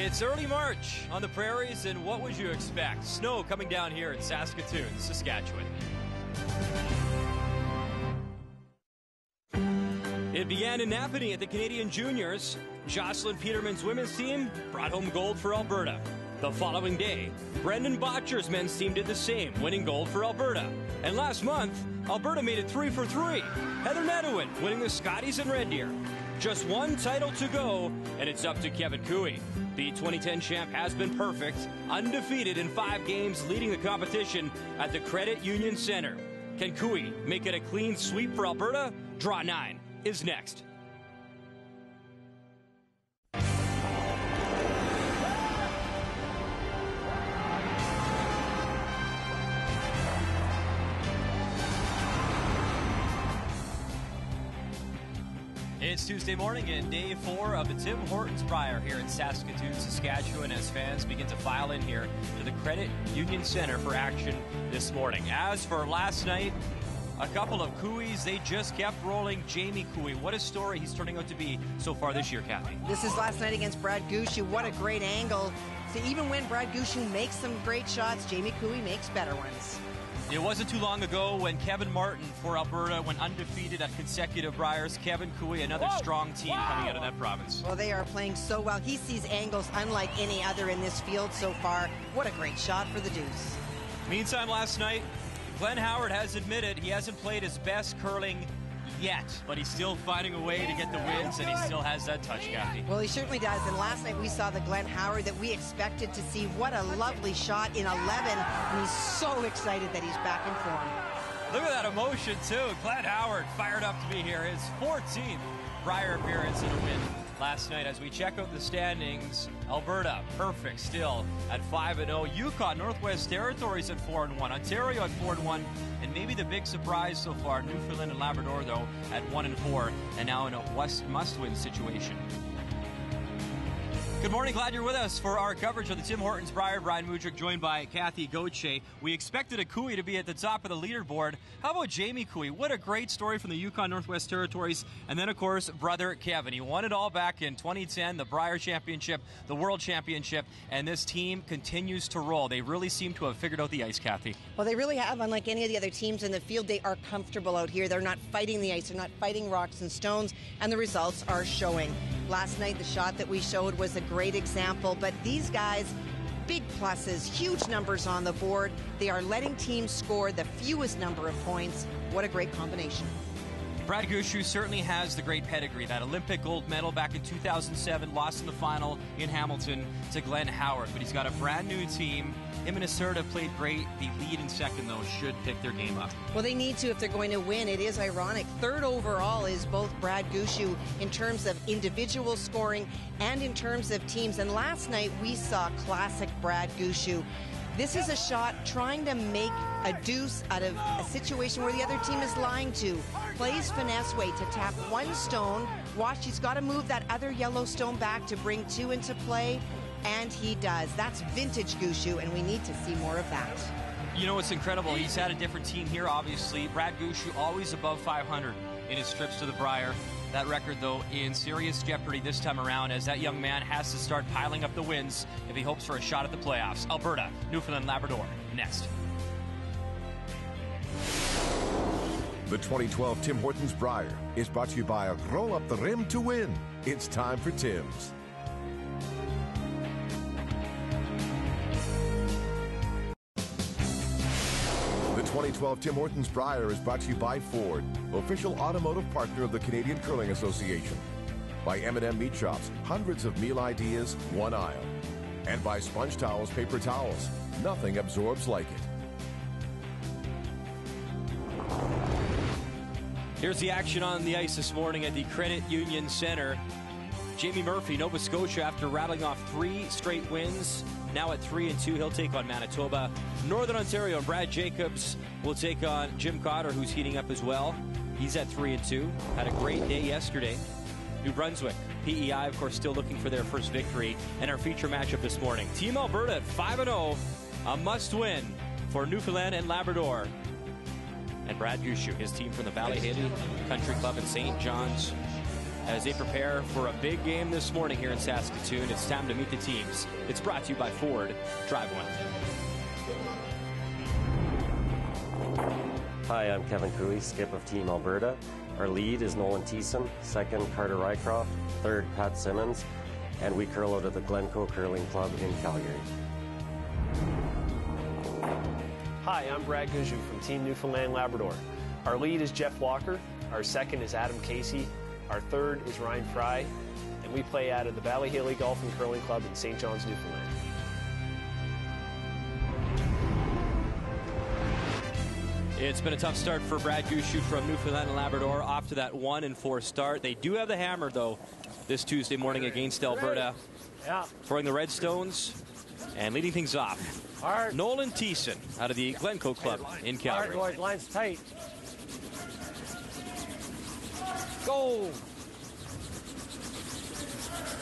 It's early March on the prairies, and what would you expect? Snow coming down here in Saskatoon, Saskatchewan. It began in Napanee at the Canadian Juniors. Jocelyn Peterman's women's team brought home gold for Alberta. The following day, Brendan Botcher's men's team did the same, winning gold for Alberta. And last month, Alberta made it 3 for 3. Heather Nedwin winning the Scotties and Red Deer. Just one title to go, and it's up to Kevin Cooey. The 2010 champ has been perfect, undefeated in 5 games, leading the competition at the Credit Union Center. Can Cooey make it a clean sweep for Alberta? Draw 9 is next. It's Tuesday morning and day 4 of the Tim Hortons Brier here in Saskatoon, Saskatchewan, as fans begin to file in here to the Credit Union Center for action this morning. As for last night, a couple of Cooeys, they just kept rolling. Jamie Cooey, what a story he's turning out to be so far this year, Kathy. This is last night against Brad Gushue. What a great angle. So even when Brad Gushue makes some great shots, Jamie Cooey makes better ones. It wasn't too long ago when Kevin Martin for Alberta went undefeated at consecutive Briers. Kevin Cooey, another strong team coming out of that province. Well, they are playing so well. He sees angles unlike any other in this field so far. What a great shot for the Deuce. Meantime, last night, Glenn Howard has admitted he hasn't played his best curling yet, but he's still finding a way to get the wins, and he still has that touch, Kathy. Well, he certainly does, and last night we saw the Glenn Howard that we expected to see. What a lovely shot in 11, and he's so excited that he's back in form. Look at that emotion, too. Glenn Howard fired up to be here. His 14th Brier appearance in a win last night. As we check out the standings, Alberta, perfect still at 5-0. Yukon, Northwest Territories at 4-1. Ontario at 4-1. And maybe the big surprise so far, Newfoundland and Labrador, though, at 1-4, and now in a must-win situation. Good morning, glad you're with us for our coverage of the Tim Hortons Brier. Brian Mudryk joined by Kathy Gauthier. We expected a Cooey to be at the top of the leaderboard. How about Jamie Cooey? What a great story from the Yukon Northwest Territories. And then, of course, brother Kevin. He won it all back in 2010, the Brier Championship, the World Championship, and this team continues to roll. They really seem to have figured out the ice, Kathy. Well, they really have. Unlike any of the other teams in the field, they are comfortable out here. They're not fighting the ice. They're not fighting rocks and stones, and the results are showing. Last night, the shot that we showed was a great example, but these guys, big pluses, huge numbers on the board. They are letting teams score the fewest number of points. What a great combination. Brad Gushue certainly has the great pedigree. That Olympic gold medal back in 2007, lost in the final in Hamilton to Glenn Howard, but he's got a brand new team. Him and Assert have played great. The lead in second, though, should pick their game up. Well, they need to if they're going to win. It is ironic. Third overall is both Brad Gushue in terms of individual scoring and in terms of teams. And last night we saw classic Brad Gushue. This is a shot trying to make a deuce out of a situation where the other team is lying to. Plays finesse way to tap one stone. Watch, he's got to move that other yellow stone back to bring 2 into play. And he does. That's vintage Gushue, and we need to see more of that. You know, it's incredible. He's had a different team here, obviously. Brad Gushue always above 500 in his trips to the Brier. That record, though, in serious jeopardy this time around, as that young man has to start piling up the wins if he hopes for a shot at the playoffs. Alberta, Newfoundland, Labrador, next. The 2012 Tim Hortons Brier is brought to you by a Roll Up the Rim to Win. It's time for Tim's. The 2012 Tim Hortons Brier is brought to you by Ford, official automotive partner of the Canadian Curling Association. By M&M Meat Shops, hundreds of meal ideas, one aisle. And by Sponge Towels, paper towels. Nothing absorbs like it. Here's the action on the ice this morning at the Credit Union Center. Jamie Murphy, Nova Scotia, after rattling off 3 straight wins, now at 3-2, he'll take on Manitoba. Northern Ontario and Brad Jacobs will take on Jim Cotter, who's heating up as well. He's at 3-2. Had a great day yesterday. New Brunswick, PEI, of course, still looking for their first victory. And our feature matchup this morning, Team Alberta at 5-0, a must-win for Newfoundland and Labrador. And Brad Gushue, his team from the Valley Haley Country Club in St. John's as they prepare for a big game this morning here in Saskatoon. It's time to meet the teams. It's brought to you by Ford. Drive one. Hi, I'm Kevin Cooley, skip of Team Alberta. Our lead is Nolan Thiessen, second Carter Rycroft, third Pat Simmons, and we curl out of the Glencoe Curling Club in Calgary. Hi, I'm Brad Gushue from Team Newfoundland Labrador. Our lead is Jeff Walker, our second is Adam Casey, our third is Ryan Fry, and we play out of the Valley Haley Golf and Curling Club in St. John's, Newfoundland. It's been a tough start for Brad Gushue from Newfoundland and Labrador, off to that 1-4 start. They do have the hammer, though, this Tuesday morning against Alberta. Throwing the Redstones and leading things off. Nolan Thiessen out of the Glencoe Club in Calgary. Hard, line's tight. Go!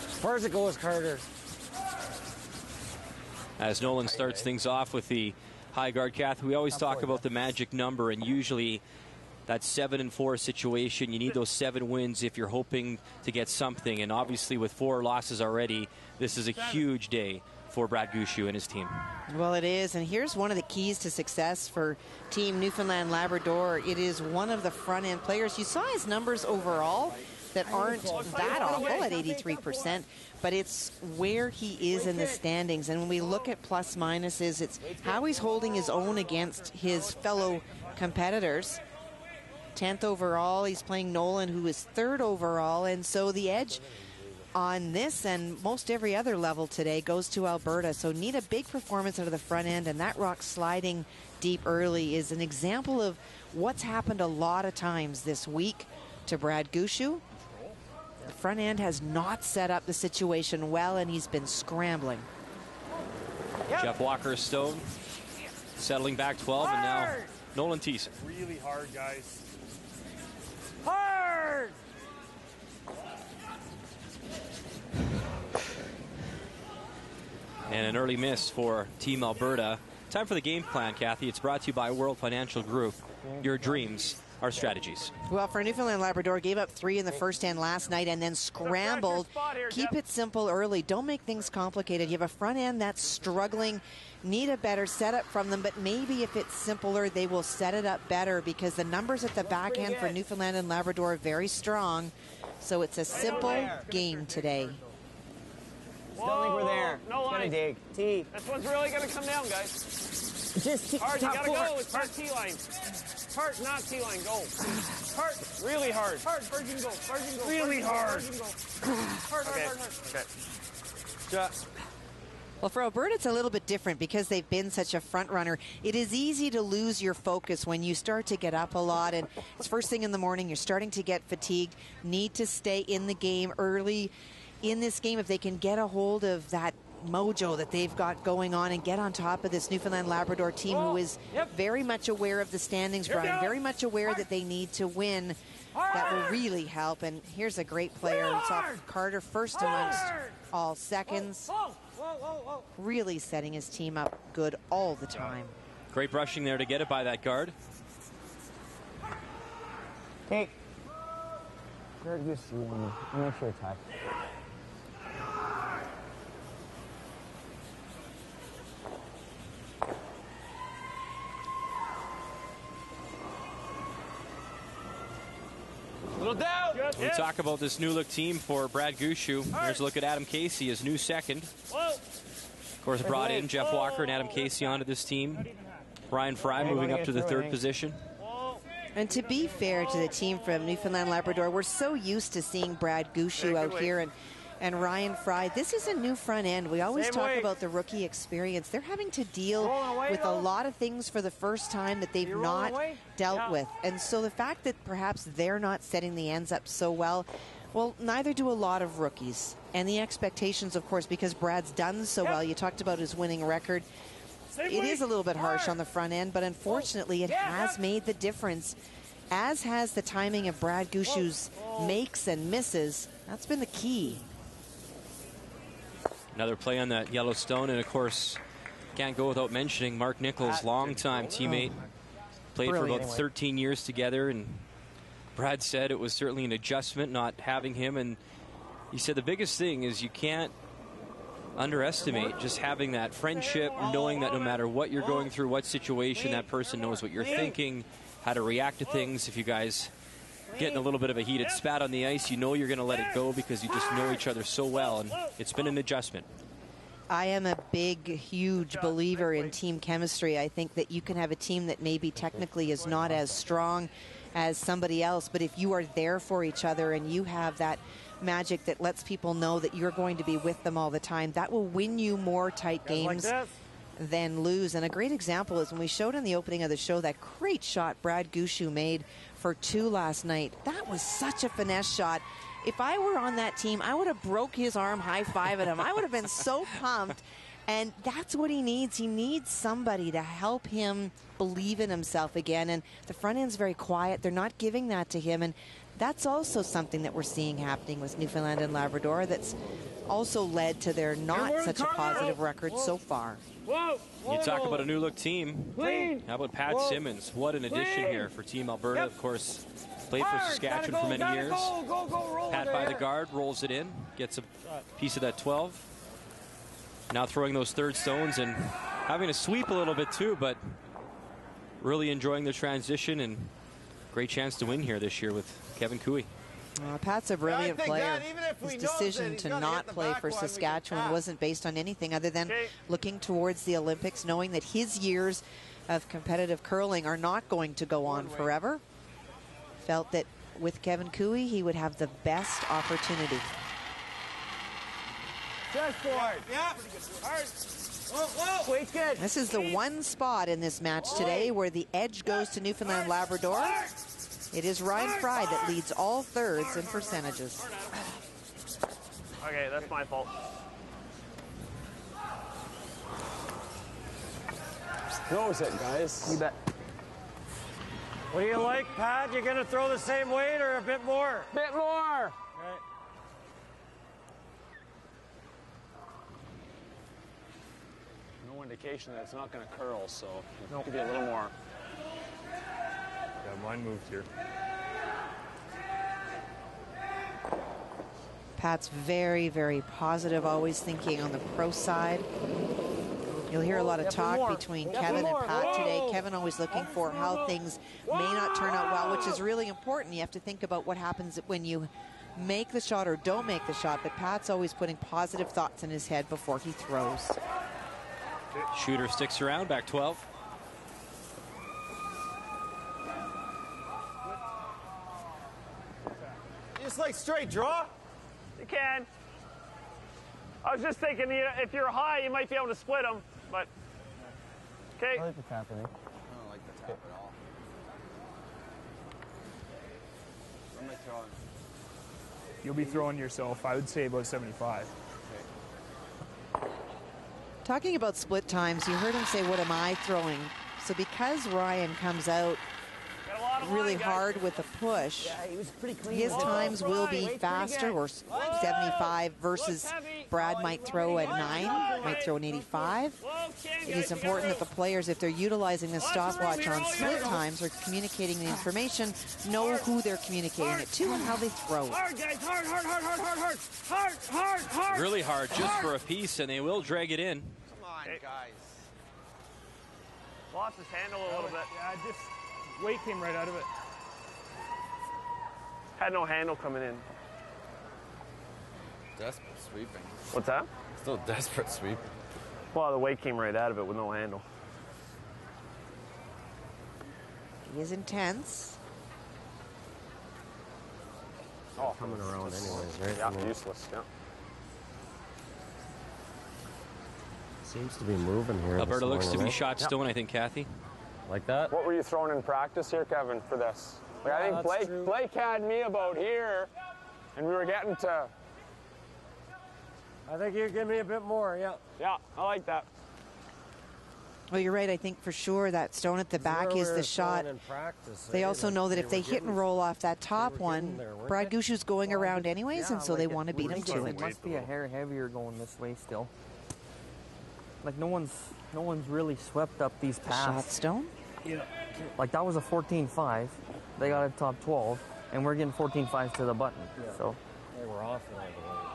As far as it goes, Carter. As Nolan starts things off with the high guard, Kath, we always talk about the magic number, and usually that 7-4 situation, you need those 7 wins if you're hoping to get something. And obviously with 4 losses already, this is a huge day for Brad Gushue and his team. Well, it is, and here's one of the keys to success for Team Newfoundland Labrador. It is one of the front-end players. You saw his numbers overall that aren't that awful at 83%, but it's where he is in the standings. And when we look at plus minuses, it's how he's holding his own against his fellow competitors. 10th overall, he's playing Nolan, who is 3rd overall, and so the edge on this and most every other level today goes to Alberta. So need a big performance out of the front end, and that rock sliding deep early is an example of what's happened a lot of times this week to Brad Gushue. The front end has not set up the situation well, and he's been scrambling. Jeff Walker Stone settling back 12, and now Nolan Thiessen. Really hard, guys. Hard! And an early miss for Team Alberta. Time for the game plan, Kathy. It's brought to you by World Financial Group. Your dreams, our strategies. Well, for Newfoundland Labrador, gave up 3 in the first end last night and then scrambled. Keep it simple early. Don't make things complicated. You have a front end that's struggling. Need a better setup from them, but maybe if it's simpler, they will set it up better, because the numbers at the back end for Newfoundland and Labrador are very strong. So it's a simple game today. Don't think we're there. No line. Gotta dig. T. This one's really going to come down, guys. Just Hard, you got to go. It's hard T-line. Hard, not T-line. Go. Hard. Really hard. Hard, virgin go. Virgin go. Really hard. Virgin go. Hard, hard, hard, hard. Okay. Well, for Alberta, it's a little bit different because they've been such a front runner. It is easy to lose your focus when you start to get up a lot, and it's first thing in the morning. You're starting to get fatigued. Need to stay in the game early in this game if they can get a hold of that mojo that they've got going on and get on top of this Newfoundland Labrador team, who is very much aware of the standings, Brian, very much aware that they need to win. That will really help. And here's a great player. It's off Carter first amongst all seconds. Really setting his team up good all the time. Great brushing there to get it by that guard. Take. Greg, this one. I'll make sure it's high. Little down. We talk about this new look team for Brad Gushue. Here's a look at Adam Casey, his new second. Of course, brought in Jeff Walker and Adam Casey onto this team. Ryan Fry moving up to the 3rd position. And to be fair to the team from Newfoundland Labrador, we're so used to seeing Brad Gushue out here and Ryan Fry. This is a new front end. We always talk about the rookie experience. They're having to deal with a lot of things for the first time that they've not dealt with. And so the fact that perhaps they're not setting the ends up so well, neither do a lot of rookies. And the expectations, of course, because Brad's done so well. You talked about his winning record. It is a little bit harsh on the front end, but unfortunately it has made the difference, as has the timing of Brad Gushue's makes and misses. That's been the key. Another play on that Yellowstone, and of course, can't go without mentioning Mark Nichols, longtime teammate. Played for about 13 years together, and Brad said it was certainly an adjustment not having him, and he said the biggest thing is you can't underestimate just having that friendship, knowing that no matter what you're going through, what situation, that person knows what you're thinking, how to react to things. If you guys get in a little bit of a heated spat on the ice, you know you're going to let it go because you just know each other so well, and it's been an adjustment. I am a big, huge believer in team chemistry. I think that you can have a team that maybe technically is not as strong as somebody else, but if you are there for each other and you have that magic that lets people know that you're going to be with them all the time, that will win you more tight games than lose. And a great example is when we showed in the opening of the show that great shot Brad Gushue made for 2 last night. That was such a finesse shot. If I were on that team, I would have broke his arm high-fiving him. I would have been so pumped. And that's what he needs. He needs somebody to help him believe in himself again. And the front end's very quiet. They're not giving that to him. And that's also something that we're seeing happening with Newfoundland and Labrador that's also led to their not such a positive record so far. You talk about a new look team. How about Pat Simmons? What an addition here for Team Alberta. Of course, played for Saskatchewan for many years. Pat by the guard, rolls it in, gets a piece of that 12. Now throwing those third stones and having to sweep a little bit too, but really enjoying the transition and great chance to win here this year with Kevin Cooey. Pat's a brilliant player. His decision to not play for Saskatchewan wasn't based on anything other than looking towards the Olympics, knowing that his years of competitive curling are not going to go on forever. Felt that with Kevin Cooey, he would have the best opportunity. This is the one spot in this match today where the edge goes to Newfoundland Labrador. It is Ryan Fry that leads all thirds in percentages. Okay, that's my fault. Nose it, guys. You bet. What do you like, Pat? You gonna throw the same weight or a bit more? Bit more. Right. No indication that it's not gonna curl, so it could be a little more. Yeah, mine moved here. Pat's very, very positive, always thinking on the pro side. You'll hear a lot of talk between Kevin and Pat today. Kevin always looking for how things may not turn out well, which is really important. You have to think about what happens when you make the shot or don't make the shot, but Pat's always putting positive thoughts in his head before he throws. Shooter sticks around, back 12. Just like straight draw? You can. I was just thinking, if you're high, you might be able to split them, but okay. I like the tap, I think. I don't like the tap at all. What am I throwing? You'll be throwing yourself, I would say, about 75. Talking about split times, you heard him say, what am I throwing? So because Ryan comes out really hard with a push, his times will be faster, or 75 versus Brad might throw at 9, might throw an 85. It is important that the players, if they're utilizing the stopwatch on split times or communicating the information, know who they're communicating it to and how they throw. Hard, guys, hard. Really hard, just for a piece, and they will drag it in. Come on, guys. Lost his handle a little bit. Yeah, just weight came right out of it. Had no handle coming in. Desperate sweeping. What's that? Still desperate sweeping. Well, the weight came right out of it with no handle. He is intense. Oh, coming around anyways, right? Yeah, useless, yeah. Seems to be moving here. Alberta looks to be shot stone, I think, Kathy. Like that? What were you throwing in practice here, Kevin, for this? Like, I think Blake had me about here, and we were getting to... I think you give me a bit more, yeah. Yeah, I like that. Well, you're right. I think for sure that stone at the back is the shot. They also know that if they hit and roll off that top one, Brad Gushue's going around anyways, and so they want to beat him to it. It must be a hair heavier going this way still. Like no one's really swept up these paths. Shot stone? Yeah. Like that was a 14-5. They got a top 12. and we're getting 14.5 to the button. Yeah. So we're off all the way.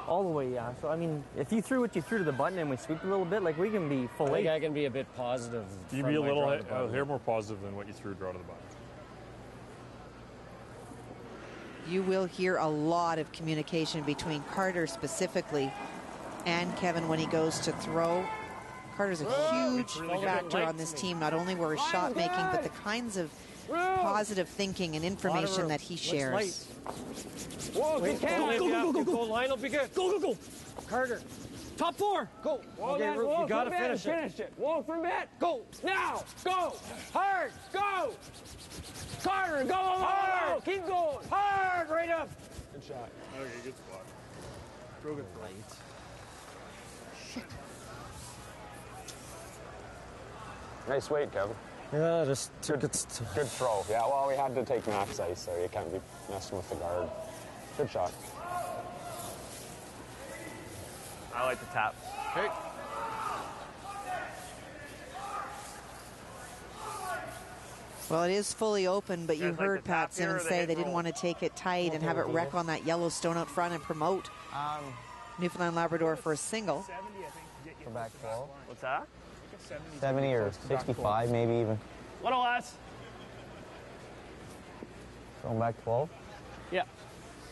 All the way, yeah. So I mean, if you threw what you threw to the button and we sweep a little bit, like we can be full 8. I think I can be a bit positive. You be a little hair more positive than what you threw draw to the button. You will hear a lot of communication between Carter specifically and Kevin when he goes to throw. Carter's a huge factor on this team, not only where his shot making, but the kinds of positive thinking and information that he shares. Whoa, good catch. Go, line up, be good. Go. Carter. Top 4. Go. Okay, you gotta finish it. Whoa, from that. Go. Now. Go. Hard. Go. Carter, go hard. Keep going. Hard. Right up. Good shot. Okay, good spot. Real good light. Shit. Nice weight, Kevin. Yeah, just took good throw. Yeah, well, we had to take max ice there. You can't be messing with the guard. Good shot. I like the tap. Okay. Well, it is fully open, but you heard Pat Simmons say they didn't want to take it tight and have it wreck on that Yellowstone out front and promote Newfoundland Labrador for a single. For back 12. What's that? 70 or 65, maybe even. Little less. Going back 12? Yeah.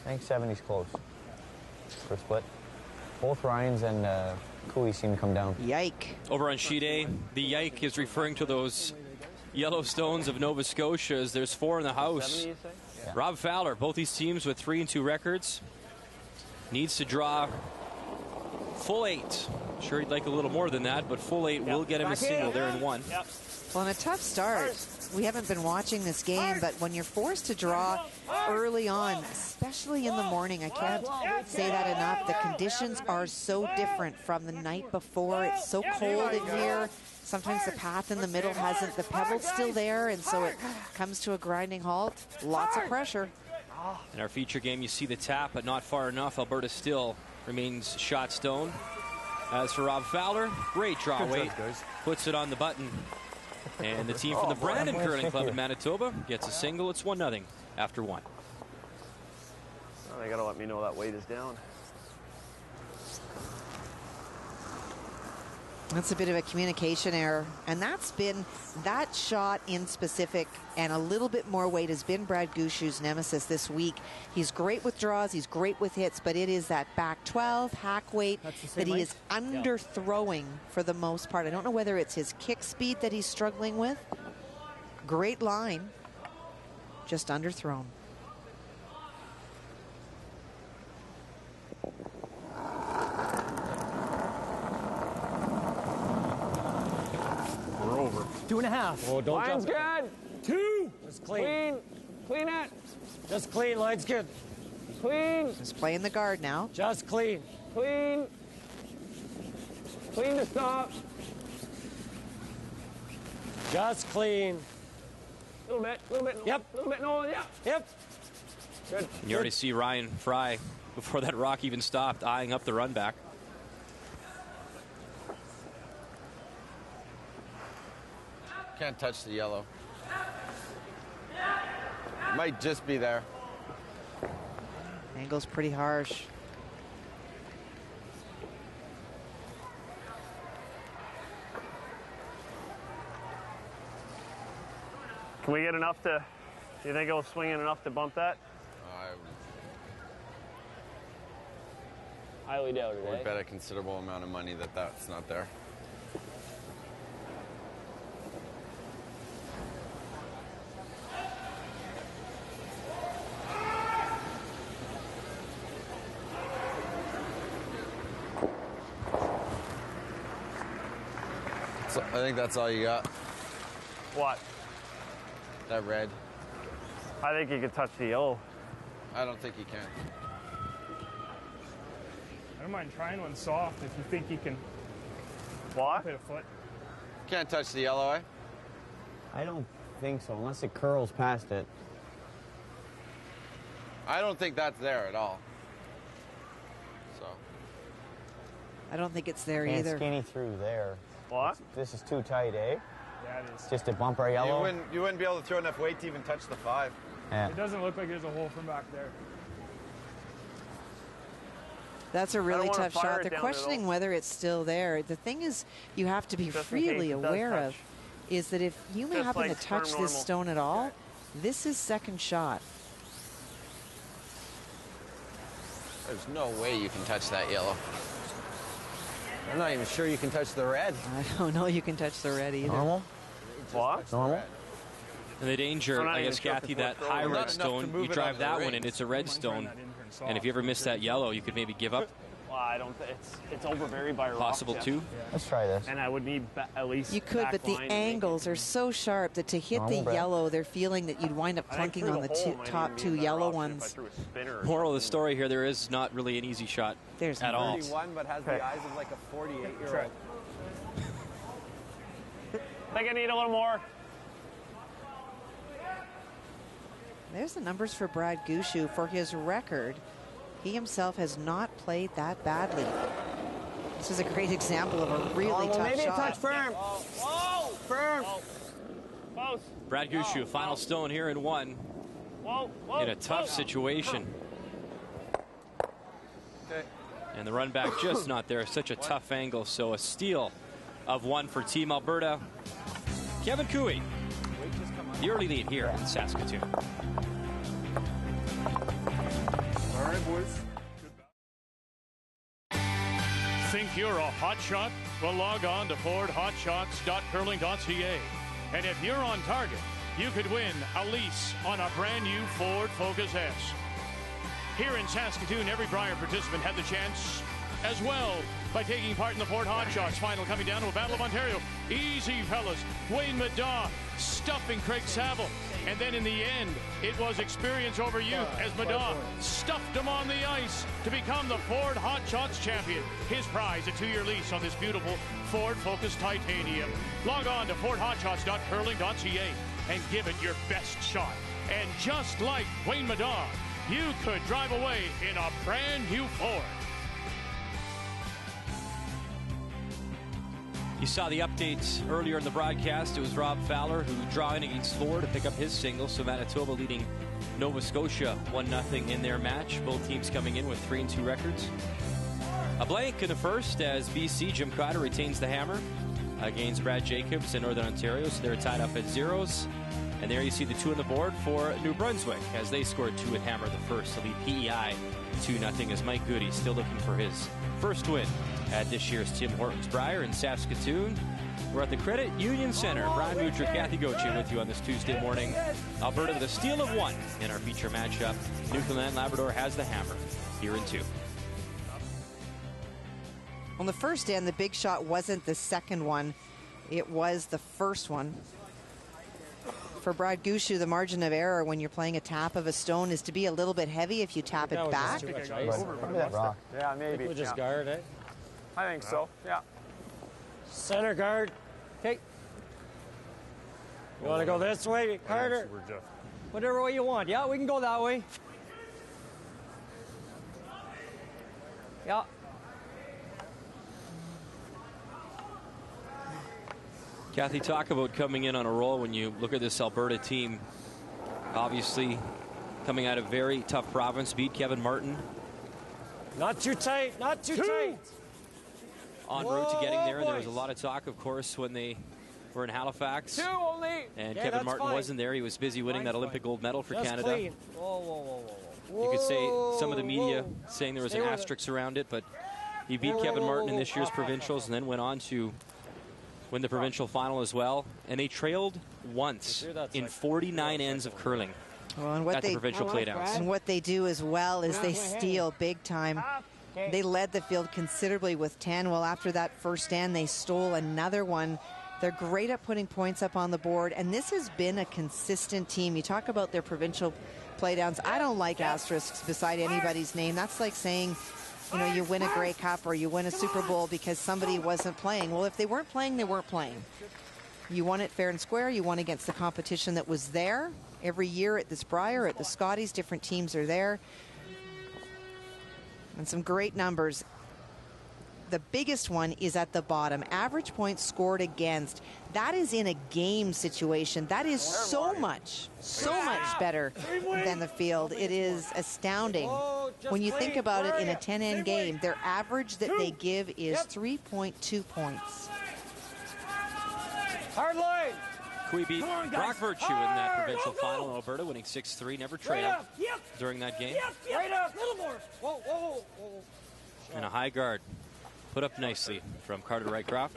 I think 70's close for a split. Both Ryans and Cooey seem to come down. Yike. Over on sheet A, the yike is referring to those Yellowstones of Nova Scotia, as there's 4 in the house. 70, you say? Yeah. Rob Fowler, both these teams with 3-2 records, needs to draw full 8. Sure, he'd like a little more than that, but full 8 will get him a single there in 1. Yep. Well, in a tough start. We haven't been watching this game, but when you're forced to draw early on, especially in the morning, I can't say that enough. The conditions are so different from the night before. It's so cold in here. Sometimes the path in the middle hasn't, the pebble's still there, and so it comes to a grinding halt. Lots of pressure. In our feature game, you see the tap, but not far enough. Alberta still remains shot stone. As for Rob Fowler, great draw weight, puts it on the button. And the team from the Brandon Curling Club in Manitoba gets a single. It's 1-0 after 1. Well, they got to let me know that weight is down. That's a bit of a communication error, and that's been that shot in specific, and a little bit more weight has been Brad Gushue's nemesis this week. He's great with draws, he's great with hits, but it is that back 12 hack weight that he is underthrowing for the most part. I don't know whether it's his kick speed that he's struggling with. Great line, just underthrown. over. 2.5. Oh, don't Line's jump. good. 2. It's clean. Clean it. Just clean. Line's good. Clean. He's playing the guard now. Just clean. Clean. Clean to stop. Just clean. Little bit. Yep. Little bit. No, yeah. Yep. Good. And you already see Ryan Fry, before that rock even stopped, eyeing up the run back. Can't touch the yellow. Might just be there. Angle's pretty harsh. Can we get enough to, do you think it'll swing in enough to bump that? Highly doubt it, I would bet a considerable amount of money that that's not there. So I think that's all you got. What? That red. I think you could touch the yellow. I don't think you can. I don't mind trying one soft if you think you can What? hit a foot. Can't touch the yellow, eh? I don't think so, unless it curls past it. I don't think that's there at all. So. I don't think it's there Can't either. skinny through there. What? This is too tight, eh? Yeah, it is. Just a bumper yellow. You wouldn't be able to throw enough weight to even touch the 5. Yeah. It doesn't look like there's a hole from back there. That's a really tough shot. They're questioning whether it's still there. The thing is, you have to be really aware of is that if you may happen to touch this stone at all, this is second shot. There's no way you can touch that yellow. I'm not even sure you can touch the red. I don't know you can touch the red either. Normal? What? Normal? And the danger, I guess, Kathy, that high red stone, you drive that one and it's a red stone. And if you ever miss that yellow, you could maybe give up. Well, I don't think it's overburied by rocks. Possible too. Let's try this. And I would need at least. You could, but the angles are so sharp that to hit the yellow, they're feeling that you'd wind up plunking on the top two yellow ones. Moral of the story here: there is not really an easy shot at all. 31, but has the eyes of like a 48-year-old. I think I need a little more. There's the numbers for Brad Gushue. For his record, he himself has not played that badly. This is a great example of a really tough maybe shot. Maybe a touch firm. Whoa! Firm. Close. Brad Gushue, final stone here in one. Whoa! In a tough situation. Okay. And the run back just not there. Such a tough angle. So a steal of one for Team Alberta. Kevin Cooey, the early lead here in Saskatoon. All right, boys. Think you're a hot shot? Well, log on to FordHotShots.curling.ca. And if you're on target, you could win a lease on a brand new Ford Focus S. Here in Saskatoon, every Brier participant had the chance as well by taking part in the Ford Hot Shots final, coming down to a Battle of Ontario. Easy, fellas. Wayne Middaugh stuffing Craig Saville. And then in the end, it was experience over youth as Middaugh stuffed him on the ice to become the Ford Hot Shots champion. His prize, a 2-year lease on this beautiful Ford Focus Titanium. Log on to FordHotShots.curling.ca and give it your best shot. And just like Wayne Middaugh, you could drive away in a brand new Ford. You saw the updates earlier in the broadcast. It was Rob Fowler who drew in against Ford to pick up his single. So Manitoba leading Nova Scotia 1-0 in their match. Both teams coming in with 3-2 records. A blank in the first as BC, Jim Cotter retains the hammer against Brad Jacobs in Northern Ontario. So they're tied up at zeros. And there you see the 2 on the board for New Brunswick as they scored 2 with hammer the first to lead PEI 2-0 as Mike Goody still looking for his first win at this year's Tim Hortons Brier in Saskatoon. We're at the Credit Union Center. Brian Mutcher, Kathy Gauthier with you on this Tuesday morning. Alberta with a steal of 1 in our feature matchup. Newfoundland Labrador has the hammer here in 2. On the first end, the big shot wasn't the second one. It was the first one. For Brad Gushue, the margin of error when you're playing a tap of a stone is to be a little bit heavy if you tap it back. Yeah, maybe. We'll just guard, eh? I think so, yeah. Center guard. Okay. You want to go this way, Carter? Whatever way you want. Yeah, we can go that way. Yeah. Kathy, talk about coming in on a roll when you look at this Alberta team. Obviously, coming out of very tough province, beat Kevin Martin. Not too tight, not too tight. En route to getting there, and there was a lot of talk, of course, when they were in Halifax. 2 only. And Yeah, Kevin Martin fine. wasn't there. He was busy winning that Olympic gold medal for Just Canada. clean. Whoa, whoa, whoa, whoa. You could say some of the media saying there was an asterisk around it, but he beat Kevin Martin in this year's provincials and then went on to win the provincial final as well. And they trailed once in 49 ends of curling at the provincial playdowns. And what they do as well is they steal big time. They led the field considerably with 10. Well, after that first end, they stole another one. They're great at putting points up on the board, and this has been a consistent team. You talk about their provincial playdowns. I don't like asterisks beside anybody's name. That's like saying, you know, you win a Grey Cup or you win a Super Bowl because somebody wasn't playing. Well, if they weren't playing, they weren't playing. You won it fair and square. You won against the competition that was there. Every year at this Brier, at the Scotties, different teams are there. And some great numbers. the biggest one is at the bottom. Average points scored against. That is in a game situation. That is so much better than the field. It is astounding. When you think about it in a 10-end game, their average that they give is 3.2 points. Hard line. Kui beat Brock Virtue in that provincial final in Alberta, winning 6-3. Never trailed during that game. Right up. Little more. Whoa, whoa, whoa. And a high guard put up nicely from Carter Rycroft.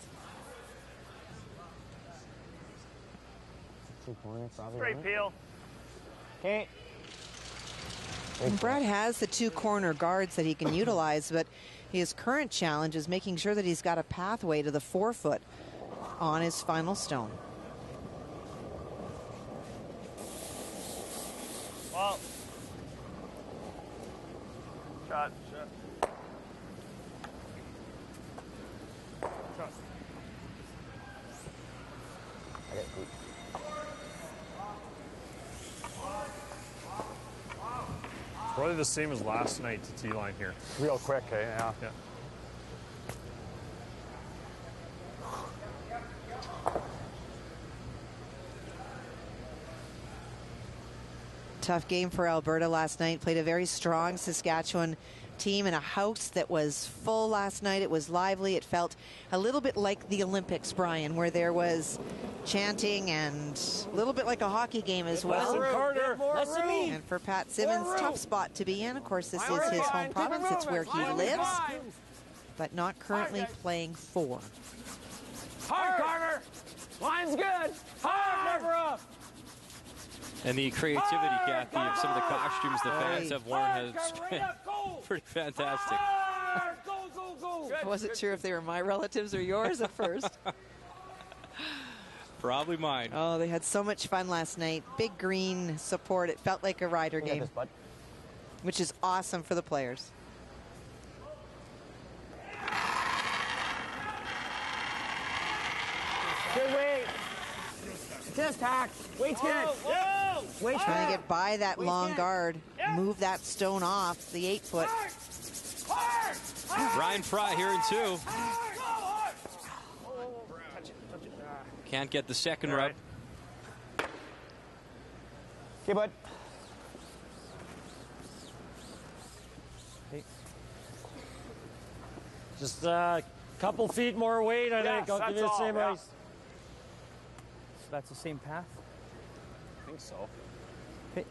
Great peel. Okay. And Brad has the 2 corner guards that he can utilize, but his current challenge is making sure that he's got a pathway to the 4-foot on his final stone. Well. Shot. Trust. I got it. Probably the same as last night to T-line here. Real quick, eh? Yeah. Tough game for Alberta last night. Played a very strong Saskatchewan team in a house that was full last night. It was lively. It felt a little bit like the Olympics, Brian, where there was chanting and a little bit like a hockey game as well. And for Pat Simmons, tough spot to be in. Of course, this is his home province. It's where he lives, but not currently playing for. Hard, Carter. Line's good. Hard. Never up. And the creativity, Kathy, of some of the costumes the fans have worn has been pretty fantastic. I wasn't sure if they were my relatives or yours at first. Probably mine. Oh, they had so much fun last night. Big green support. It felt like a Rider game, which is awesome for the players. Good weight. Just hack. Weight's good. Wait, trying to get by that long guard, move that stone off the 8-foot. Ryan Fry here in 2. Can't get the second rub. Okay, bud. Just a couple feet more weight, I think. I'll give you the same ice. So that's the same path? I think so. Okay.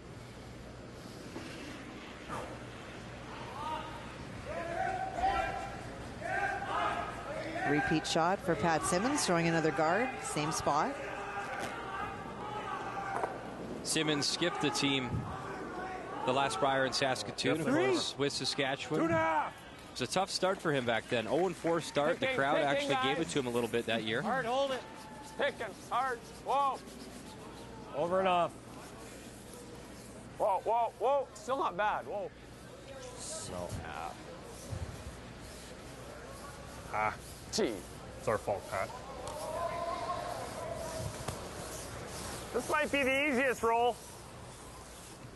Repeat shot for Pat Simmons, throwing another guard, same spot. Simmons skipped the team the last Brier in Saskatoon, of course, with Saskatchewan. It was a tough start for him back then. 0-4 start. The crowd actually gave it to him a little bit that year. Hard, hold it. Picking. Hard. Whoa. Over and off. Whoa, whoa, whoa. Still not bad. Whoa. So. Gee. It's our fault, Pat. This might be the easiest roll.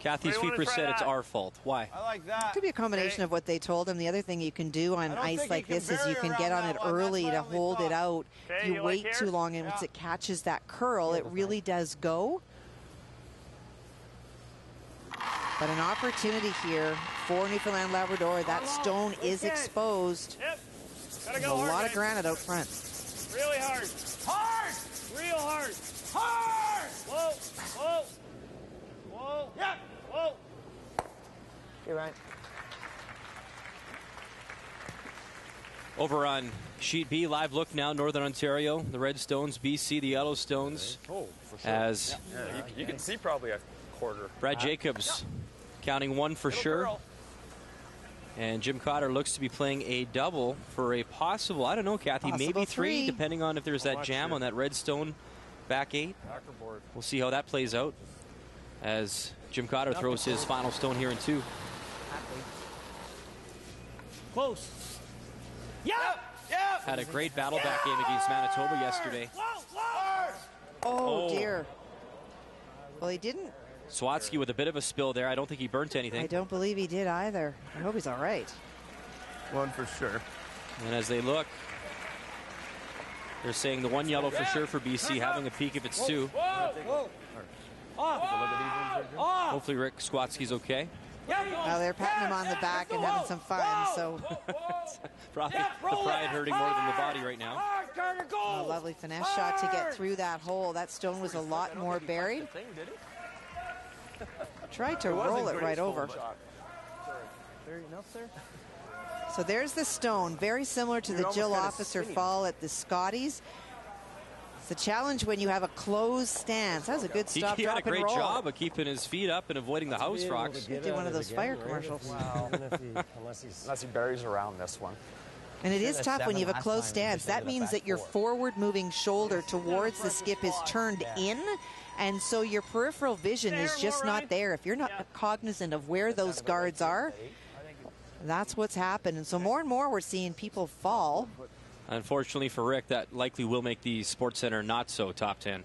Kathy Sweeper said it's our fault. Why? I like that. Could be a combination of what they told him. The other thing you can do on ice like this is you can get on it early to hold it out. If you wait too long and once it catches that curl, it really does go. But an opportunity here for Newfoundland Labrador. That stone is exposed. There's a lot of granite out front. Really hard. Hard! Real hard. Hard! Whoa, whoa. Whoa. Yeah. Whoa. You're right. Over on Sheet B, live look now, Northern Ontario, the Redstones, BC, the Yellowstones. Oh, for sure. As you can see probably a quarter. Brad Jacobs counting one for sure. And Jim Cotter looks to be playing a double for a possible, I don't know, Kathy, maybe three, depending on if there's that jam on that Redstone back 8. We'll see how that plays out as Jim Cotter throws his final stone here in 2. Close. Yep. Had a great battle back game against Manitoba yesterday. Oh, dear. Well, he didn't. Swatsky with a bit of a spill there. I don't think he burnt anything. I don't believe he did either. I hope he's all right. One for sure. And as they look, they're saying the one yellow for sure for BC, having a peek if it's two. Hopefully Rick Skwatsky's okay. Well, they're patting him on the back and having some fun, so. Probably the pride hurting more than the body right now. A lovely finesse shot to get through that hole. That stone was a lot more buried. Tried to roll it right over. So there's the stone, very similar to the Jill Officer fall at the Scotties. It's a challenge when you have a closed stance. That was a good stop, he drop, had a great and roll. job of keeping his feet up and avoiding the house rocks. He did one of those fire commercials. Wow. Unless he buries around this one. And it is tough when you have a closed stance. That means that your forward-moving shoulder towards the skip is turned in, and so your peripheral vision is just not there. If you're not cognizant of where those guards are, that's what's happened. And so more and more we're seeing people fall. Unfortunately for Rick, that likely will make the Sports Center not so top 10.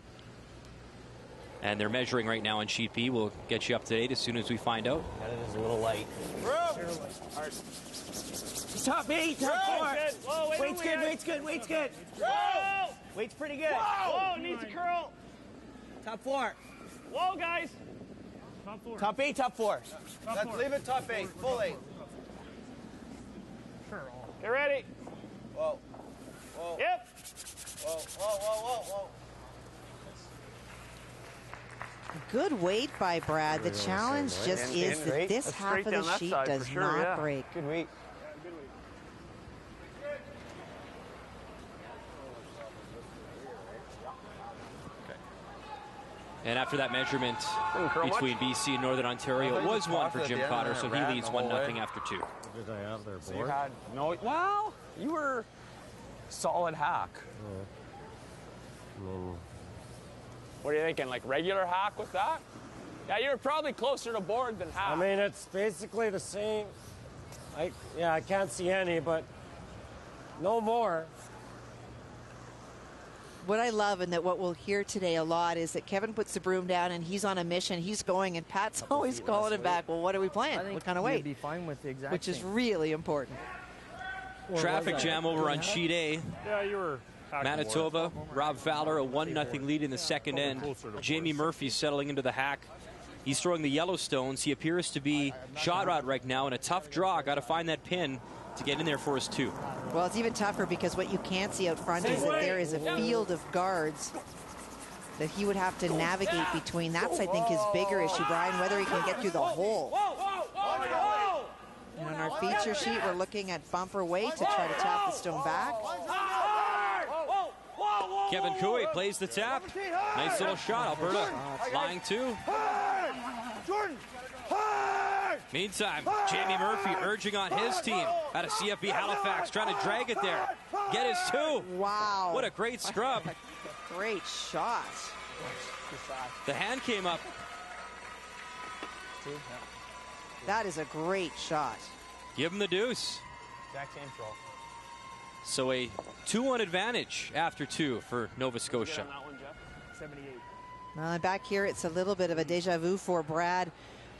And they're measuring right now on sheet B. We'll get you up to date as soon as we find out. That is a little light. Top 8, top 4. Weight's good, weight's good, weight's good. Weight's pretty good. Whoa, needs a curl. Top 4. Whoa, guys. Top 8, top 4. Leave it top 8, full 8. Get ready. Whoa. Whoa. Yep. Whoa, whoa, whoa, whoa, whoa. Good weight by Brad. The challenge just is that this half of the sheet does not break. Good weight. And after that measurement between BC and Northern Ontario, it was one for Jim Cotter, so he leads 1-0 after 2. Did I have their So you had well, you were solid hack. What are you thinking, like regular hack with that? Yeah, you're probably closer to board than hack. I mean, it's basically the same. I can't see any, but no more. What I love and that what we'll hear today a lot is that Kevin puts the broom down and he's on a mission. He's going, and Pat's always calling him back. Well, what are we playing? What kind of weight? Be fine with the exact which is really important. Traffic jam over on sheet A. Yeah, you were. Manitoba, Rob Fowler, a 1-0 lead in the second end. Jamie Murphy settling into the hack. He's throwing the yellow stones. He appears to be shot out right now in a tough draw. Got to find that pin to get in there for his 2. Well, it's even tougher because what you can't see out front is that there is a field of guards that he would have to navigate between. That's, I think, his bigger issue, Brian, whether he can get through the hole. And on our feature sheet, we're looking at bumper weight to try to tap the stone back. Kevin Cooey plays the tap. Nice little shot. Alberta flying 2. Meantime, Jamie Murphy urging on his team out of CFB Halifax, trying to drag it there. Get his 2. Wow. What a great scrub. Great shot. The hand came up. That is a great shot. Give him the deuce. Exact same throw. So a 2-1 advantage after 2 for Nova Scotia. 78. Well, and back here, it's a little bit of a deja vu for Brad.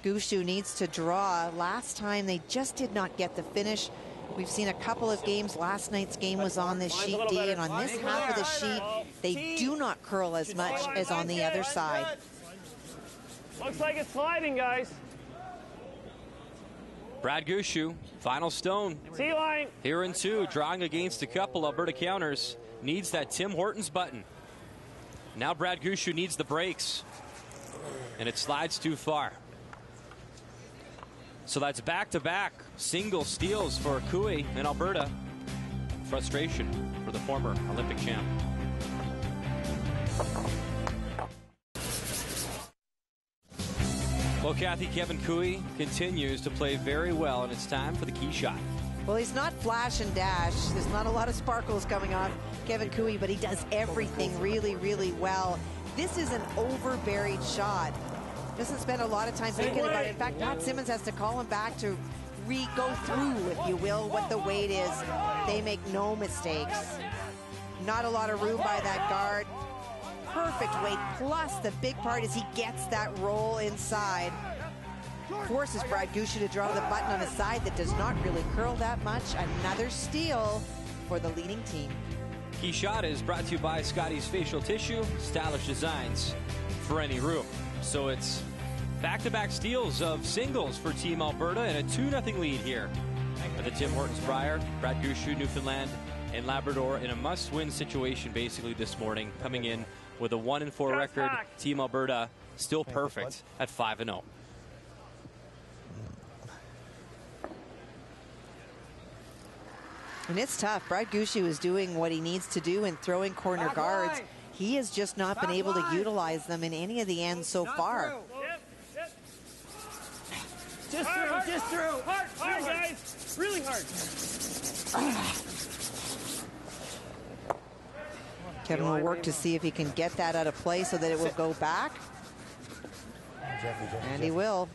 Gushue needs to draw. Last time, they just did not get the finish. We've seen a couple of games. Last night's game was on this sheet D, and on this half of the sheet, they do not curl as much as on the other side. Looks like it's sliding, guys. Brad Gushue, final stone. T-line. Here in 2, drawing against a couple Alberta counters. Needs that Tim Hortons button. Now Brad Gushue needs the brakes. And it slides too far. So that's back-to-back single steals for Cooey in Alberta. Frustration for the former Olympic champ. Well, Kathy, Kevin Cooey continues to play very well, and it's time for the key shot. Well, he's not flash and dash. There's not a lot of sparkles coming off Kevin Cooey, but he does everything really, really well. This is an over-buried shot. Doesn't spend a lot of time thinking about it. In fact, Pat Simmons has to call him back to go through, if you will, what the weight is. They make no mistakes. Not a lot of room by that guard. Perfect weight, plus the big part is he gets that roll inside. Forces Brad Gushue to draw the button on a side that does not really curl that much. Another steal for the leading team. Key Shot is brought to you by Scotty's Facial Tissue, stylish designs for any room. So it's back-to-back steals of singles for Team Alberta and a 2-0 lead here at the Tim Hortons Brier. Brad Gushue, Newfoundland and Labrador in a must-win situation basically this morning, coming in with a 1-4 record. Team Alberta still perfect at 5-0. And it's tough. Brad Gushue is doing what he needs to do in throwing corner guards. He has just not been able to utilize them in any of the ends so far. Just through. Hard, guys. Really hard. Kevin will work to see if he can get that out of play so that it will go back. And he will.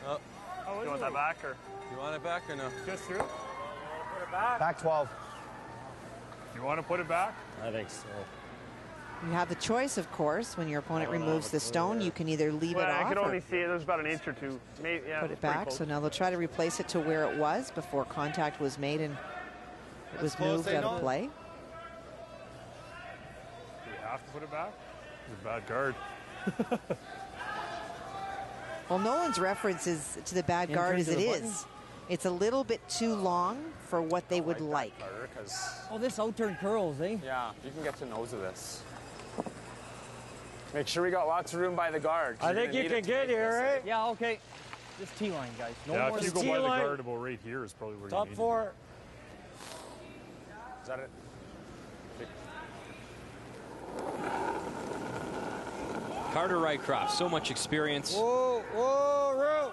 Oh. You want that back, or? You want it back or no? Just through. Put it back. Back 12. You want to put it back? I think so. You have the choice, of course. When your opponent removes the stone, you can either leave it off I could or only see it. There's about an inch or two. Maybe, yeah, put it back. So now they'll try to replace it to where it was before contact was made and it was moved out of play. Do you have to put it back? It's a bad guard. Well, Nolan's reference is to the bad guard as it is. It's a little bit too long for what they would like. Oh, this outturn curls, eh? Yeah, you can get to the nose of this. Make sure we got lots of room by the guard. I think you can get here, right? Yeah, okay. Just T-line, guys. No Yeah, more if you go by the guard about right here is probably where Top you need four. Is that it? Carter Rycroft, so much experience. Whoa, whoa,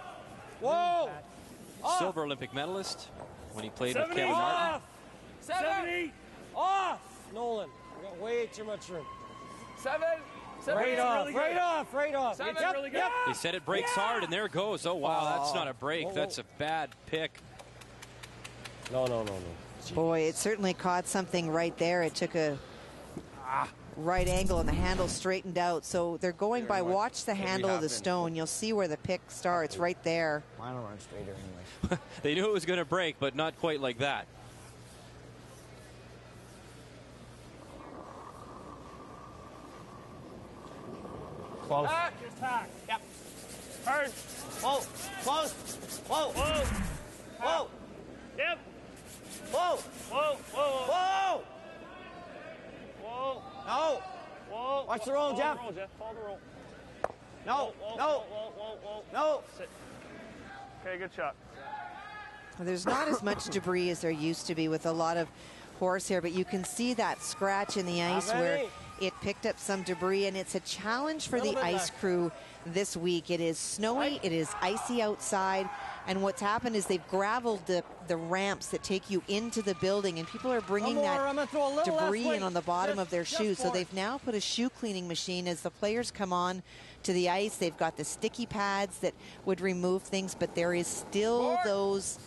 whoa. Silver Olympic medalist when he played with 70 Kevin Martin. off. 70 off. Nolan, we got way too much room. 7. Right off, really right off, right off. 7, Yep, really good. yep. They said it breaks hard, and there it goes. Oh, wow, that's not a break. That's a bad pick. No. Boy, it certainly caught something right there. It took a right angle and the handle straightened out. So they're going by watch the handle of the stone. You'll see where the pick starts right there. Mine will run straighter anyway. They knew it was going to break, but not quite like that. Close. Just hack. Yep. Hard. Whoa. Close. Whoa. Whoa. Whoa. Yep. Whoa. Whoa. Whoa. Whoa. Whoa. No. Whoa. Watch the roll, Jeff. Roll, Jeff. Follow the roll. No. Whoa, No. whoa, whoa, whoa. No. Sit. Okay, good shot. There's not as much debris as there used to be with a lot of horsehair, but you can see that scratch in the ice where it picked up some debris, and it's a challenge for the ice crew this week. It is snowy, it is icy outside, and what's happened is they've graveled the ramps that take you into the building, and people are bringing that debris in on the bottom of their shoes. So they've now put a shoe cleaning machine as the players come on to the ice. They've got the sticky pads that would remove things, but there is still those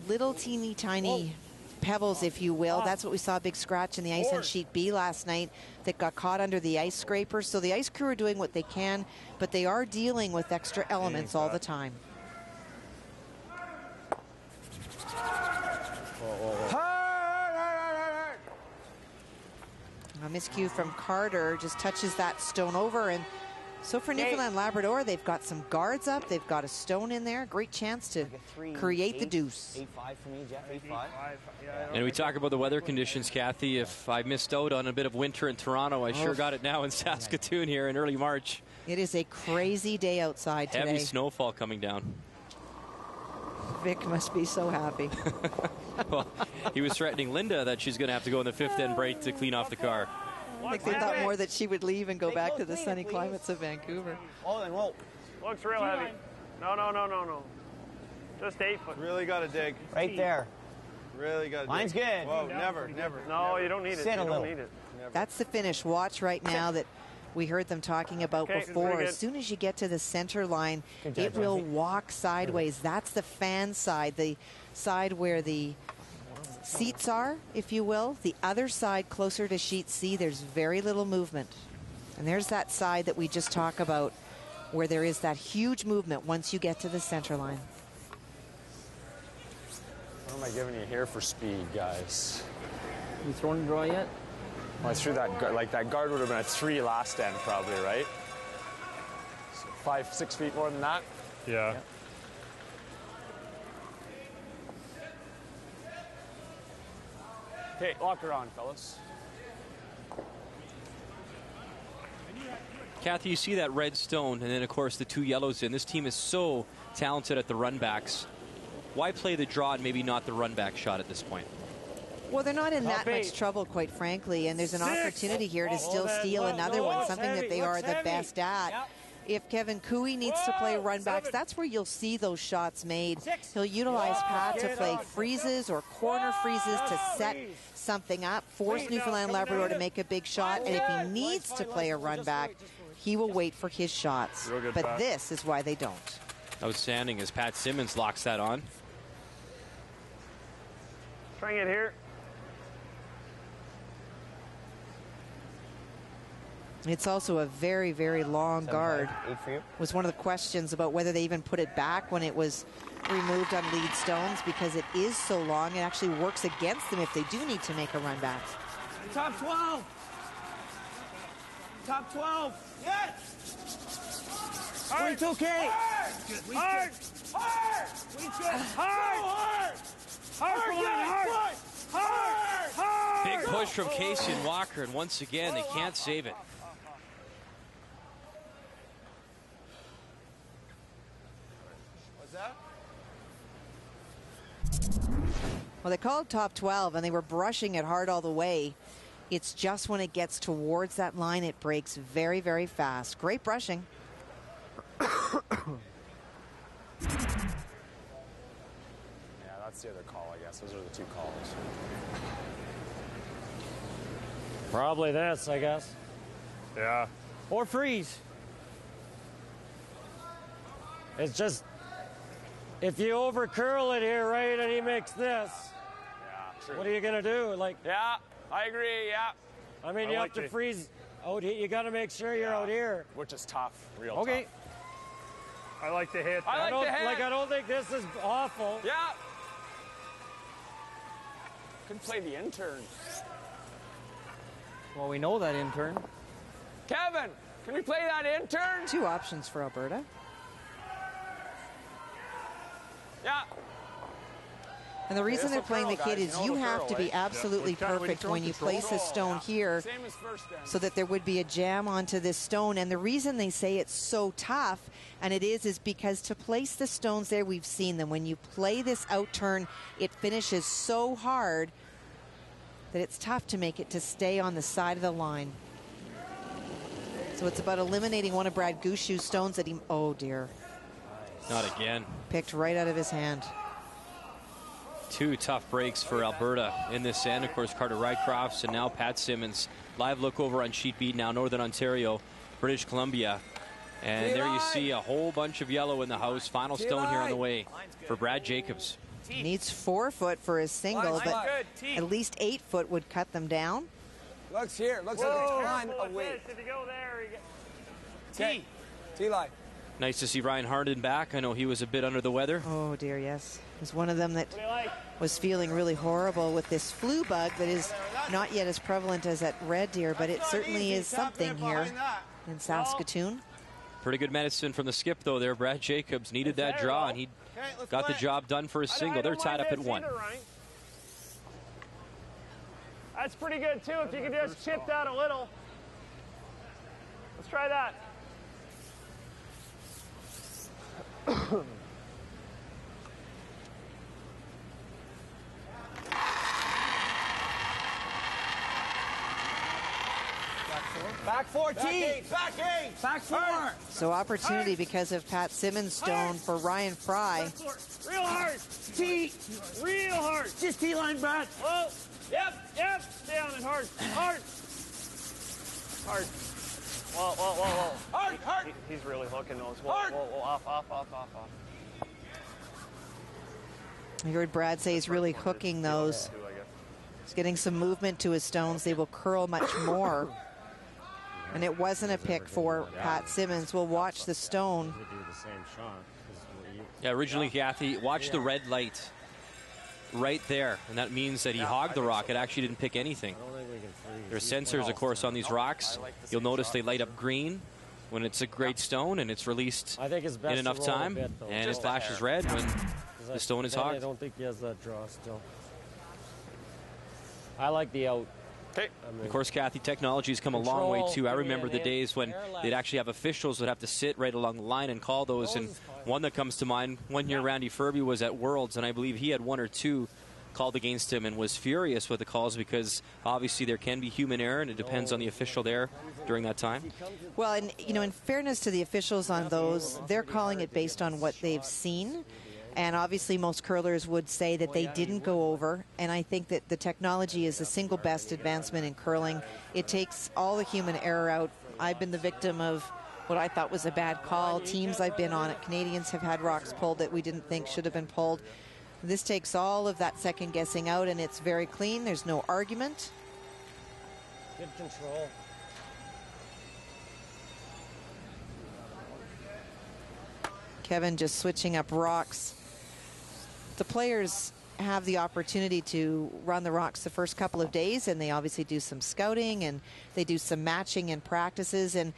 little teeny tiny pebbles, if you will. That's what we saw, a big scratch in the ice on sheet B last night that got caught under the ice scraper. So the ice crew are doing what they can, but they are dealing with extra elements all the time. A miscue from Carter just touches that stone over, and so for Newfoundland Labrador, they've got some guards up, they've got a stone in there, great chance to create the deuce. 8-5 for me, Jeff. 8-5. And we talk about the weather conditions, Kathy. If I missed out on a bit of winter in Toronto, I sure got it now in Saskatoon here in early March. It is a crazy day outside today. Heavy snowfall coming down. Vic must be so happy. Well, he was threatening Linda that she's going to have to go in the fifth end break to clean off the car. I think they thought more that she would leave and go back to the sunny climates of Vancouver. Oh, then roll. Looks real heavy. No. Just 8 foot. Really got to dig. Right there. Really got to dig. Mine's good. Whoa, never. No, you don't need it. Sit a You don't little. need it. That's the finish. Watch right now that we heard them talking about before. As soon as you get to the center line, it will walk sideways. That's the fan side, the side where the seats are, if you will. The other side, closer to sheet C, there's very little movement. And there's that side that we just talked about where there is that huge movement once you get to the center line. What am I giving you here for speed, guys? You throwing the draw yet? Well, I threw that, like that guard would have been at 3 last end probably, right? So 5, 6 feet more than that? Yeah. Okay, lock her on, fellas. Kathy, you see that red stone, and then, of course, the 2 yellows in. This team is so talented at the run backs. Why play the draw and maybe not the run back shot at this point? Well, they're not in that much trouble, quite frankly, and there's an opportunity here to still steal another one, something that they are the best at. If Kevin Cooey needs to play run backs, that's where you'll see those shots made. He'll utilize Pat to play freezes or corner freezes to set something up, force Newfoundland Labrador to make a big shot, and if he needs to play a run back, he will wait for his shots. But this is why they don't. Outstanding as Pat Simmons locks that on. Trying it here. It's also a very, very long guard. Was one of the questions about whether they even put it back when it was removed on lead stones, because it is so long. It actually works against them if they do need to make a run back. Top 12. Top 12. Yes. 22K. Hard. Hard. Hard. Big push from Casey and Walker, and once again, they can't save it. Well, they called top 12, and they were brushing it hard all the way. It's just when it gets towards that line, it breaks very, very fast. Great brushing. Yeah, that's the other call, I guess. Those are the 2 calls. Probably this, I guess. Yeah. Or freeze. It's just, if you over curl it here, right, and he makes this, true. What are you going to do? Like, yeah, I agree, yeah. I mean, you have to freeze out here. You got to make sure you're out here. Which is tough, real tough. I like the hit. I don't think this is awful. Yeah. Could play the intern. Well, we know that intern. Kevin, can we play that intern? 2 options for Alberta. Yeah. And the reason they're playing the kid is you have to be absolutely perfect when you place a stone here so that there would be a jam onto this stone. And the reason they say it's so tough, and it is because to place the stones there, we've seen them. When you play this out turn, it finishes so hard that it's tough to make it to stay on the side of the line. So it's about eliminating one of Brad Gushue's stones that he, oh dear. Not again. Picked right out of his hand. 2 tough breaks for Alberta in this end. Of course, Carter Rycrofts and now Pat Simmons. Live look over on Sheet B now, Northern Ontario, British Columbia. And there you see a whole bunch of yellow in the house. Final stone here on the way for Brad Jacobs. Needs 4 foot for his single, but at least 8 foot would cut them down. Looks here. Looks like a ton of weight. If you go there, you get... T-line. Nice to see Ryan Harden back. I know he was a bit under the weather. Oh, dear, yes. He's one of them that was feeling really horrible with this flu bug that is not yet as prevalent as at Red Deer, but it certainly is something here in Saskatoon. Pretty good medicine from the skip, though, there. Brad Jacobs needed that draw, and he got the job done for his single. They're tied up at 1. That's pretty good, too, if you can just chip that a little. Let's try that. Back 14. Back 8. Back 4. So opportunity because of Pat Simmons' stone for Ryan Fry. Real hard. T. Real hard. Just T-line, Brad. Whoa. Yep. Stay on it hard. Hard. Whoa. Hard. He's really hooking those. Whoa. Off. I heard Brad say he's really hooking those. He's getting some movement to his stones. They will curl much more. And it wasn't a pick for Pat Simmons. We'll watch the stone. Yeah, originally, Kathy, watch the red light. right there, and that means that he hogged the rock. It actually didn't pick anything. There's sensors, of course, on these rocks. You'll notice they light up green when it's a great stone and it's released in enough time, and it flashes red when the stone is hogged. I don't think he has that draw still. I like the out. Okay. Of course, Kathy, technology's come a long way, too. I remember the days when they'd actually have officials that have to sit right along the line and call those. And one that comes to mind, one year Randy Furby was at Worlds, and I believe he had 1 or 2 called against him and was furious with the calls because obviously there can be human error, and it depends on the official there during that time. Well, and, you know, in fairness to the officials on those, they're calling it based on what they've seen. And obviously most curlers would say that they didn't go over, and I think that the technology is the single best advancement in curling. It takes all the human error out. I've been the victim of what I thought was a bad call. Teams I've been on at Canadians have had rocks pulled that we didn't think should have been pulled. This takes all of that second guessing out, and it's very clean. There's no argument. Good control. Kevin just switching up rocks. The players have the opportunity to run the rocks the first couple of days, and they obviously do some scouting and they do some matching and practices. And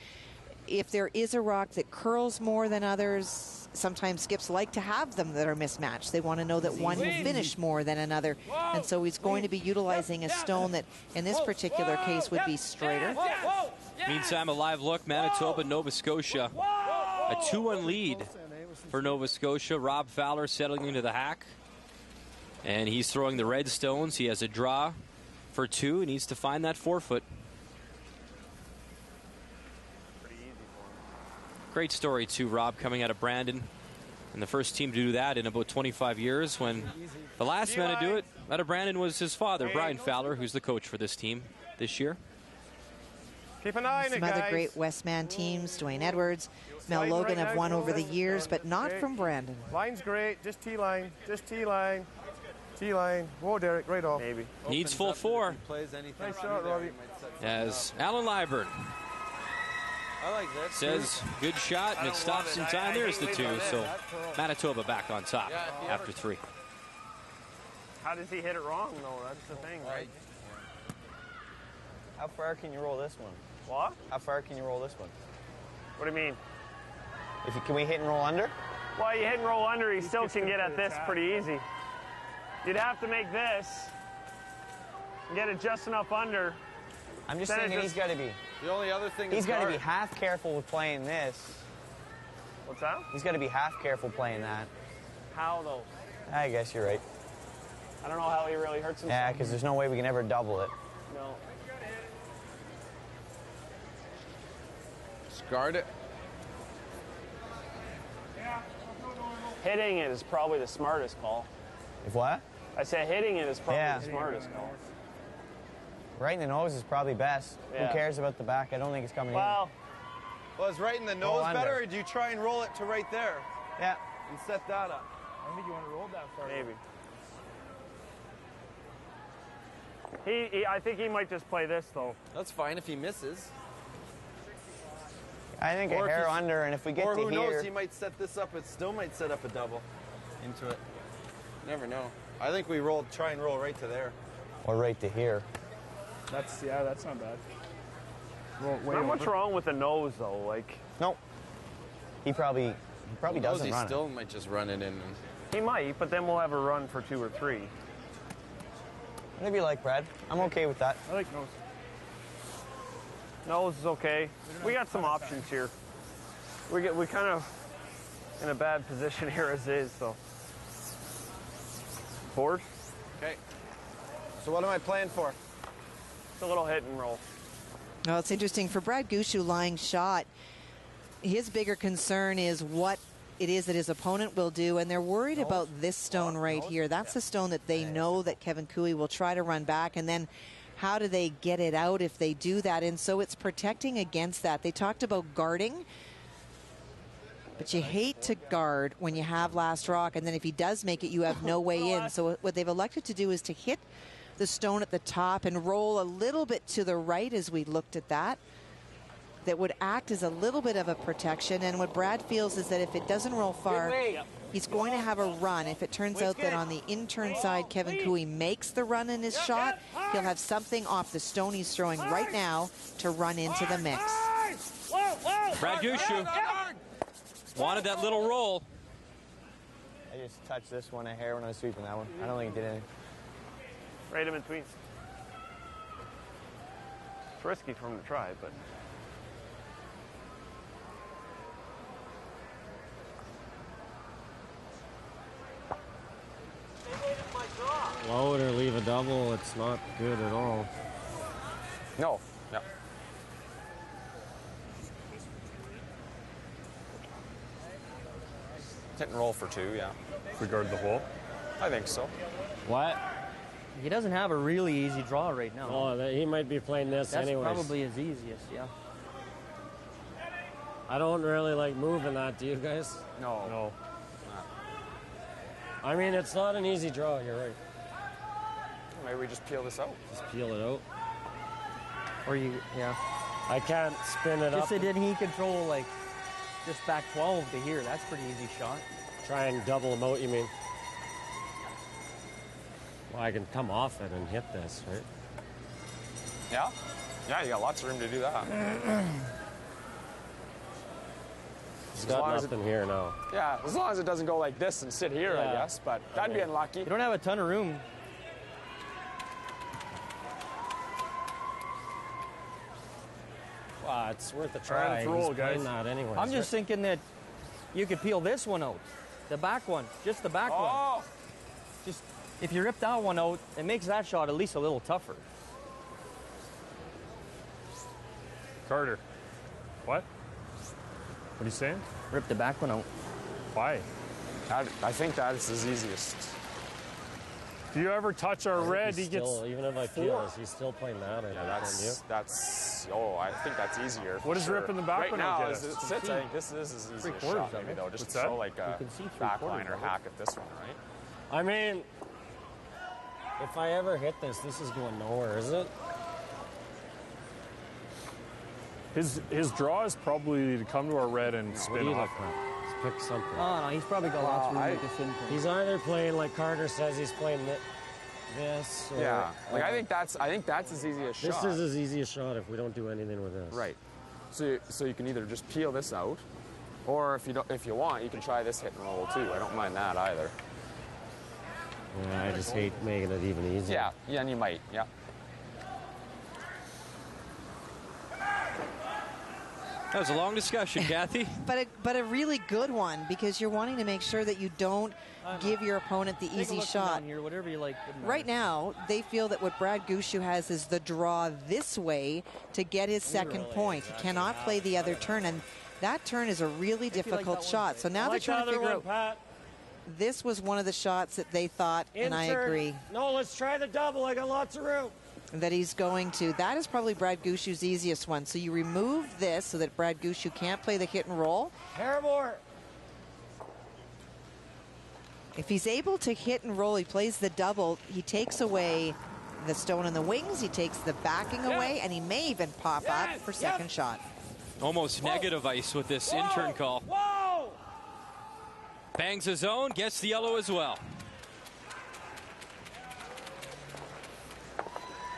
if there is a rock that curls more than others, sometimes skips like to have them that are mismatched. They want to know that one will finish more than another. And so he's going to be utilizing a stone that in this particular case would be straighter. Meantime, a live look, Manitoba, Nova Scotia. A 2-1 lead for Nova Scotia. Rob Fowler settling into the hack. And he's throwing the red stones. He has a draw for 2. He needs to find that 4-foot. Great story, too, Rob, coming out of Brandon. And the first team to do that in about 25 years, when the last man to do it out of Brandon was his father, Brian Fowler, who's the coach for this team this year. Keep an eye on it, Some other great Westman teams, Dwayne Edwards, Mel Logan have won over the years, but not from Brandon. Line's great, just T-line, just T-line, T-line. Whoa, Derek, right off. Maybe. Needs full 4. Nice shot, Robbie. As Alan Liburn I like that. says, good shot, and it stops in time. There's the 2, so Manitoba back on top after 3. How does he hit it wrong, though? That's the thing, right? How far can you roll this one? What? How far can you roll this one? What do you mean? Can we hit and roll under? Well, you hit and roll under, he still can get at this pretty easy. You'd have to make this, get it just enough under. I'm just thinking he's got to be. The only other thing he's got to be half careful with playing this. What's that? He's got to be half careful playing that. How, though? I guess you're right. I don't know how he really hurts himself. Yeah, because there's no way we can ever double it. No. Just guard it. Hitting it is probably the smartest call. If what? I said hitting it is probably the smartest call. Right in the nose is probably best. Yeah. Who cares about the back? I don't think it's coming Well, is right in the nose under. better, or do you try and roll it to right there? Yeah. And set that up. I don't think you want to roll that far. Maybe. I think he might just play this, though. That's fine if he misses. in. I think a hair under, and if we get or to who here... knows, he might set this up. It still might set up a double into it. Never know. I think we try and roll right to there. Or right to here. That's not bad. Not much wrong with the nose, though. Like, nope. He probably doesn't he run it. still might just run it in. He might, but then we'll have a run for 2 or 3. Whatever you like, Brad. I'm okay with that. I like nose. Nose is okay. We got some options here. We kind of in a bad position here as is, so. Board? Okay. So what am I playing for? It's a little hit and roll. Well, it's interesting. For Brad Gushue lying shot, his bigger concern is what it is that his opponent will do, and they're worried about this stone right here. That's the stone that they know that Kevin Cooey will try to run back, and then how do they get it out if they do that? And so it's protecting against that. They talked about guarding, but you hate to guard when you have last rock, and then if he does make it, you have no way in. So what they've elected to do is to hit the stone at the top and roll a little bit to the right as we looked at that. That would act as a little bit of a protection. And what Brad feels is that if it doesn't roll far, he's going to have a run. If it turns out that on the in-turn side, Kevin Cooey makes the run in his shot, he'll have something off the stone he's throwing right now to run into the mix. Brad Gushue wanted that little roll. I just touched this one a hair when I was sweeping that one. I don't think it did anything. Right in between. It's risky for him to try, but. Load or leave a double, it's not good at all. No. Yeah. Hit and roll for 2, yeah. Regard the hole? I think so. What? He doesn't have a really easy draw right now. Oh, he might be playing this anyways. That's probably his easiest, yeah. I don't really like moving that, do you guys? No. I mean, it's not an easy draw, you're right. Maybe we just peel this out. Just peel it out. Or you, yeah. I can't spin it up. Just say, didn't he control, like, just back 12 to here? That's a pretty easy shot. Try and double them out, you mean? Well, I can come off it and hit this, right? Yeah? Yeah, you got lots of room to do that. It's got nothing here now. Yeah, as long as it doesn't go like this and sit here, I guess, but that'd be unlucky. You don't have a ton of room. Wow, it's worth a try. Let's roll, guys. That anyways, I'm just thinking that you could peel this one out. The back one. Just the back one. Just, if you rip that one out, it makes that shot at least a little tougher. Carter. What? What are you saying? Rip the back one out. Why? I think that is his easiest. Do you ever touch our red? He gets even if I peel this, he's still playing that. I think that's easier. What is ripping the back right one now? out? I think this is his easiest shot, maybe though. Just to throw like a backline or hack at this one, right? I mean, if I ever hit this, this is going nowhere, is it? His draw is probably to come to our red and spin off. Let's pick something. Oh, no, he's probably got lots of room to make this in. He's either playing like Carter says he's playing this. Or, yeah, like I think that's his easiest shot. This is his easiest shot if we don't do anything with this. Right. So you can either just peel this out, or if you want, you can try this hit and roll too. I don't mind that either. Yeah, I just hate making it even easier. Yeah, and you might. Yeah. That was a long discussion, Kathy. But a really good one, because you're wanting to make sure that you don't give your opponent the easy shot. Here, whatever you like. Right now, they feel that what Brad Gushue has is the draw this way to get his second point. He cannot play the other turn, and that turn is a really difficult shot. So now they're trying to figure out. This was one of the shots that they thought, and I agree. No, let's try the double. I got lots of room. That he's going to. That is probably Brad Gushue's easiest one. So you remove this so that Brad Gushue can't play the hit and roll. Paramore. If he's able to hit and roll, he plays the double. He takes away the stone in the wings. He takes the backing away, and he may even pop up for second shot. Almost negative ice with this in-turn call. Whoa! Bangs his own, gets the yellow as well.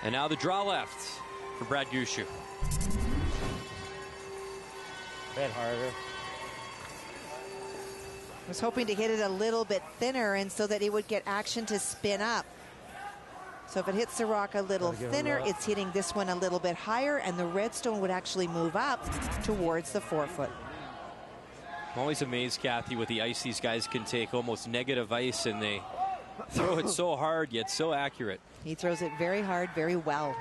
And now the draw left for Brad Gushue. A bit harder. I was hoping to hit it a little bit thinner, and so that it would get action to spin up. So if it hits the rock a little thinner, it's hitting this one a little bit higher, and the redstone would actually move up towards the 4-foot. I'm always amazed, Kathy, with the ice these guys can take. Almost negative ice, and they throw it so hard, yet so accurate. He throws it very hard, very well.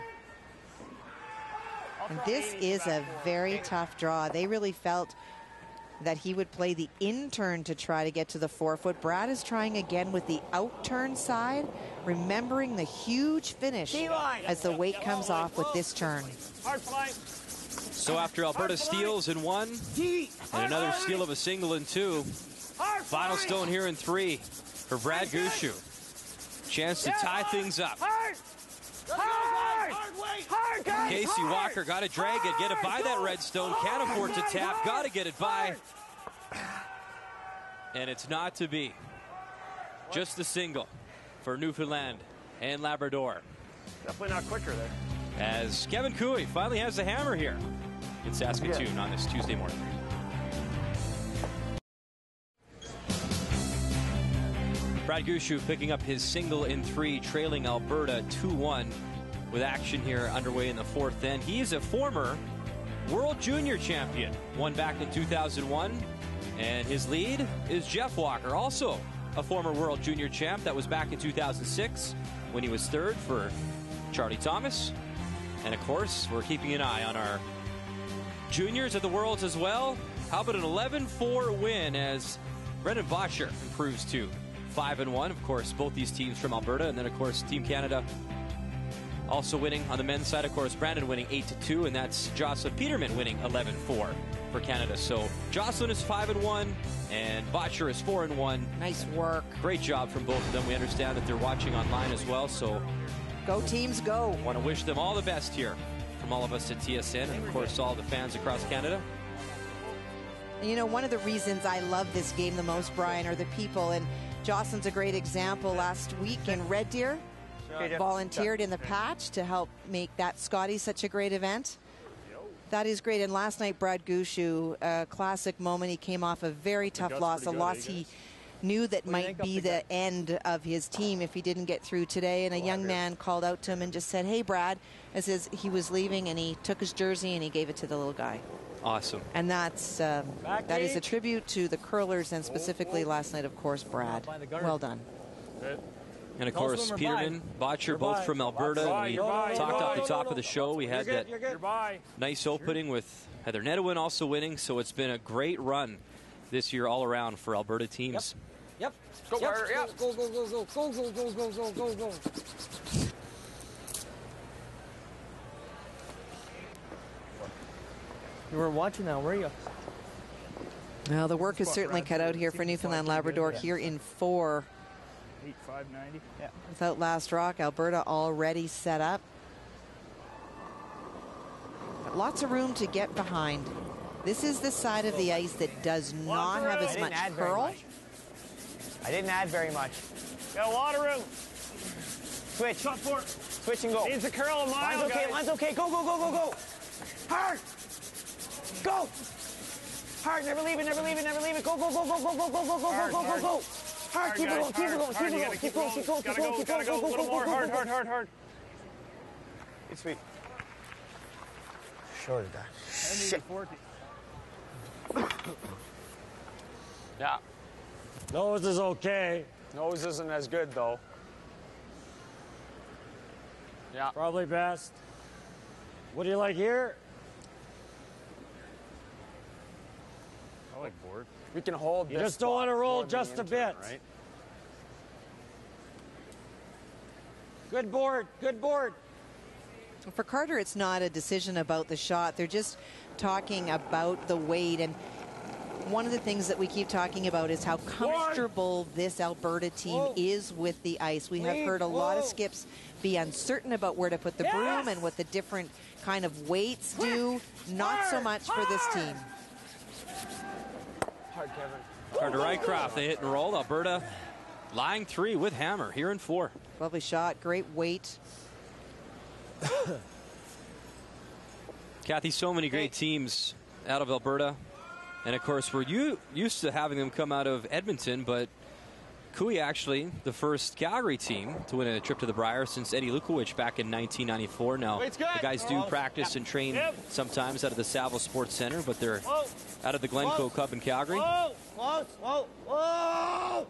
And this is a very tough draw. They really felt that he would play the in-turn to try to get to the 4-foot. Brad is trying again with the out-turn side, remembering the huge finish as the weight comes off with this turn. So after Alberta steals in 1, and another steal of a single in 2, final stone here in 3 for Brad Gushue. Chance to tie things up. Casey Walker got to drag it, get it by that redstone. Can't afford to tap, got to get it by. And it's not to be. Just a single for Newfoundland and Labrador. Definitely not quicker there. As Kevin Cooey finally has the hammer here in Saskatoon on this Tuesday morning. Brad Gushue picking up his single in 3, trailing Alberta 2-1 with action here underway in the 4th end. He's a former World Junior champion, won back in 2001, and his lead is Jeff Walker, also a former World Junior champ. That was back in 2006 when he was 3rd for Charlie Thomas. And of course, we're keeping an eye on our juniors at the Worlds as well. How about an 11-4 win as Brendan Bottcher improves to 5-1. Of course, both these teams from Alberta, and then of course Team Canada also winning on the men's side. Of course, Brandon winning 8-2, and that's Jocelyn Peterman winning 11-4 for Canada. So Jocelyn is 5-1, and Bottcher is 4-1. Nice work. Great job from both of them. We understand that they're watching online as well, so go teams, go. Want to wish them all the best here from all of us at TSN, and of course all the fans across Canada. You know, one of the reasons I love this game the most, Brian, are the people, and Jocelyn's a great example. Last week in Red Deer, volunteered in the patch to help make that Scotty such a great event. That is great. And last night, Brad Gushue, a classic moment. He came off a very tough loss, a loss he knew that might be the end of his team if he didn't get through today. And a young man called out to him and just said, "Hey, Brad," as he was leaving, and he took his jersey and he gave it to the little guy. Awesome. And that's that is a tribute to the curlers, and specifically last night, of course, Brad. Well done. And of course, Peterman, Bottcher, both from Alberta. We talked off the top of the show. We had that nice opening with Heather Nedwin also winning. So it's been a great run this year all around for Alberta teams. Yep. Go, Carter. Yep. Go, go, go, go, go, go, go, go, go, go, go. You weren't watching that, were you? Well, the work is certainly cut out here for Newfoundland Labrador here in 4. 8,590. Yeah. Without Last Rock, Alberta already set up. But lots of room to get behind. This is the side of the ice that does not have as much curl. I didn't add very much. Got a lot of room. Switch. Shot for it. Switch and go. Needs a curl a mile, Line's okay, guys. line's okay. Go, go, go, go, go. Hard. Go. Hard, never leave it, never leave it, never leave it. Go, go, go, go, go, go, go, go, go, go, go, go, go. Hard, keep it going, keep it going, keep it going, keep going, keep going, keep going, keep going, go, go, go, go, go, hard, hard, hard, hard. It's sweet. Short of that. Shit. 40. Yeah. Nose is okay. Nose isn't as good, though. Yeah. Probably best. What do you like here? I like board. We can hold You this just don't want to roll spot just a into bit. it, right? Good board, good board. For Carter, it's not a decision about the shot. They're just talking about the weight. And one of the things that we keep talking about is how comfortable this Alberta team is with the ice. We have heard a lot of skips be uncertain about where to put the broom and what the different kind of weights do. Not so much for this team. Hard, Kevin. Carter Rycroft, they hit and roll. Alberta lying 3 with hammer here in 4. Lovely shot, great weight. Kathy, so many great teams out of Alberta. And of course, we're used to having them come out of Edmonton, but Cooey actually the first Calgary team to win a trip to the Brier since Eddie Lukowicz back in 1994. Now, the guys do practice and train sometimes out of the Saville Sports Center, but they're out of the Glencoe Cub in Calgary. Whoa, whoa, whoa, whoa.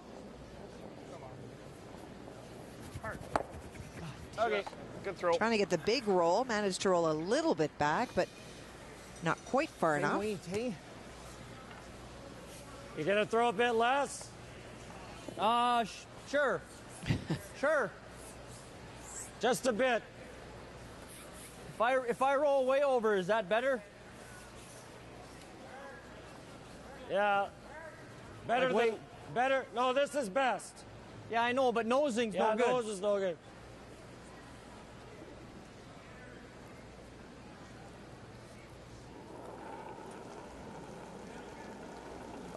Okay, good throw. Trying to get the big roll. Managed to roll a little bit back, but not quite far enough. You gonna throw a bit less? Sure. Sure. Just a bit. If I roll way over, is that better? Yeah. Better than better. No, this is best. Yeah, I know, but nosing's no good. Nose is no good.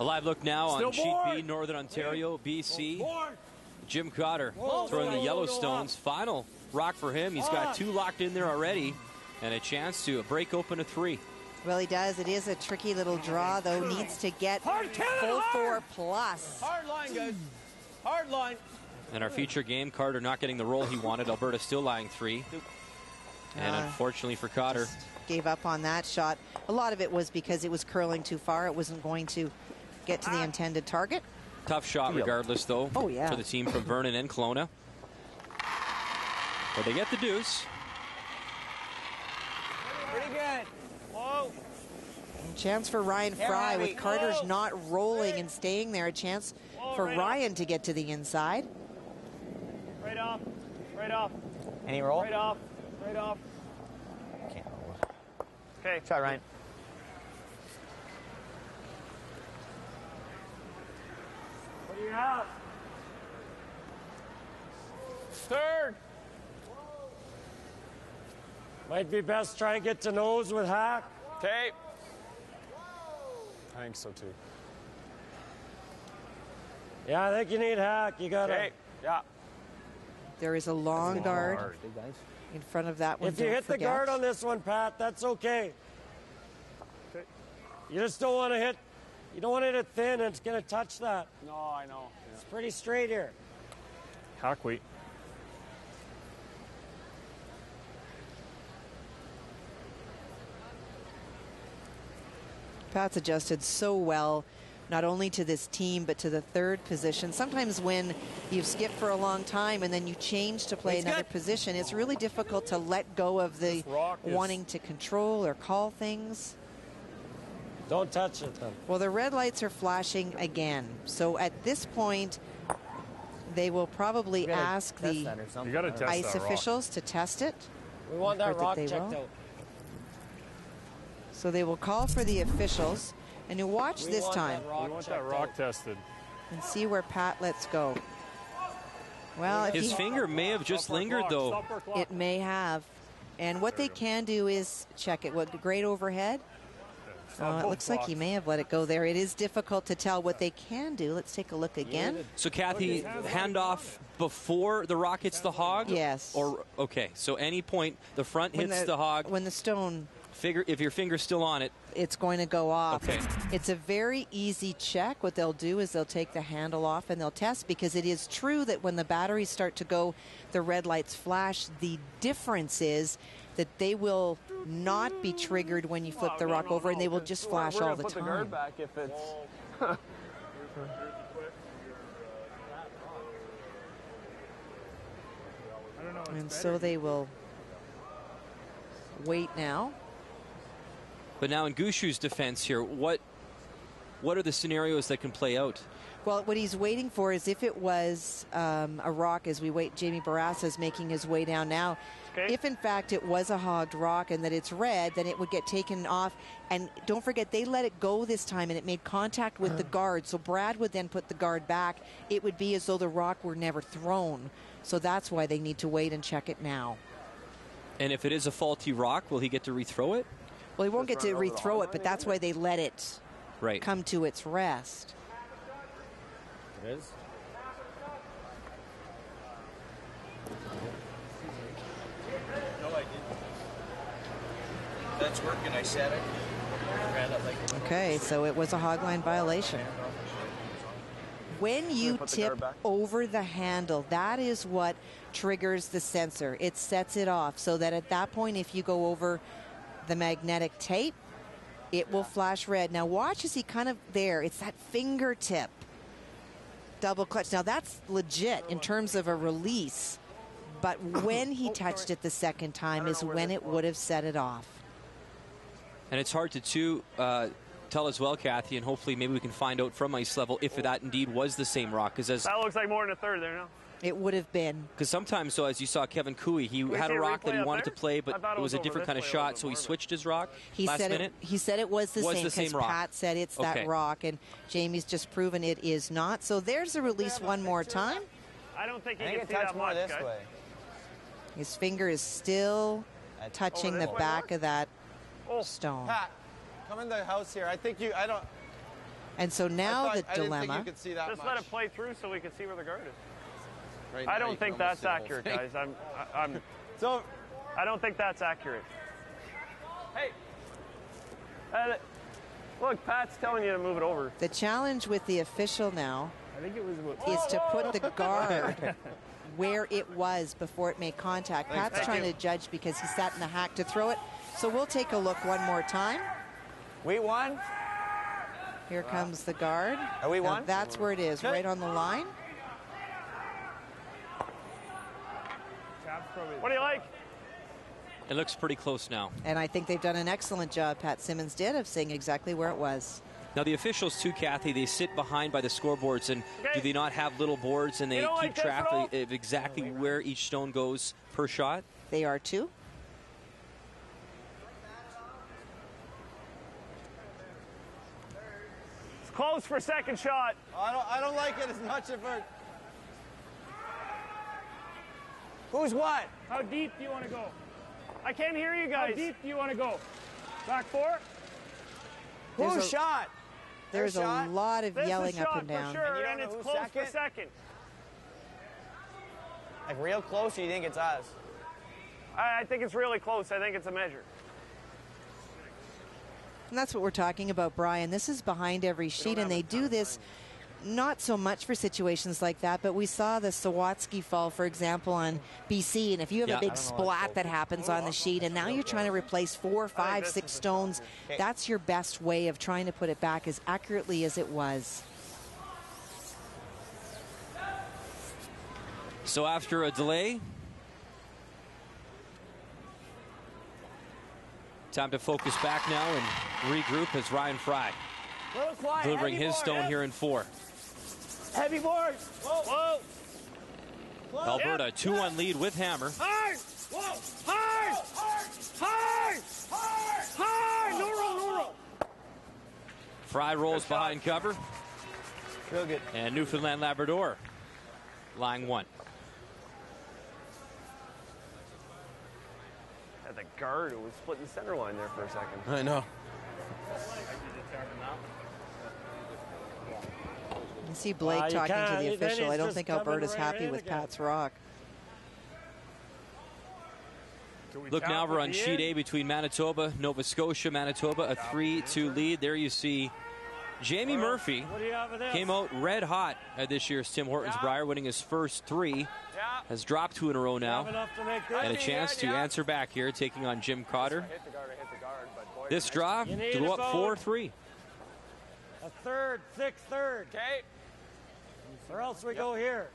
A live look now on Still Sheet board. B, Northern Ontario, BC. Board. Jim Cotter Whoa, throwing the whoa, Yellowstones. Final rock for him. He's got 2 locked in there already, and a chance to break open a 3. Well, he does. It is a tricky little draw, though. Needs to get full 4 plus. Hard line, guys. Hard line. And our feature game, Carter not getting the roll he wanted. Alberta still lying 3. And unfortunately for Cotter, gave up on that shot. A lot of it was because it was curling too far. It wasn't going to get to the intended target. tough shot regardless, though, for the team from Vernon and Kelowna. But they get the deuce. Pretty good. Whoa. Chance for Ryan Fry with Carter's not rolling and staying there. A chance for Ryan to get to the inside. Right off. Right off. Any roll? Right off. Right off. Can't roll. Okay. Shot, Ryan. What do you have? Third. Might be best try and get to nose with Hack. Okay. I think so too. Yeah, I think you need Hack. You got to. Okay. Yeah. There is a long guard in front of that one. If you hit the guard on this one, Pat, that's okay. You just don't want to hit. You don't want to hit it thin, and it's going to touch that. No, I know. It's pretty straight here. Hack weight. Pat's adjusted so well, not only to this team, but to the third position. Sometimes when you've skipped for a long time and then you change to play another position, it's really difficult to let go of the wanting to control or call things. Don't touch it, then. Well, the red lights are flashing again. So at this point, they will probably ask the ice officials to test it. We want that rock checked out. So they will call for the officials, and you watch this time. We want that rock tested. And see where Pat lets go. Well, if his finger may have just lingered, though. It may have. And what they can do is check it. What, great overhead? It looks like he may have let it go there. It is difficult to tell what they can do. Let's take a look again. So, Kathy, handoff before the rock hits the hog? Yes. Or, okay, so any point the front hits the hog. When the stone... If your finger's still on it, it's going to go off. Okay. It's a very easy check. What they'll do is they'll take the handle off and they'll test, because it is true that when the batteries start to go, the red lights flash. The difference is that they will not be triggered when you flip the rock over, and they will just flash all the Put the time. guard back if it's. And so they will wait now. But now in Gushue's defense here, what are the scenarios that can play out? Well, what he's waiting for is if it was a rock, as we wait, Jamie Barassa is making his way down now. Okay. If, in fact, it was a hogged rock and that it's red, then it would get taken off. And don't forget, they let it go this time, and it made contact with the guard. So Brad would then put the guard back. It would be as though the rock were never thrown. So that's why they need to wait and check it now. And if it is a faulty rock, will he get to rethrow it? Well, he won't get to rethrow it, but that's why they let it come to its rest. It is. No, I didn't. That's working. I said it. Ran it like. Okay, so it was a hogline violation. When you tip over the handle, that is what triggers the sensor. It sets it off so that at that point, if you go over the magnetic tape, it will flash red. Now watch as he kind of there. It's that fingertip double clutch. Now that's legit in terms of a release, but when he touched it the second time is when it would have set it off. And it's hard to tell as well, Kathy, and hopefully maybe we can find out from ice level if that indeed was the same rock. Because that looks like more than a third there now. It would have been. Because sometimes, so as you saw Kevin Cooey, he had a rock that he wanted to play, but it was a different kind of shot, so he switched his rock last minute. He said it was the same because Pat said it's that rock, and Jamie's just proven it is not. So there's the release one more time. I don't think he can see that much, guys. His finger is still touching the back of that stone. Pat, come in the house here. I think you. I don't. And so now the I didn't think dilemma. you could see that Just much. let it play through so we can see where the guard is. Right I now, don't you think can almost that's see the whole accurate, thing. guys. So, I don't think that's accurate. Hey. Look, Pat's telling you to move it over. The challenge with the official now I think it was about is to put the guard where it was before it made contact. Thanks, Pat's trying to judge because he sat in the hack to throw it. So we'll take a look one more time. We won. Here comes the guard. Are we Now won? that's where it is, right on the line. What do you like? It looks pretty close now. And I think they've done an excellent job, Pat Simmons did, of saying exactly where it was. Now the officials too, Kathy, they sit behind by the scoreboards, and do they not have little boards and they keep track of exactly where each stone goes per shot? They are too. It's close for second shot. I don't like it as much if we're... Who's what? How deep do you want to go? I can't hear you guys. How deep do you want to go? Back four? Who's shot? There's a shot? lot of This yelling is up shot and down. for sure, you don't and know it's who's close second? for second. Like real close, or you think it's us? I think it's really close. I think it's a measure. And that's what we're talking about, Brian. This is behind every sheet, and they do this not so much for situations like that, but we saw the Sawatsky fall, for example, on BC, and if you have a big splat that happens on the sheet, and now you're trying to replace 4, 5, 6 stones, that's your best way of trying to put it back as accurately as it was. So after a delay, time to focus back now and regroup as Ryan Fry Little quiet. delivering Heavy his board, stone here in 4. Heavy board. Whoa. Alberta 2-1 lead with Hammer. Hard. Whoa. Hard. Hard. Hard. Hard. No roll. No roll. Fry rolls behind cover. Real good. And Newfoundland Labrador lying 1. At the guard, it was splitting the center line there for a second. I know. You see Blake you talking to can't- the then official. he's I don't just think coming Alberta's right happy in with again. Pat's rock. Look now over on sheet A between Manitoba, Nova Scotia. Manitoba a 3-2 lead. There you see Jamie Murphy What do you have of this? came out red hot at this year's Tim Hortons Brier, winning his first 3. Has dropped 2 in a row now. Enough to make this. And a chance to answer back here, taking on Jim Cotter. Hit the guard, but boy, This draw You need to go a up phone. 4-3. A third, 6th third. Okay. Or else we go here.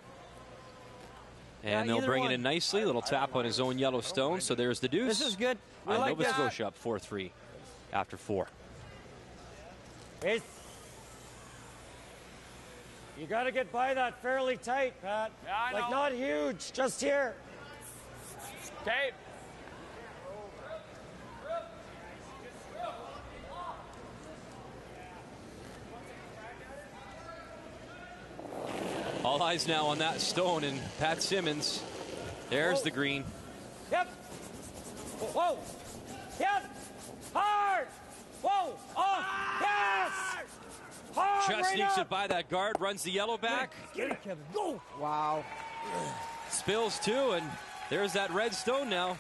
And they'll bring it in nicely. Little tap on his own yellow stone. So there's the deuce. This is good. And Nova Scotia up 4-3 after 4. It's, you got to get by that fairly tight, Pat. Yeah, I like know. not huge, just here. Okay. All eyes now on that stone and Pat Simmons. There's the green. Yep. Whoa. Yep. Hard. Whoa. Off. Yes. Hard. Just right sneaks up. it by that guard, runs the yellow back. Get it, Kevin. Go. Wow. Spills 2, and there's that red stone now.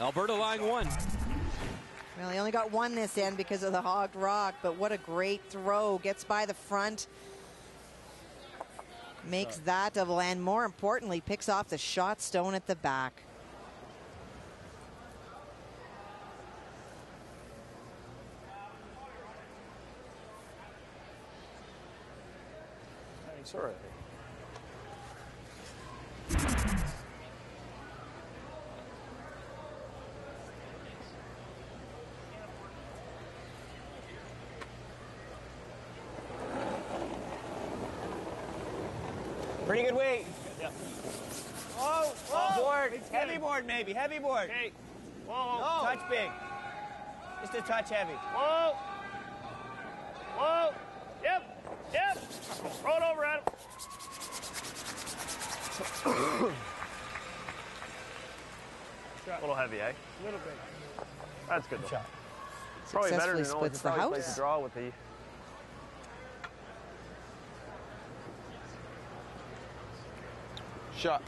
Alberta lying 1. Well, he only got 1 this end because of the hogged rock, but what a great throw. Gets by the front. Makes that double, and more importantly, picks off the shot stone at the back. It's all right. Pretty good weight. Yeah. Whoa. Whoa. Board. Heavy board, maybe. Heavy board. Okay. Whoa. No. Touch big. Just a touch heavy. Whoa. Whoa. Yep. Yep. Roll it over, Adam. A little heavy, eh? A little bit. That's good. Shot. Probably better Successfully than splits the probably house. plays a draw with the Shot.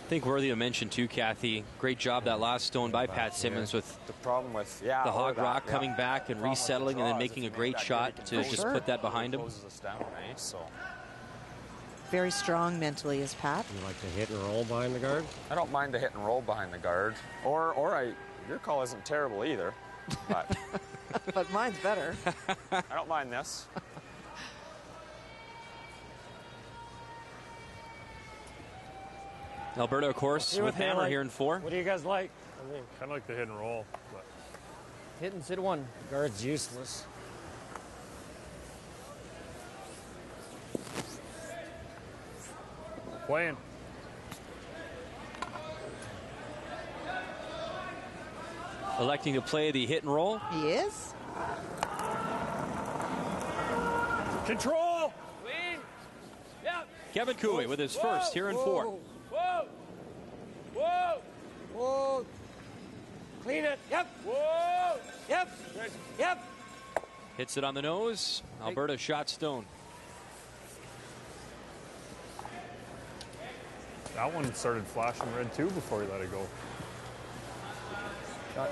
I think worthy of mention too, Kathy. Great job that last stone by Pat Simmons with the problem with the hog rock coming back and resettling and then making a great shot to just put that behind him. Very strong mentally is Pat. You like to hit and roll behind the guard? I don't mind the hit and roll behind the guard. Your call isn't terrible either. But, but mine's better. I don't mind this. Alberta, of course, with hammer here in 4. What do you guys like? I mean, kind of like the hit and roll. But. Hit and sit 1. Guard's useless. Playing. Electing to play the hit and roll. He is. Control. Clean. Yep. Kevin Cooey with his first here in 4. Whoa. Whoa. Whoa. Clean it. Yep. Whoa. Yep. Good. Yep. Hits it on the nose. Alberta shot stone. That one started flashing red too before he let it go. Shot.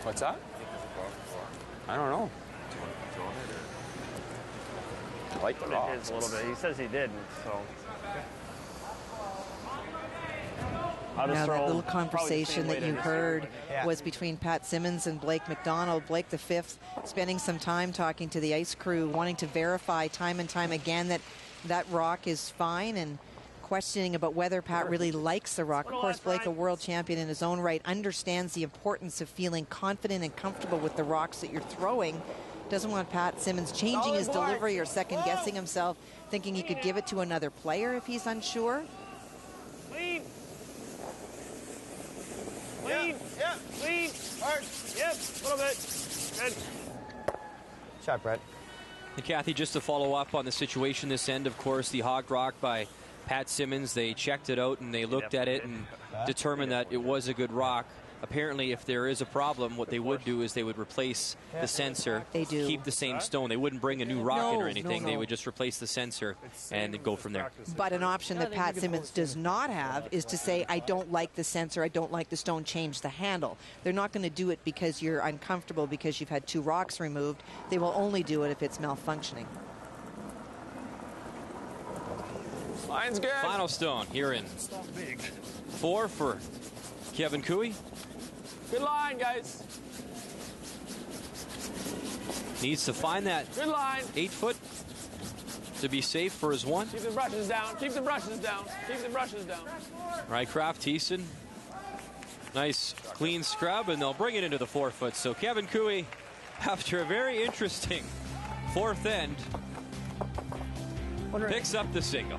What's that? I don't know. I like the rocks. A little bit. He says he didn't, so. Now that little conversation that you heard was between Pat Simmons and Blake McDonald. Blake, the 5th, spending some time talking to the ice crew, wanting to verify time and time again that that rock is fine and questioning about whether Pat really likes the rock. Of course, Blake, a world champion in his own right, understands the importance of feeling confident and comfortable with the rocks that you're throwing. Doesn't want Pat Simmons changing his delivery or second-guessing himself, thinking he could give it to another player if he's unsure. Clean. Clean. Yeah. Clean. Hard. Yep. A little bit. Good. Shot, Brett. And Kathy, just to follow up on the situation this end, of course, the hog rock by Pat Simmons, they checked it out and they looked at it and determined that it was a good rock. Apparently, if there is a problem, what they would do is they would replace the sensor. They do. Keep the same stone. They wouldn't bring a new rock in or anything. They would just replace the sensor and then go from there. But an option that Pat Simmons does not have is to say, I don't like the sensor, I don't like the stone, change the handle. They're not going to do it because you're uncomfortable because you've had 2 rocks removed. They will only do it if it's malfunctioning. Line's good. Final stone here in 4 for Kevin Cooey. Good line, guys. Needs to find that Good line. 8-foot to be safe for his 1. Keep the brushes down. Keep the brushes down. Keep the brushes down. Rycroft, Thiessen. Nice clean scrub, and they'll bring it into the 4-foot. So Kevin Cooey, after a very interesting 4th end, picks up the single.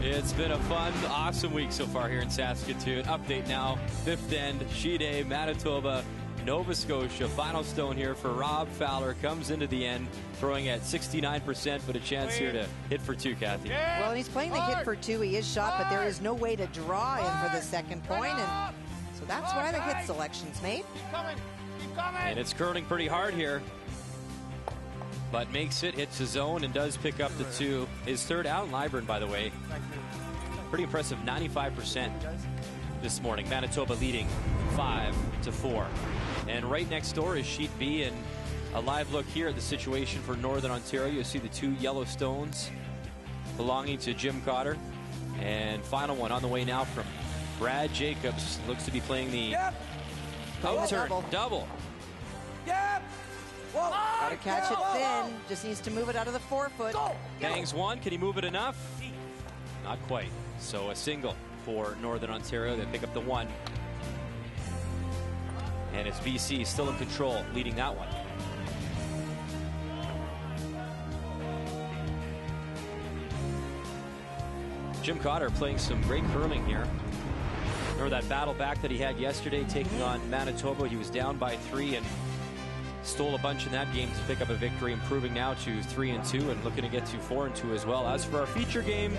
It's been a fun, awesome week so far here in Saskatoon. Update now, 5th end, Sheet A, Manitoba, Nova Scotia. Final stone here for Rob Fowler. Comes into the end, throwing at 69%, but a chance here to hit for 2, Kathy. Well, and he's playing the hit for 2. He is shot, but there is no way to draw in for the second point, and so that's why the hit selection's made. Keep coming. Keep coming. And it's curling pretty hard here, but makes it, hits the zone, and does pick up the 2. His 3rd out in Liburn, by the way. Pretty impressive, 95% this morning. Manitoba leading 5-4. And right next door is Sheet B, and a live look here at the situation for Northern Ontario. You see the 2 yellow stones belonging to Jim Cotter. And final one on the way now from Brad Jacobs. Looks to be playing the Out-turn, double. Yep. Whoa. Gotta catch it thin. Just needs to move it out of the 4-foot. Bangs one. Can he move it enough? Not quite. So a single for Northern Ontario. They pick up the 1. And it's BC still in control, leading that one. Jim Cotter playing some great curling here. Remember that battle back that he had yesterday taking on Manitoba? He was down by 3 and stole a bunch in that game to pick up a victory, improving now to 3-2 and looking to get to 4-2 as well. As for our feature game,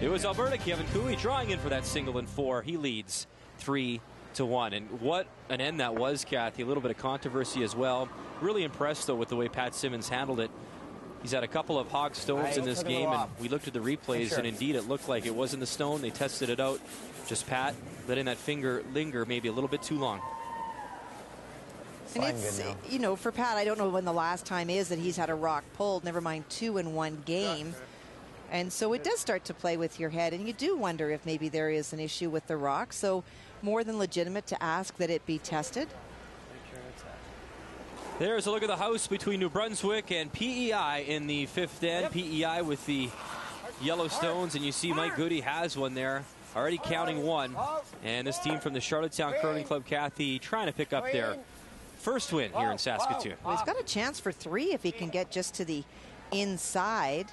it was Alberta. Kevin Cooey trying in for that single and 4. He leads 3-1. And what an end that was, Kathy. A little bit of controversy as well. Really impressed, though, with the way Pat Simmons handled it. He's had a couple of hog stones in this game, and we looked at the replays, and indeed it looked like it was in the stone. They tested it out. Just Pat letting that finger linger maybe a little bit too long. And it's, you know, for Pat, I don't know when the last time is that he's had a rock pulled, never mind 2 in one game. And so it does start to play with your head, and you do wonder if maybe there is an issue with the rock. So more than legitimate to ask that it be tested. There's a look at the house between New Brunswick and PEI in the 5th end. PEI with the yellow stones, and you see Mike Goody has one there, already counting 1. And this team from the Charlottetown Curling Club, Kathy, trying to pick up their first win here in Saskatoon. Well, he's got a chance for 3 if he can get just to the inside.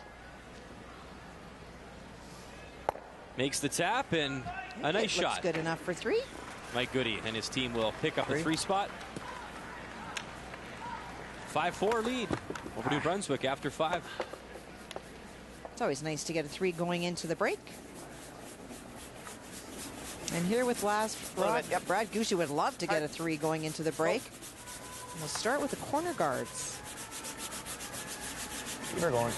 Makes the tap, and a nice shot. Looks good enough for 3. Mike Goody and his team will pick up the 3 spot. 5-4 lead over New Brunswick after 5. It's always nice to get a 3 going into the break. And here with Brad Gushue would love to get a 3 going into the break. And we'll start with the corner guards. We're going.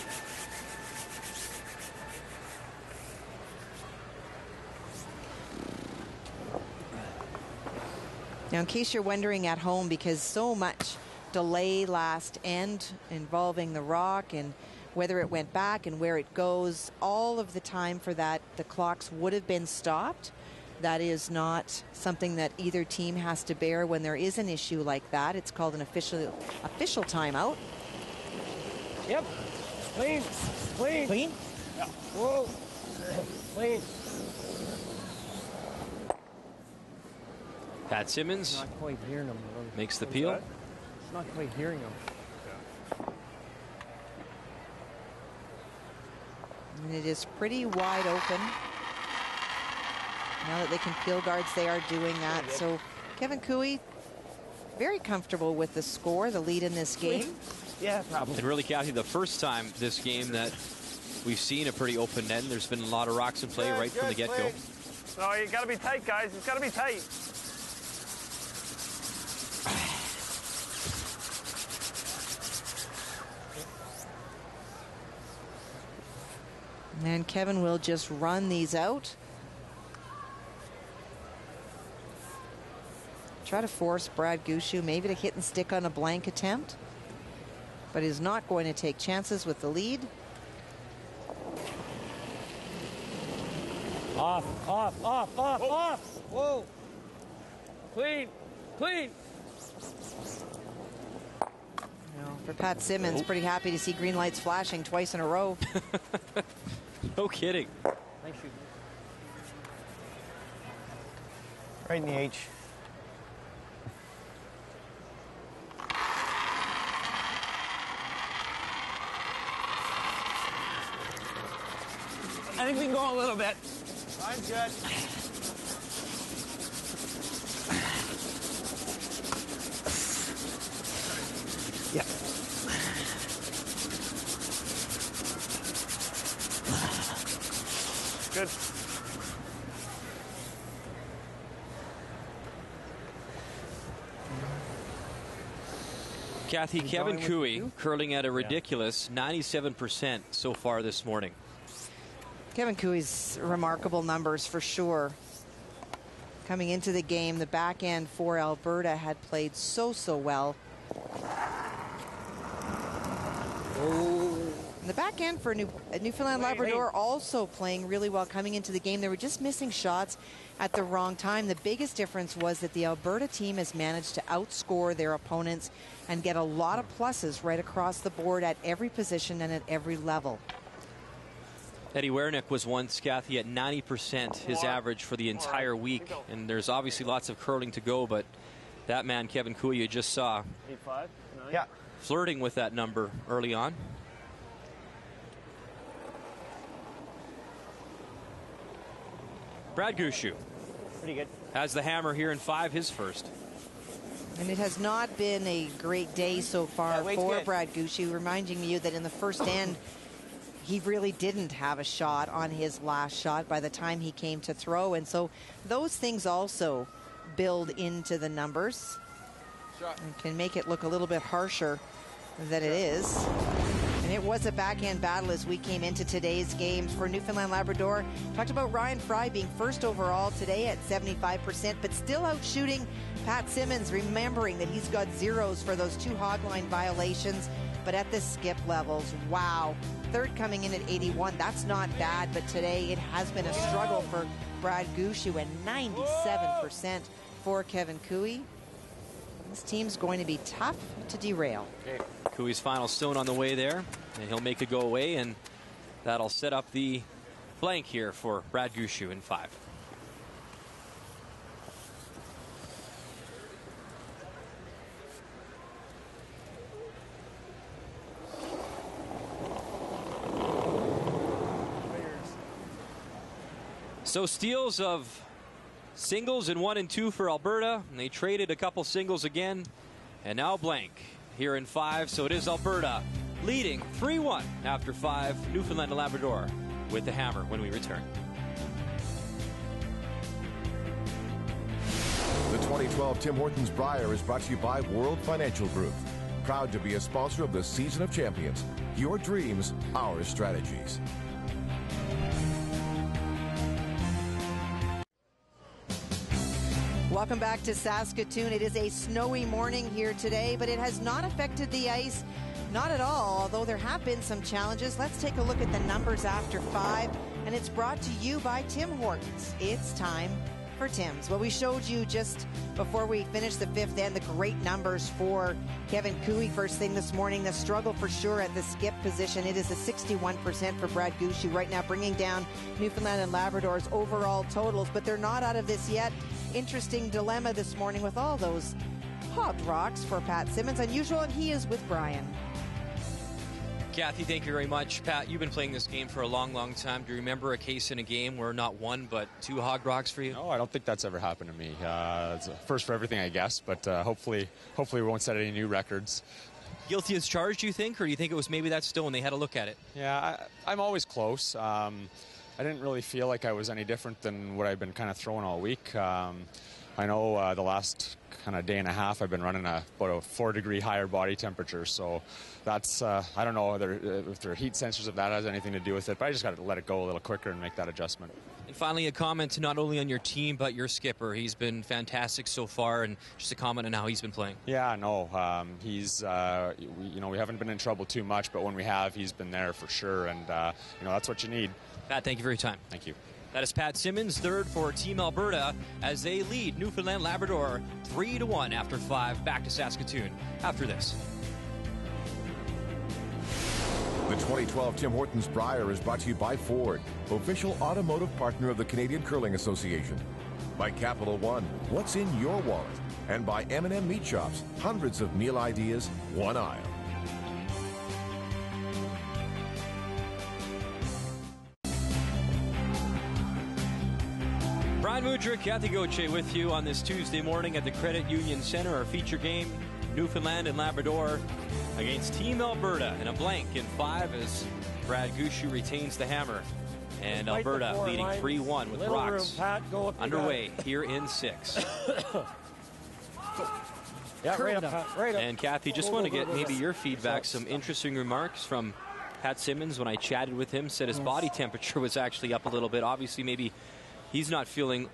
Now, in case you're wondering at home, because so much delay last end involving the rock and whether it went back and where it goes, all of the time for that, the clocks would have been stopped. That is not something that either team has to bear when there is an issue like that. It's called an official timeout. Yep. Clean. Clean. Clean? Yeah. Whoa. Clean. Pat Simmons not quite hearing him. makes the peel. It's not quite hearing him. And it is pretty wide open. Now that they can peel guards, they are doing that. So Kevin Cooey, very comfortable with the score, the lead in this game. Yeah, probably. And really, Kathy, the first time this game that we've seen a pretty open end. There's been a lot of rocks in play right from the get-go. No, you got to be tight, guys. It's got to be tight. And Kevin will just run these out. Try to force Brad Gushue maybe to hit and stick on a blank attempt, but is not going to take chances with the lead. Off, off, off, off, Whoa. off. Whoa. Clean, clean. For Pat Simmons, pretty happy to see green lights flashing twice in a row. No kidding. Nice shoot. Right in the H. I think we can go a little bit. I'm good. Yeah. Good. Kathy, Kevin Cooey curling at a ridiculous 97% so far this morning. Kevin Cooey's remarkable numbers for sure. Coming into the game, the back end for Alberta had played so well. Oh. The back end for Newfoundland Labrador also playing really well coming into the game. They were just missing shots at the wrong time. The biggest difference was that the Alberta team has managed to outscore their opponents and get a lot of pluses right across the board at every position and at every level. Eddie Wernick was once, Kathy, at 90% his average for the entire week. And there's obviously lots of curling to go, but that man, Kevin Koe, you just saw, 8-5, 9. flirting with that number early on. Brad Gushue. Pretty good. Has the hammer here in 5, his first. And it has not been a great day so far for Brad Gushue, reminding you that in the first end, he really didn't have a shot on his last shot by the time he came to throw. And so those things also build into the numbers and can make it look a little bit harsher than it is. And it was a backhand battle as we came into today's games for Newfoundland Labrador. Talked about Ryan Fry being first overall today at 75%, but still out shooting Pat Simmons, remembering that he's got zeros for those 2 hogline violations. But at the skip levels, wow. Third coming in at 81. That's not bad, but today it has been a struggle for Brad Gushue, and 97% for Kevin Koe. This team's going to be tough to derail. Cooey's final stone on the way there, and he'll make it go away, and that'll set up the blank here for Brad Gushue in 5. So steals of singles in 1 and 2 for Alberta, and they traded a couple singles again, and now blank here in 5. So it is Alberta leading 3-1 after 5. Newfoundland and Labrador with the hammer when we return. The 2012 Tim Hortons Brier is brought to you by World Financial Group. Proud to be a sponsor of the Season of Champions. Your dreams, our strategies. Welcome back to Saskatoon. It is a snowy morning here today, but it has not affected the ice, not at all, although there have been some challenges. Let's take a look at the numbers after 5, and it's brought to you by Tim Hortons. It's time for Tim's. Well, we showed you just before we finished the 5th end the great numbers for Kevin Koe first thing this morning. The struggle for sure at the skip position. It is a 61% for Brad Gushue right now, bringing down Newfoundland and Labrador's overall totals, but they're not out of this yet. Interesting dilemma this morning with all those hogged rocks for Pat Simmons. Unusual, and he is with Brian. Kathy, thank you very much. Pat, you've been playing this game for a long, long time. Do you remember a case in a game where not 1 but 2 hog rocks for you? No, I don't think that's ever happened to me. It's a first for everything, I guess, but hopefully we won't set any new records. Guilty as charged, do you think, or do you think it was maybe that stone they had a look at it? Yeah, I'm always close. I didn't really feel like I was any different than what I've been kind of throwing all week. I know the last kind of day and a half I've been running about a 4-degree higher body temperature, so that's I don't know if there are heat sensors, if that has anything to do with it, but I just got to let it go a little quicker and make that adjustment. And finally, a comment not only on your team but your skipper. He's been fantastic so far, and just a comment on how he's been playing. Yeah, no, he's we haven't been in trouble too much, but when we have, he's been there for sure, and that's what you need. Pat, thank you for your time. Thank you. That is Pat Simmons, third for Team Alberta, as they lead Newfoundland Labrador 3-1 after 5. Back to Saskatoon after this. The 2012 Tim Hortons Brier is brought to you by Ford, official automotive partner of the Canadian Curling Association. By Capital One, what's in your wallet? And by M&M Meat Shops, hundreds of meal ideas, one aisle. Brian Mudrick, Kathy Gauthier with you on this Tuesday morning at the Credit Union Center. Our feature game, Newfoundland and Labrador against Team Alberta in a blank in 5 as Brad Gushue retains the hammer. And Alberta leading 3-1 with rocks underway here in 6. Yeah, right up, right up. And Kathy, just want to get maybe your feedback. Some interesting remarks from Pat Simmons when I chatted with him. Said his body temperature was actually up a little bit. Obviously, maybe he's not feeling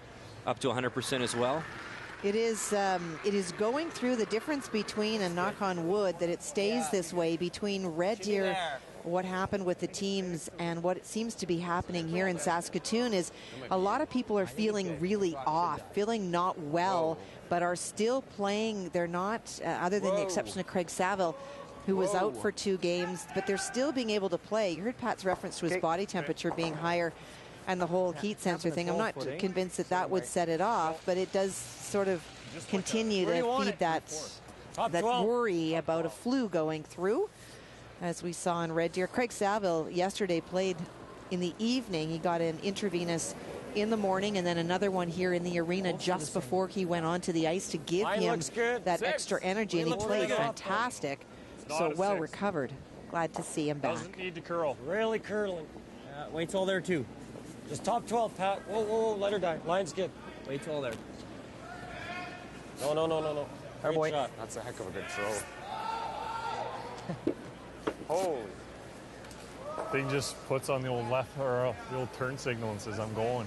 up to 100% as well. It is going through the difference between, and knock on wood, that it stays this way between Red Deer what happened with the teams and what seems to be happening here in Saskatoon is a lot of people are feeling really off, feeling not well, but are still playing. They're not, other than the exception of Craig Saville, who was out for 2 games, but they're still being able to play. You heard Pat's reference to his body temperature being higher and the whole heat sensor thing. I'm not convinced that that would set it off, but it does sort of continue to feed that worry about a flu going through, as we saw in Red Deer. Craig Saville yesterday played in the evening. He got an intravenous in the morning and then another one here in the arena just before he went onto the ice to give him that extra energy, and he played fantastic. So well recovered. Glad to see him back. Doesn't need to curl. Really curling. Wait till there too. Just top 12, Pat. Whoa, whoa, whoa, let her die. Line's good. Wait till there. No. Our boy. Shot. That's a heck of a good throw. Holy. Thing just puts on the old left or the old turn signal and says, I'm going.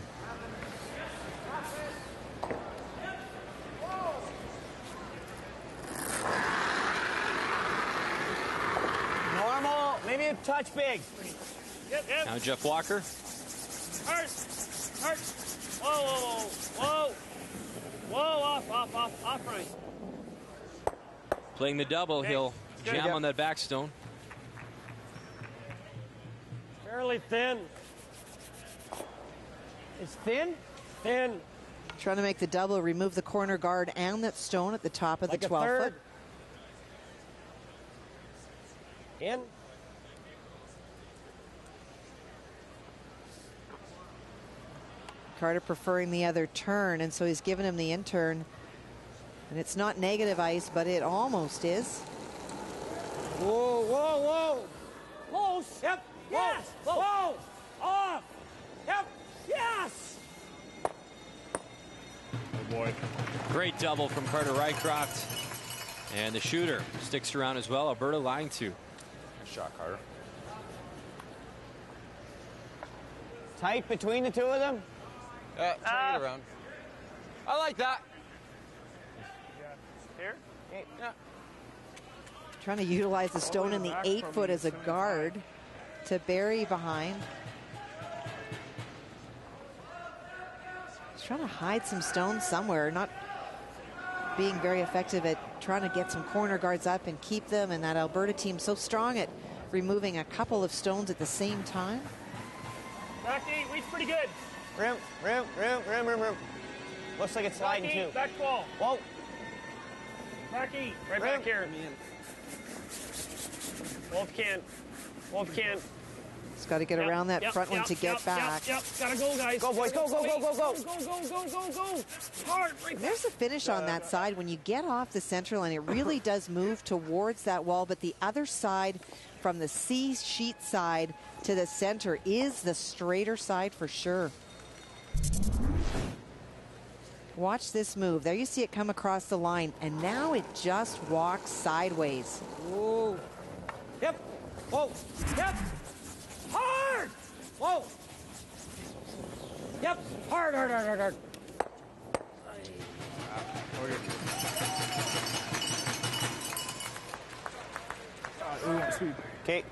Normal. Maybe a touch big. Yep. Now Jeff Walker. Hard. Whoa. Off right. Playing the double, he'll jam on that backstone. Fairly thin. It's thin? Thin. Trying to make the double, remove the corner guard and that stone at the top of the 12-foot. In. Carter preferring the other turn, and so he's given him the in turn. And it's not negative ice, but it almost is. Whoa. Close. Yep. Yes. Whoa. Off. Yep. Yes. Oh, boy. Great double from Carter Rycroft. And the shooter sticks around as well. Alberta line 2. Nice shot, Carter. Tight between the two of them? Turn it around. I like that. Here? Yeah. Trying to utilize the stone in the 8-foot as a guard to bury behind. He's trying to hide some stones somewhere, not being very effective at trying to get some corner guards up and keep them, and that Alberta team so strong at removing a couple of stones at the same time. Rocky, reach pretty good. Rim. Looks like it's sliding too. Back wall. Whoa. Rocky, right back here. Wolf can. He's got to get around that front one to get back. Yep. Gotta go, guys. Go, boys. Go. Go. Hard. Right. There's a finish on that side. When you get off the center line, it really does move towards that wall, but the other side, from the C sheet side to the center, is the straighter side for sure. Watch this move. There you see it come across the line, and now it just walks sideways. Whoa. Yep. Whoa. Yep. Hard. Whoa. Yep. Hard. Okay.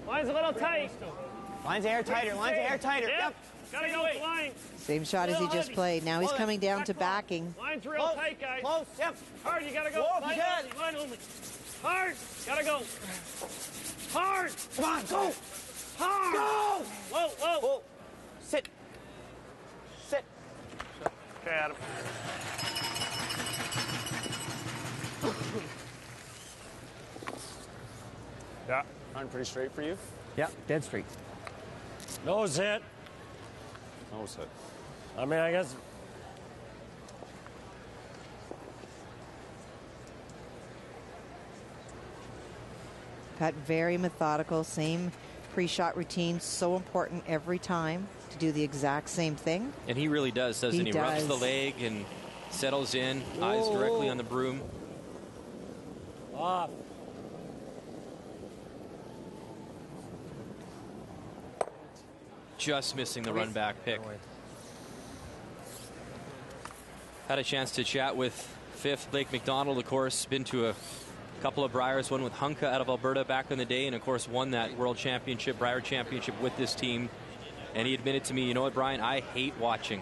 Line's a little tight. Line's air tighter. Yep. Gotta go with line. Same shot as he just played. Now he's coming down to backing. Line's real tight, guys. Close. Yep. Hard, you gotta go. Whoa, Line only. Hard. Gotta go. Hard. Come on, go. Hard. Go. Whoa. Sit. Okay, Adam. Yeah. Line pretty straight for you? Yeah, dead straight. Nose hit. Nose hit. I mean, I guess. Pat, very methodical, same pre-shot routine, so important every time to do the exact same thing. And he really does, doesn't he? He Rubs does. the leg and settles in, eyes directly on the broom. Off. just missing the run back pick. Had a chance to chat with fifth Blake McDonald, of course, been to a couple of Briers, one with Hunka out of Alberta back in the day, and of course won that World Championship, Brier Championship with this team. And he admitted to me, you know what, Brian, I hate watching.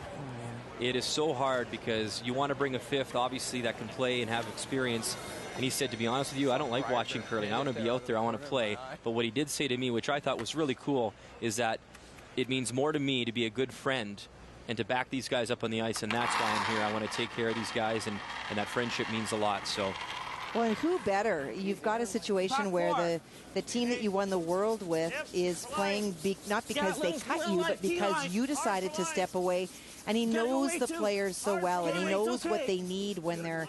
It is so hard because you want to bring a fifth, obviously, that can play and have experience. And he said, to be honest with you, I don't like watching curling. I want to be out there. I want to play. But what he did say to me, which I thought was really cool, is that it means more to me to be a good friend and to back these guys up on the ice. And that's why I'm here. I want to take care of these guys, and that friendship means a lot. So. Well, and who better? You've got a situation where the team that you won the world with is playing not because they cut you, but because you decided to step away. And he knows the players so well, and he knows what they need when they're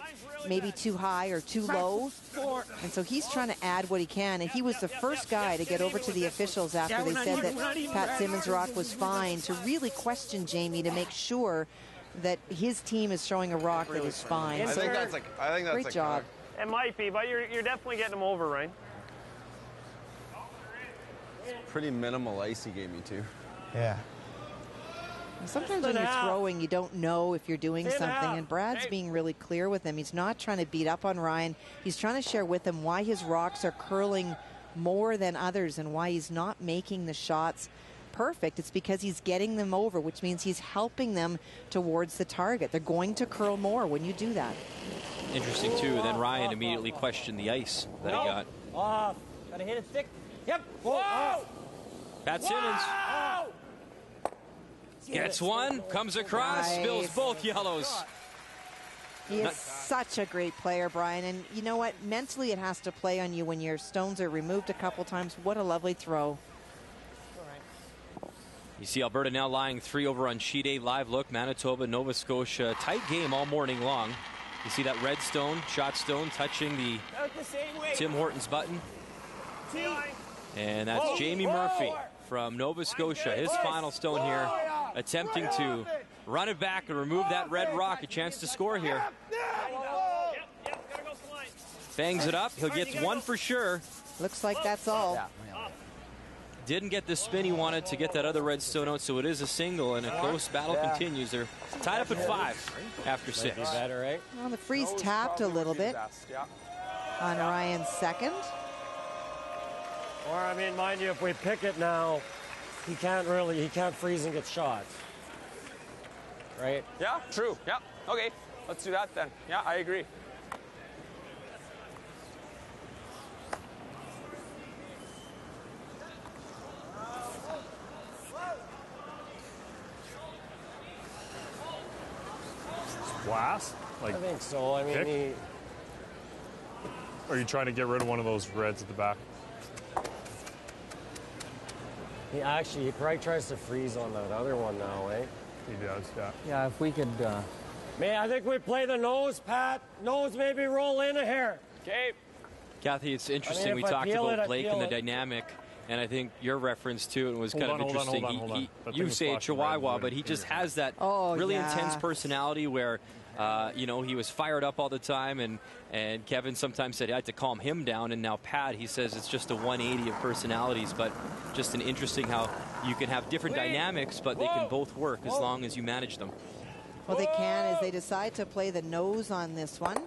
maybe too high or too low. And so he's trying to add what he can. And he was the first guy to get over to the officials after they said that Pat Simmons' rock was fine, to really question Jamie to make sure that his team is showing a rock that is fine. I think that's great job. It might be, but you're definitely getting him over, right? Pretty minimal ice he gave me, too. Yeah. Sometimes when you're throwing, you don't know if you're doing something, and Brad's being really clear with him. He's not trying to beat up on Ryan. He's trying to share with him why his rocks are curling more than others and why he's not making the shots perfect. It's because he's getting them over, which means he's helping them towards the target. They're going to curl more when you do that. Interesting, too. Then Ryan immediately questioned the ice that he got. Off. Gotta hit it stick. Yep. Whoa. Pat Simmons. Whoa. Gets one, comes across, spills both yellows. He is such a great player, Brian. And you know what? Mentally, it has to play on you when your stones are removed a couple times. What a lovely throw. You see Alberta now lying 3 over on sheet 8. Live look, Manitoba, Nova Scotia. Tight game all morning long. You see that red stone, shot stone, touching the Tim Hortons button. And that's Jamie Murphy from Nova Scotia. His final stone here, attempting to run it back and remove that red rock. A chance to score here. Bangs it up. He'll get one for sure. Looks like that's all. Didn't get the spin he wanted to get that other red stone out, so it is a single, and a close battle continues. They're tied up at 5 after 6. Better, right? Well, the freeze tapped a little bit on Ryan's second. Or, I mean, mind you, if we pick it now, he can't freeze and get shots. Right? Yeah, true. Yeah, okay. Let's do that then. Yeah, I agree. Blast? Like, I think so. I mean, Or are you trying to get rid of one of those reds at the back? he probably tries to freeze on that other one now, eh? He does, yeah. Yeah, if we could... Man, I think we play the nose, Pat. Nose, maybe roll in a hair. Okay. Kathy, it's interesting. We talked about Blake and the dynamic, and I think your reference to it was kind of interesting. You say Chihuahua, but he just has that really intense personality where, you know, he was fired up all the time, and Kevin sometimes said I had to calm him down, and now Pat, he says it's just a 180 of personalities, but just an interesting how you can have different dynamics, but they can both work as long as you manage them. Well, they can as they decide to play the nose on this one.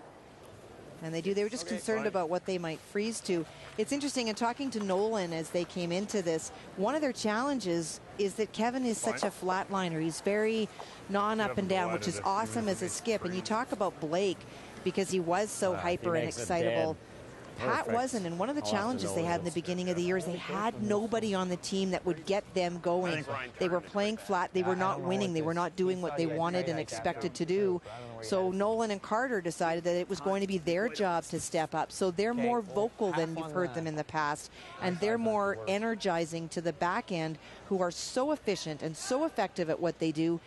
And they do. They were just concerned about what they might freeze to. It's interesting, in talking to Nolan as they came into this, one of their challenges is that Kevin is such a flatliner. He's very non-up and down, which is awesome as a skip. And you talk about Blake because he was so hyper and excitable. Pat wasn't, and one of the challenges they had in the beginning of the year is they had nobody on the team that would get them going. They were playing flat. They were not winning. They were not doing what they wanted and expected to do. So Nolan and Carter decided that it was going to be their job to step up. So they're more vocal than you've heard them in the past, and they're more energizing to the back end, who are so efficient and so effective at what they do,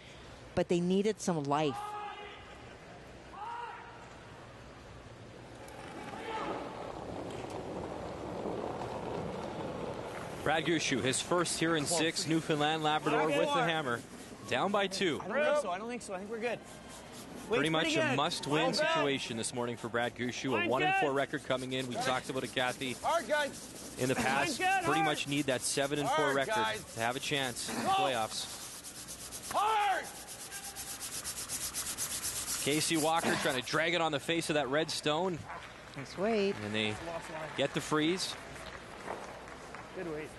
but they needed some life. Brad Gushue, his first here in 6, Newfoundland Labrador with the hammer. Down by 2. I don't think so. I think we're good. Pretty much a must-win situation this morning for Brad Gushue. A 1-4 record coming in. We talked about it, Kathy. All right, guys. in the past pretty much need that 7-4 record to have a chance in the playoffs. Hard! Casey Walker trying to drag it on the face of that red stone. Nice weight. And they get the freeze. Good weight.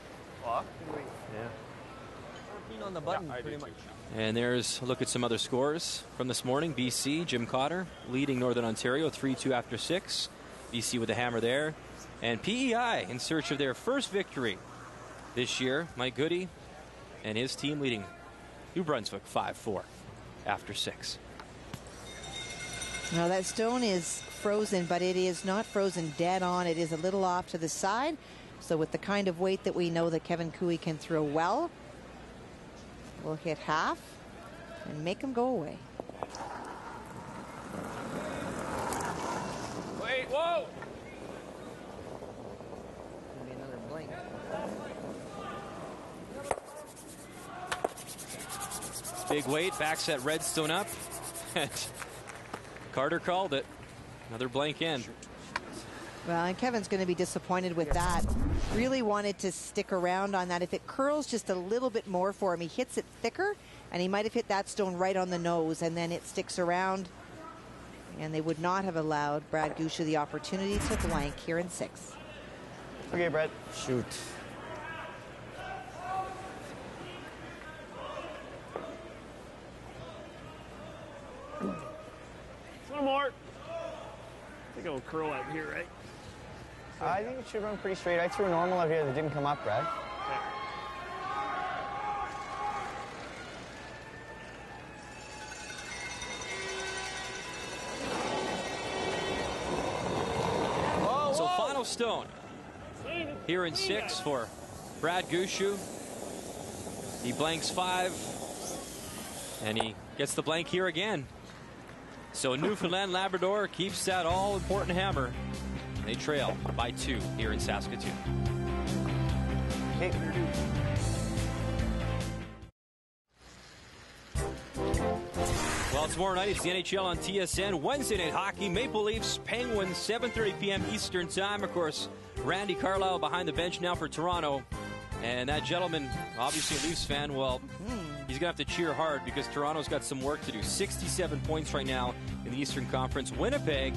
Good weight. Yeah. On the button, pretty much. And there's a look at some other scores from this morning. BC, Jim Cotter leading Northern Ontario 3-2 after 6. BC with the hammer there. And PEI in search of their first victory this year. Mike Goody and his team leading New Brunswick 5-4 after 6. Now that stone is frozen, but it is not frozen dead on. It is a little off to the side. So with the kind of weight that we know that Kevin Cooey can throw well, we'll hit half and make him go away. Wait, whoa! Maybe another blink. Big weight, backs that redstone up. Carter called it. Another blank end. Well, and Kevin's going to be disappointed with that. Really wanted to stick around on that. If it curls just a little bit more for him, he hits it thicker, and he might have hit that stone right on the nose, and then it sticks around. And they would not have allowed Brad Gushue the opportunity to blank here in 6. Okay, Brad. Shoot. One more. I think it'll curl out here, right? I think it should run pretty straight. I threw a normal out here that didn't come up, Brad. So final stone here in 6 for Brad Gushue. He blanks 5, and he gets the blank here again. So Newfoundland Labrador keeps that all-important hammer. They trail by 2 here in Saskatoon. Well, tomorrow night it's the NHL on TSN. Wednesday night hockey, Maple Leafs, Penguins, 7:30 p.m. Eastern time. Of course, Randy Carlyle behind the bench now for Toronto. And that gentleman, obviously a Leafs fan, well, he's going to have to cheer hard because Toronto's got some work to do. 67 points right now in the Eastern Conference. Winnipeg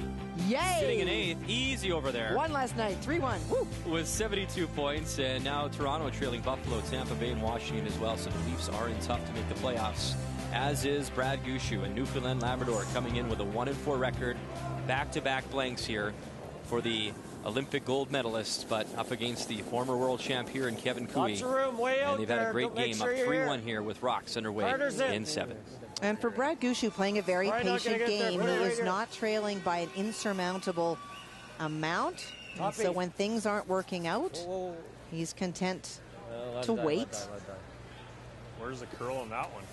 sitting in 8th. Easy over there. Won last night, 3-1. Woo! With 72 points. And now Toronto trailing Buffalo, Tampa Bay, and Washington as well. So the Leafs are in tough to make the playoffs. As is Brad Gushue and Newfoundland Labrador coming in with a 1-4 record. Back-to-back blanks here for the Olympic gold medalist, but up against the former world champ here in Kevin Cooey. And they've had a great game, up 3-1 here with Rocks underway in 7. And for Brad Gushue, playing a very patient game, he is not trailing by an insurmountable amount. And so when things aren't working out, he's content to wait. Where's the curl on that one?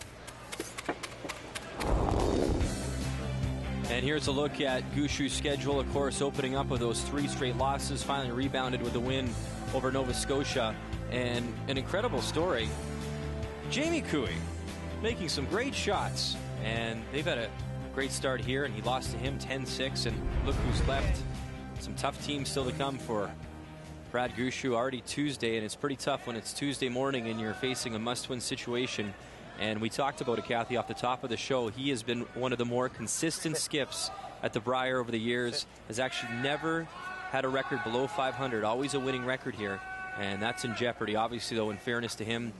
And here's a look at Gushue's schedule, of course, opening up with those 3 straight losses, finally rebounded with a win over Nova Scotia. And an incredible story. Jamie Cooey making some great shots, and they've had a great start here, and he lost to him 10-6, and look who's left. Some tough teams still to come for Brad Gushue. Already Tuesday, and it's pretty tough when it's Tuesday morning and you're facing a must-win situation. And we talked about it, Kathy, off the top of the show. He has been one of the more consistent skips at the Brier over the years. Has actually never had a record below 500. Always a winning record here. And that's in jeopardy. Obviously, though, in fairness to him,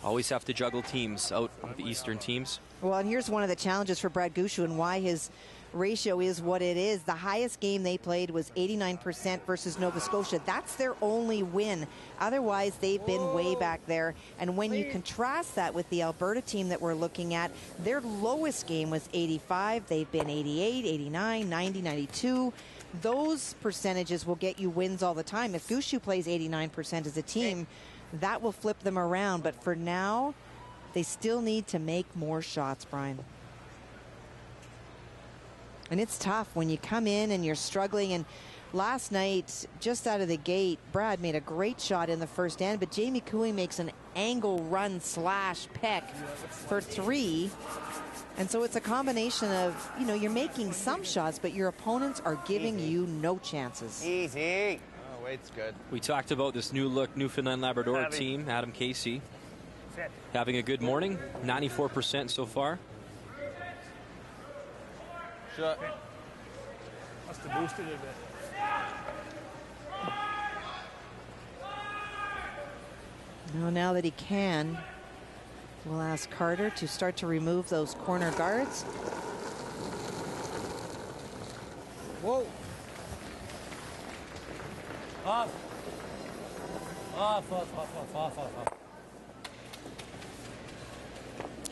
always have to juggle teams out of the Eastern teams. Well, and here's one of the challenges for Brad Gushue and why his ratio is what it is. The highest game they played was 89% versus Nova Scotia. That's their only win. Otherwise, they've been way back there. And when you contrast that with the Alberta team that we're looking at, their lowest game was 85. They've been 88, 89, 90, 92. Those percentages will get you wins all the time. If Gushue plays 89% as a team, that will flip them around. But for now, they still need to make more shots, Brian. And it's tough when you come in and you're struggling. And last night, just out of the gate, Brad made a great shot in the first end, but Jamie Cooey makes an angle run slash peck for 3. And so it's a combination of, you're making some shots, but your opponents are giving you no chances. Easy. Weight's good. We talked about this new look Newfoundland Labrador team, Adam Casey. Having a good morning, 94% so far. Shut. Must have boosted it a bit. Now that he can, we'll ask Carter to start to remove those corner guards. Whoa. Off. Off.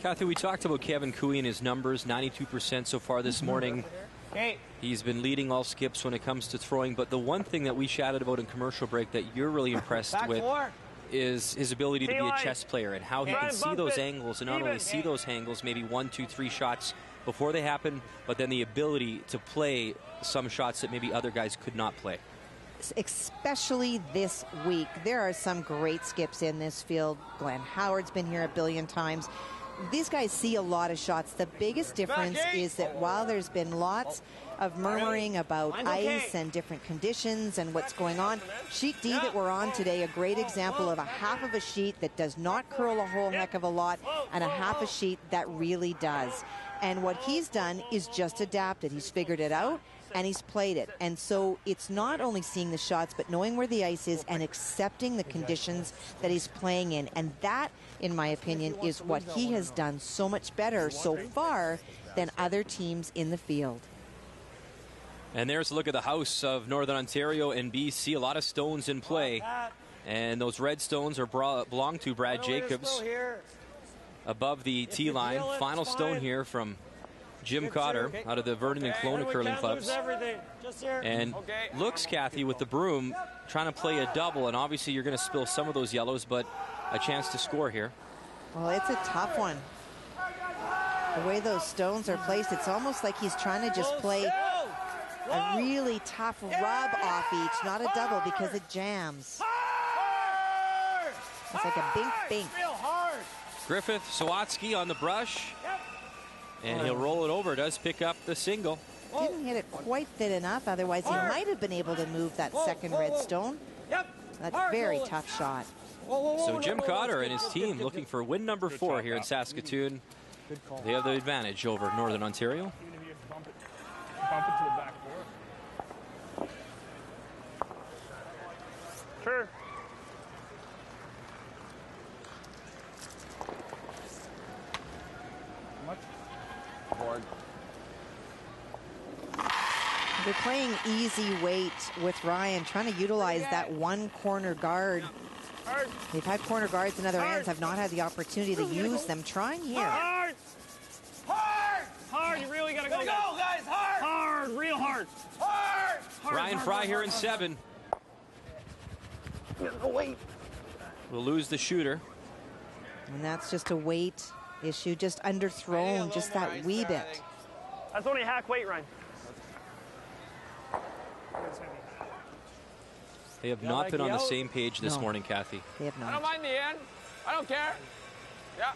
Kathy, we talked about Kevin Cooey and his numbers, 92% so far this morning. Okay. He's been leading all skips when it comes to throwing, but the one thing that we chatted about in commercial break that you're really impressed with is his ability to be a chess player and how he can see those angles, and not only see those angles, maybe 1, 2, 3 shots before they happen, but then the ability to play some shots that maybe other guys could not play. Especially this week. There are some great skips in this field. Glenn Howard's been here a billion times. These guys see a lot of shots. The biggest difference is that while there's been lots of murmuring about ice and different conditions and what's going on, sheet D that we're on today, a great example of a half of a sheet that does not curl a whole heck of a lot and a half a sheet that really does. And what he's done is just adapted. He's figured it out and he's played it. And so it's not only seeing the shots, but knowing where the ice is and accepting the conditions that he's playing in. And that, in my opinion, is what he has done so much better so far than other teams in the field. And there's a look at the house of Northern Ontario and BC. A lot of stones in play. And those red stones are belong to Brad Jacobs above the tee line. Final stone here from Jim Cotter out of the Vernon and Kelowna curling clubs. And looks, Kathy, with the broom, trying to play a double. And obviously you're going to spill some of those yellows, but a chance to score here. Well, it's a tough one. The way those stones are placed, it's almost like he's trying to just play a really tough rub off each, not a double, because it jams. It's like a bink. Griffith Sawatsky on the brush, and he'll roll it over. Does pick up the single. Didn't hit it quite fit enough, otherwise he might have been able to move that second red stone. That's a very tough shot. So Jim Cotter and his team looking for win number 4 here in Saskatoon. They have the advantage over Northern Ontario. Bump it to the back door. Sure. Board. They're playing easy weight with Ryan, trying to utilize that one corner guard. They've had corner guards in other ends, have not had the opportunity to use them. Trying here. Hard! You really gotta go, guys! Hard! Hard! Real hard! Hard! Ryan Fry here in 7. No, wait. We'll lose the shooter. And that's just a weight issue, just underthrown, just that wee bit. That's only hack weight, Ryan. They have not been on the same page this morning, Kathy. They have I don't not. mind the end. I don't care. Yeah.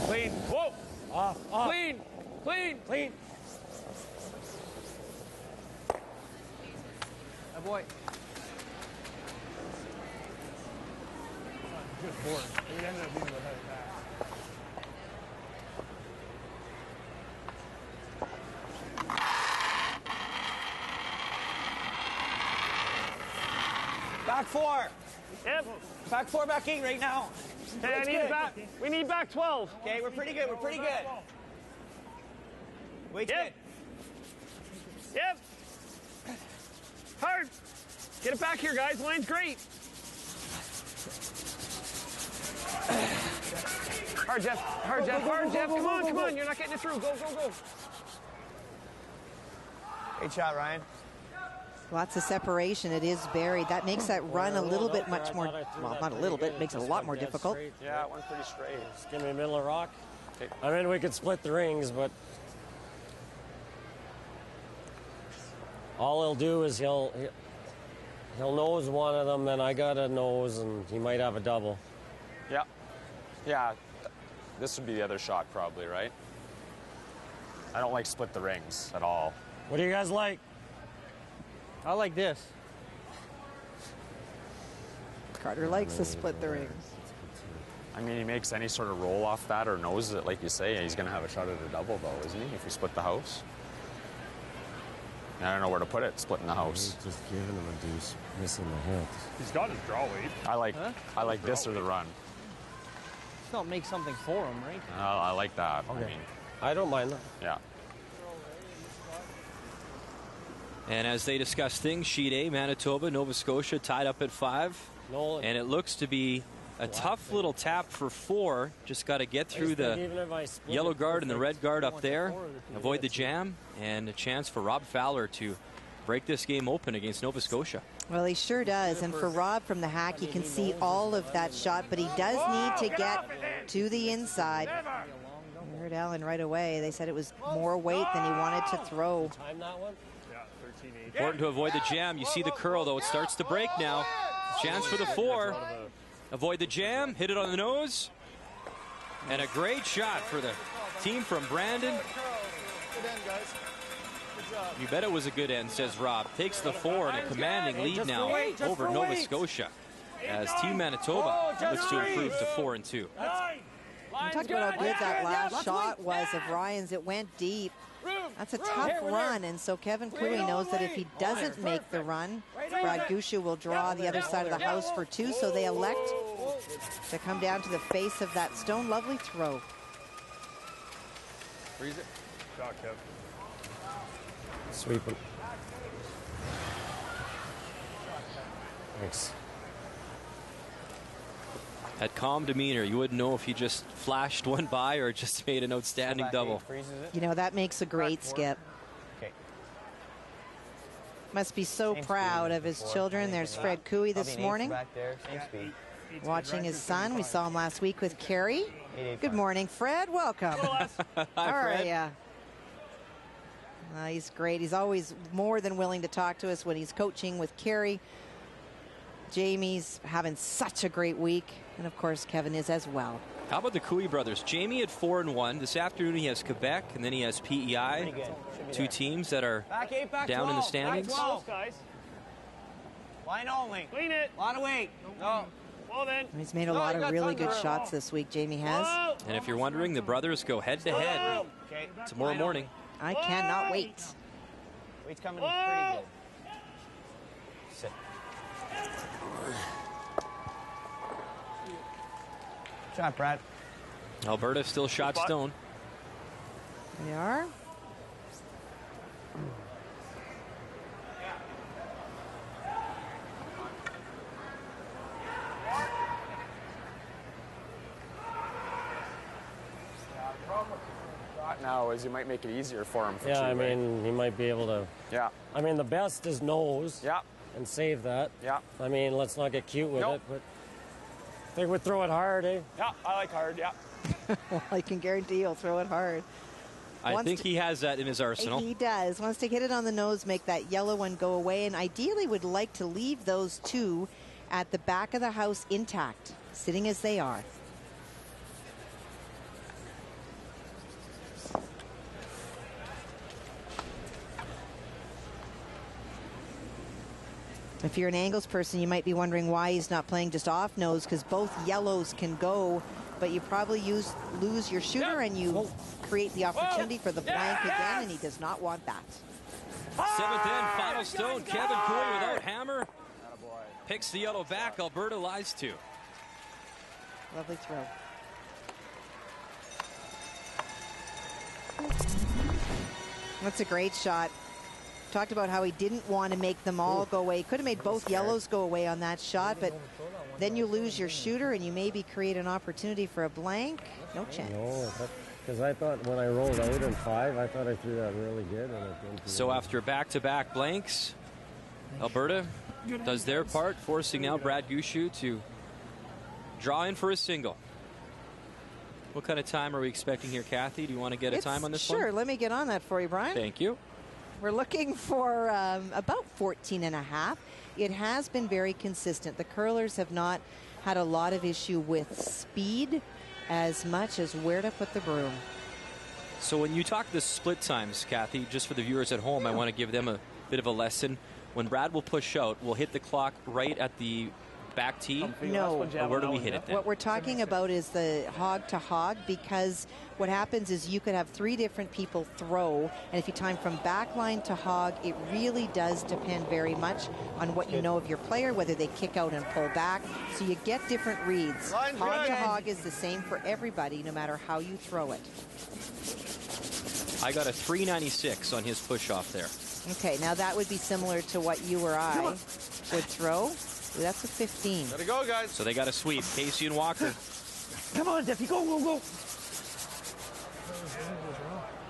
Clean. Whoa. Off. Clean. Oh, boy. Good board. It ended up being a better pass. Back 4. Yep. Back 4, back 8 right now. Okay, we need back 12. Okay, we're pretty good. Wait Yep. Yep. Hard. Get it back here, guys. Line's great. Hard, Jeff. Hard, Jeff. Come on. You're not getting it through. Go. Great shot, Ryan. Lots of separation. It is buried. That makes that run a little bit much more, well, not a little bit, it makes it a lot more difficult. Yeah, it went pretty straight. Just give me a middle of rock. I mean, we could split the rings, but All he'll do is he'll nose one of them, then I got a nose, and he might have a double. Yeah. Yeah. This would be the other shot probably, right? I don't like split the rings at all. What do you guys like? I like this. Carter likes to split the rings. I mean, he makes any sort of roll off that or noses it, like you say. He's going to have a shot at a double, though, isn't he, if we split the house? I don't know where to put it, splitting the house. He's just giving him a deuce, missing the hit. He's got his draw weight. I like this or the run. Still make something for him, right? I like that. Okay. I mean, I don't mind that. yeah. And as they discuss things, Sheet A, Manitoba, Nova Scotia tied up at 5. Nolan. And it looks to be a tough little tap for 4. Just got to get through the yellow guard and the red guard up there, avoid the jam, and a chance for Rob Fowler to break this game open against Nova Scotia. Well, he sure does. And for Rob from the hack, you can see all of that shot, but he does need to get to the inside. You heard Alan right away. They said it was more weight than he wanted to throw. Time that one? Important to avoid the jam. You see the curl, though. It starts to break now. Chance for the 4. Avoid the jam. Hit it on the nose. And a great shot for the team from Brandon. You bet it was a good end, says Rob. Takes the 4 and a commanding lead now over Nova Scotia as Team Manitoba looks to improve to 4-2. You talked about how good that last shot was of Ryan's. It went deep. That's a tough run, and so Kevin Couey knows that if he doesn't make the run, Brad Gushue will draw the other side of the house for 2, so they elect to come down to the face of that stone. Lovely throw. Freeze it. Shot, Kev. Sweep him. Thanks. Had calm demeanor. You wouldn't know if he just flashed one by or just made an outstanding double. You know, that makes a great skip. Must be so proud of his children. There's Fred Couey this morning, watching his son. We saw him last week with Carrie. Good morning, Fred. Welcome. Hi, How are Fred. ya? He's great. He's always more than willing to talk to us when he's coaching with Carrie. Jamie's having such a great week. And, of course, Kevin is as well. How about the Couey brothers? Jamie at 4-1. This afternoon he has Quebec, and then he has PEI. 2 teams that are down in the standings. Line only. Clean it. A lot of weight. No. Well then. He's made a lot of really good shots this week, Jamie has. And if you're wondering, the brothers go head-to-head tomorrow morning. I cannot wait. Weight's coming pretty good. Sit. Shot, Brad. Alberta still shot stone. They are. Now is you might make it easier for him. For Yeah, I two-way. mean, he might be able to. Yeah. I mean, the best is nose. Yeah. And save that. Yeah. I mean, let's not get cute with it, but I think we throw it hard, eh? Yeah, I like hard, yeah. Well, I can guarantee he'll throw it hard. I think he has that in his arsenal. He does. Wants to hit it on the nose, make that yellow one go away, and ideally would like to leave those 2 at the back of the house intact, sitting as they are. If you're an angles person, you might be wondering why he's not playing just off nose, because both yellows can go, but you probably lose your shooter and you create the opportunity for the blank again, and he does not want that. 7th end, final stone. Kevin Couey without hammer. Picks the yellow back. Alberta lies 2. Lovely throw. That's a great shot. Talked about how he didn't want to make them all go away. Could have made both yellows go away on that shot, but then you lose your shooter and you maybe create an opportunity for a blank. No chance. No, because I thought when I rolled out in 5, I thought I threw that really good. And it didn't. So after back-to-back blanks, Alberta does their part, forcing now Brad Gushue to draw in for a single. What kind of time are we expecting here, Kathy? Do you want to get a time on this one? Sure, let me get on that for you, Brian. Thank you. We're looking for about 14.5. It has been very consistent. The curlers have not had a lot of issue with speed as much as where to put the broom. So when you talk the split times, Kathy, just for the viewers at home, I want to give them a bit of a lesson. When Brad will push out, we'll hit the clock right at the back tee? No. Or where do we hit it then? What we're talking about is the hog to hog, because what happens is you could have 3 different people throw, and if you time from back line to hog, it really does depend very much on what you know of your player, whether they kick out and pull back. So you get different reads. Hog to hog is the same for everybody, no matter how you throw it. I got a 396 on his push off there. Okay, now that would be similar to what you or I would throw. Ooh, that's a 15. Gotta go, guys. So they got a sweep. Casey and Walker. Come on, Duffy, go, go, go.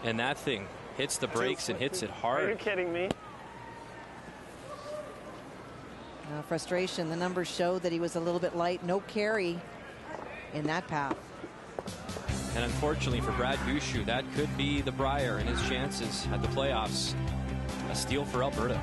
And that thing hits the brakes and hits it hard. Are you kidding me? Frustration. The numbers show that he was a little bit light. No carry in that path. And unfortunately for Brad Gushue, that could be the Brier and his chances at the playoffs. A steal for Alberta.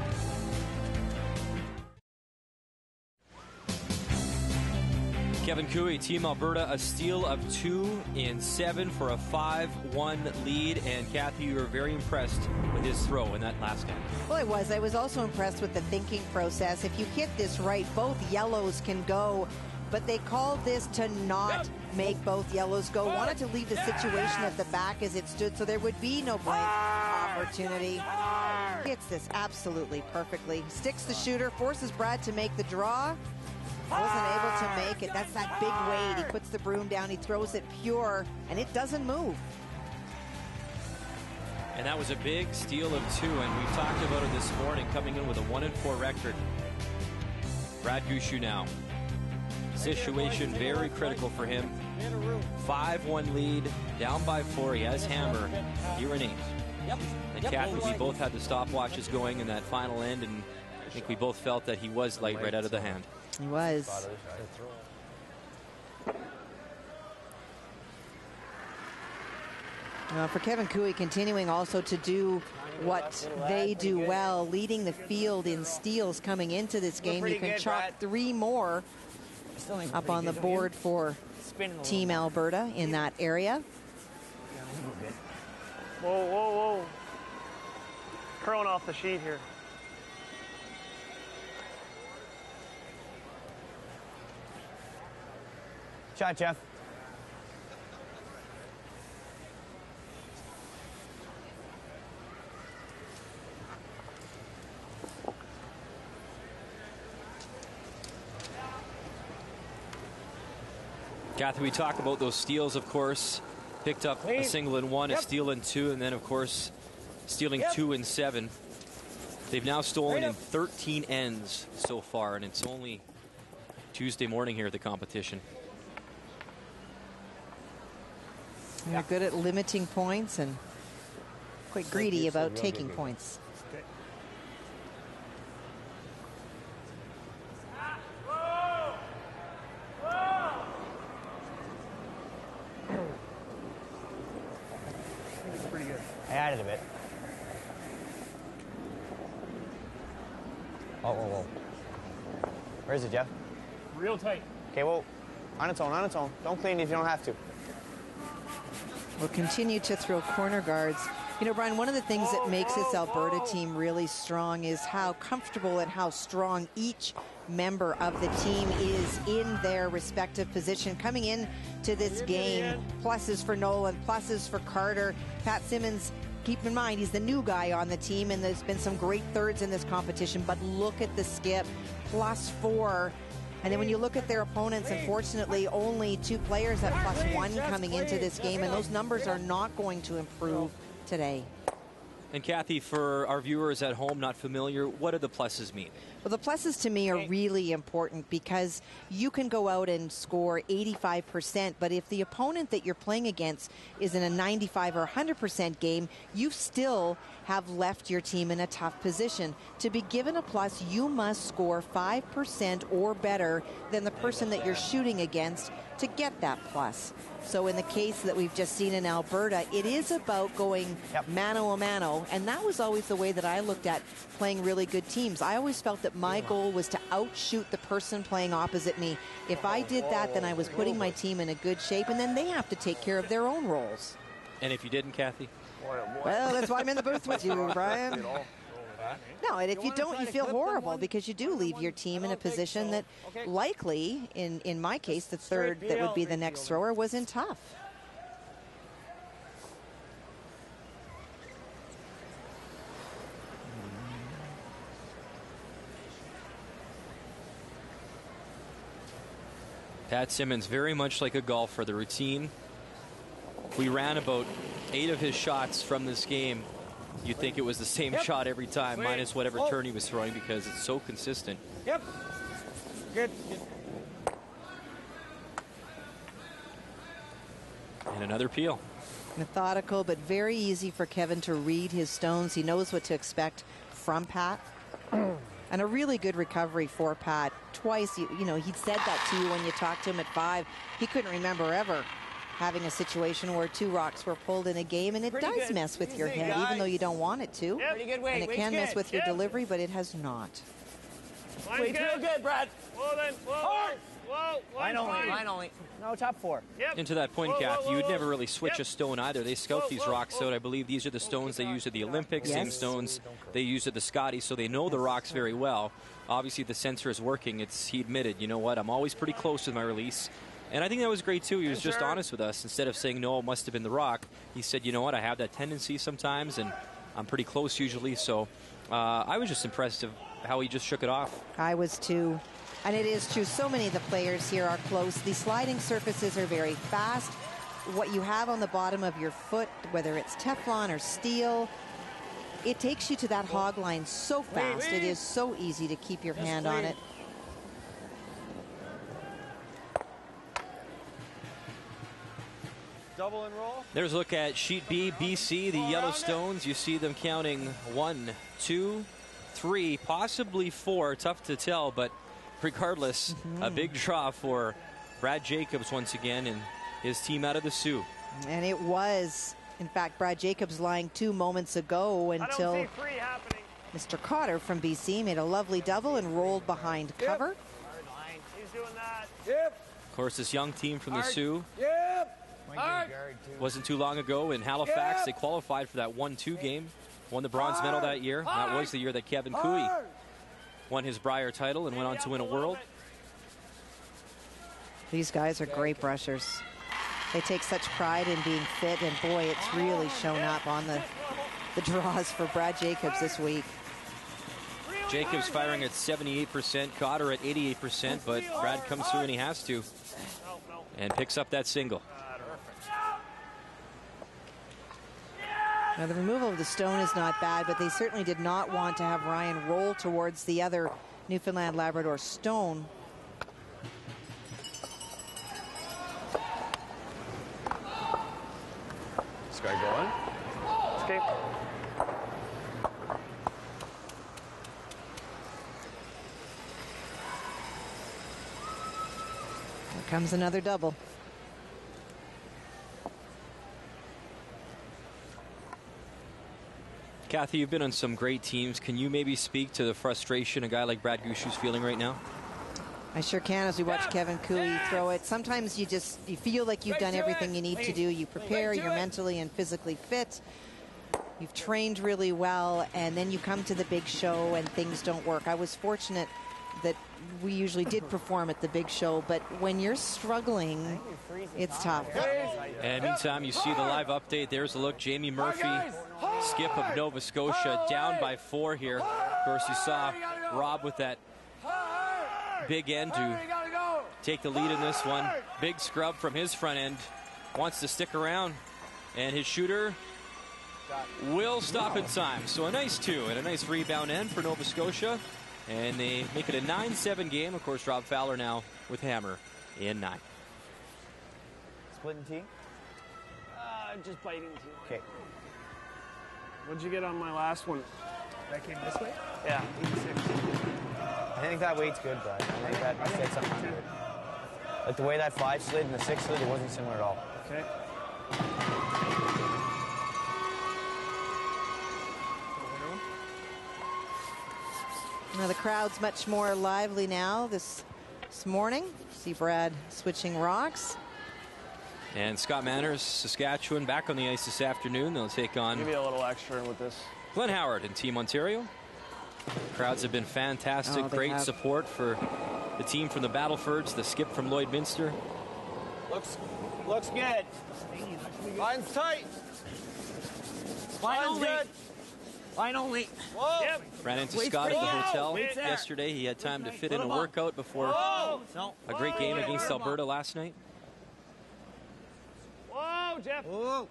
Kevin Cooey, Team Alberta, a steal of 2 in 7 for a 5-1 lead. And Kathy, you were very impressed with his throw in that last game. Well, I was also impressed with the thinking process. If you hit this right, both yellows can go, but they called this to not make both yellows go. Wanted to leave the situation at the back as it stood, so there would be no blank opportunity. Hits this absolutely perfectly. Sticks the shooter, forces Brad to make the draw. Wasn't able to make it. That's that big weight. He puts the broom down, he throws it pure, and it doesn't move. And that was a big steal of 2, and we've talked about it this morning, coming in with a 1-4 record. Brad Gushue now. Situation very critical for him. 5-1 lead, down by 4. He has hammer. He renames. And Kathy, we both had the stopwatches going in that final end, and I think we both felt that he was light right out of the hand. He was. For Kevin Cooey, continuing also to do what they do well, leading the field in steals coming into this game. You can chalk 3 more up on the board for Team Alberta in that area. Whoa, whoa, whoa. Curling off the sheet here. Shot, Jeff. Kathy, we talk about those steals, of course. Picked up a single in 1, a steal in 2, and then, of course, stealing 2 in 7. They've now stolen in 13 ends so far, and it's only Tuesday morning here at the competition. They're good at limiting points and quite greedy about taking points. Pretty good. I added a bit. Oh, whoa, whoa. Where is it, Jeff? Real tight. Okay, well, on its own, on its own. Don't clean if you don't have to. Will continue to throw corner guards. You know, Brian, one of the things that makes this Alberta team really strong is how comfortable and how strong each member of the team is in their respective position. Coming in to this game, pluses for Nolan, pluses for Carter. Pat Simmons, keep in mind, he's the new guy on the team, and there's been some great thirds in this competition, but look at the skip, +4. And then when you look at their opponents, unfortunately, only 2 players at +1 coming into this game, and those numbers are not going to improve today. And Kathy, for our viewers at home not familiar, what do the pluses mean? Well, the pluses to me are really important because you can go out and score 85%, but if the opponent that you're playing against is in a 95 or 100% game, you still have left your team in a tough position. To be given a plus, you must score 5% or better than the person that you're shooting against to get that plus. So in the case that we've just seen in Alberta, it is about going mano a mano, and that was always the way that I looked at playing really good teams. I always felt that my goal was to outshoot the person playing opposite me. If I did that, then I was putting my team in a good shape, and then they have to take care of their own roles. And if you didn't, Kathy? Well, that's why I'm in the booth with you, Brian. No, and if you don't, you feel horrible because you do leave your team in a position that likely, in my case, the third that would be the next thrower was in tough. Pat Simmons, very much like a golfer, the routine. We ran about 8 of his shots from this game. You'd think it was the same shot every time, minus whatever turn he was throwing, because it's so consistent. Yep. Good. And another peel. Methodical, but very easy for Kevin to read his stones. He knows what to expect from Pat. And a really good recovery for Pat. Twice, you know, he said that to you when you talked to him at 5. He couldn't remember ever having a situation where 2 rocks were pulled in a game, and it does mess with your head, even though you don't want it to. Pretty good weight. And it can mess with your delivery, but it has not. Weight's real good, Brad. Whoa, then. Whoa. Whoa. Line only. No, top 4. And to that point, Kathy, you'd never really switch a stone either. They scout these rocks out. I believe these are the stones they use at the Olympics, same stones they use at the Scotties, so they know the rocks very well. Obviously, the sensor is working. He admitted, you know what, I'm always pretty close with my release. And I think that was great, too. He was just honest with us. Instead of saying, no, it must have been the rock, he said, you know what, I have that tendency sometimes, and I'm pretty close usually. So I was just impressed of how he just shook it off. I was, too. And it is true. So many of the players here are close. The sliding surfaces are very fast. What you have on the bottom of your foot, whether it's Teflon or steel, it takes you to that hog line so fast. It is so easy to keep your hand on it. Double and roll. There's a look at Sheet B, BC, the Yellowstones. You see them counting 1, 2, 3, possibly 4. Tough to tell, but regardless, a big draw for Brad Jacobs once again and his team out of the Sioux. And it was, in fact, Brad Jacobs lying 2 moments ago until Mr. Cotter from BC made a lovely double and rolled behind cover. He's doing that. Of course, this young team from the Sioux Hard. wasn't too long ago in Halifax. They qualified for that 1-2 game, won the bronze medal that year. That was the year that Kevin Cooey won his Brier title and went on to win a World. These guys are great brushers. They take such pride in being fit, and boy, it's really shown up on the draws for Brad Jacobs this week. Jacobs firing at 78%, Cotter at 88%, but Brad comes through and he has to, and picks up that single. Now, the removal of the stone is not bad, but they certainly did not want to have Ryan roll towards the other Newfoundland Labrador stone. This guy going. Okay. Here comes another double. Kathy, you've been on some great teams. Can you maybe speak to the frustration a guy like Brad Gushue is feeling right now? I sure can as we watch Kevin Cooey throw it. Sometimes you feel like you've done everything you need to do. You prepare, you're mentally and physically fit. You've trained really well, and then you come to the big show and things don't work. I was fortunate that we usually did perform at the big show, but when you're struggling, it's tough. And meantime, you see the live update. There's a look. Jamie Murphy, skip of Nova Scotia, down by 4 here. Of course, you saw Rob with that big end to take the lead in this one. Big scrub from his front end. Wants to stick around, and his shooter will stop in time. So a nice 2 and a nice rebound end for Nova Scotia. And they make it a 9-7 game. Of course, Rob Fowler now with hammer in 9. Splitting team? Just biting team. Okay. What'd you get on my last one? That came this way? Yeah. 86. I think that weight's good, Brad. I think that said something to it. Like the way that 5 slid and the 6 slid, it wasn't similar at all. Okay. Now the crowd's much more lively now this morning. See Brad switching rocks. And Scott Manners, Saskatchewan, back on the ice this afternoon. They'll take on Maybe a little extra with this. Glenn Howard and Team Ontario. Crowds have been fantastic. Great support for the team from the Battlefords, the skip from Lloydminster. Looks good. Line's tight. Line only. Good. Line only. Whoa. Yep. Ran into Scott at the hotel yesterday. He had time to fit in a workout before a great game against Alberta last night. Whoa, Jeff. Whoa.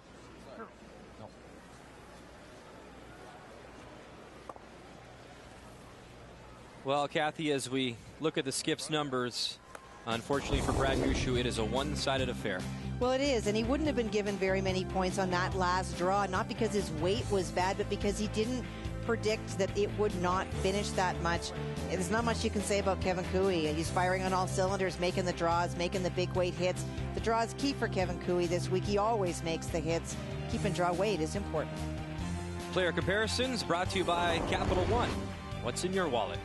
Well, Kathy, as we look at the skip's numbers, unfortunately for Brad Gushue, it is a one-sided affair. Well, it is, and he wouldn't have been given very many points on that last draw, not because his weight was bad, but because he didn't predict that it would not finish that much. There's not much you can say about Kevin Cooey. He's firing on all cylinders, making the draws, making the big weight hits. The draw is key for Kevin Cooey this week. He always makes the hits. Keeping draw weight is important. Player comparisons brought to you by Capital One. What's in your wallet?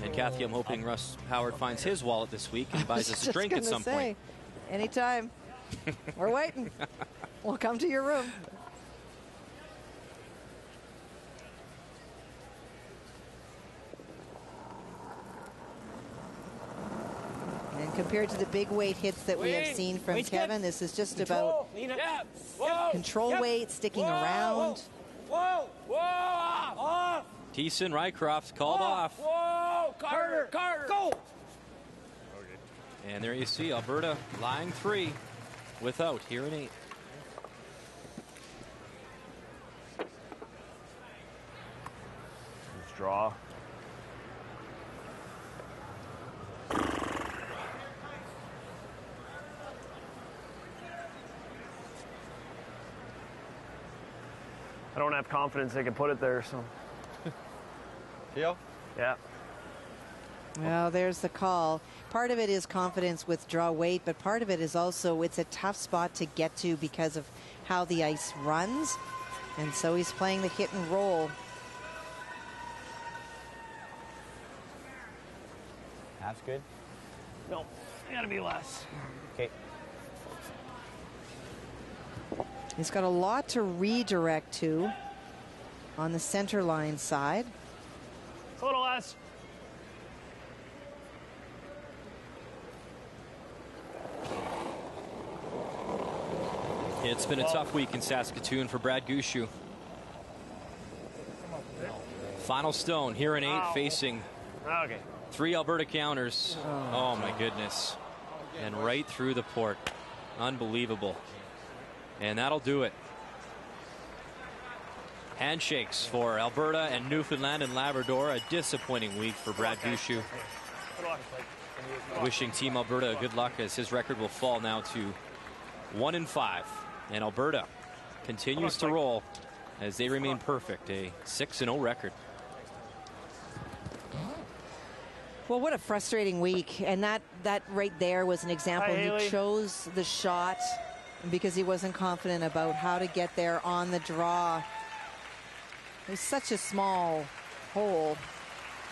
And Kathy, I'm hoping Russ Howard finds his wallet this week and buys us a drink at some point. Anytime. We're waiting. We'll come to your room. And compared to the big weight hits that we have seen from Kevin, this is just about control weight, sticking around. Whoa! Whoa! Off! Thiessen Rycroft called off. Whoa! Carter! Go! And there you see Alberta lying 3 without here in 8. Let's draw. I don't have confidence they can put it there, so. Deal? Yeah. Well, there's the call. Part of it is confidence with draw weight, but part of it is also it's a tough spot to get to because of how the ice runs. And so he's playing the hit and roll. Half's good? No, gotta be less. Okay. He's got a lot to redirect to on the center line side. It's a little less. It's been a tough week in Saskatoon for Brad Gushue. Final stone here in 8, facing 3 Alberta counters. Oh my goodness. And right through the port. Unbelievable. And that'll do it. Handshakes for Alberta and Newfoundland and Labrador. A disappointing week for Brad Gushue. Wishing Team Alberta good luck as his record will fall now to 1-5. And Alberta continues to roll as they remain perfect. A 6-0 record. Well, what a frustrating week. And that right there was an example. He chose the shot because he wasn't confident about how to get there on the draw. It was such a small hole.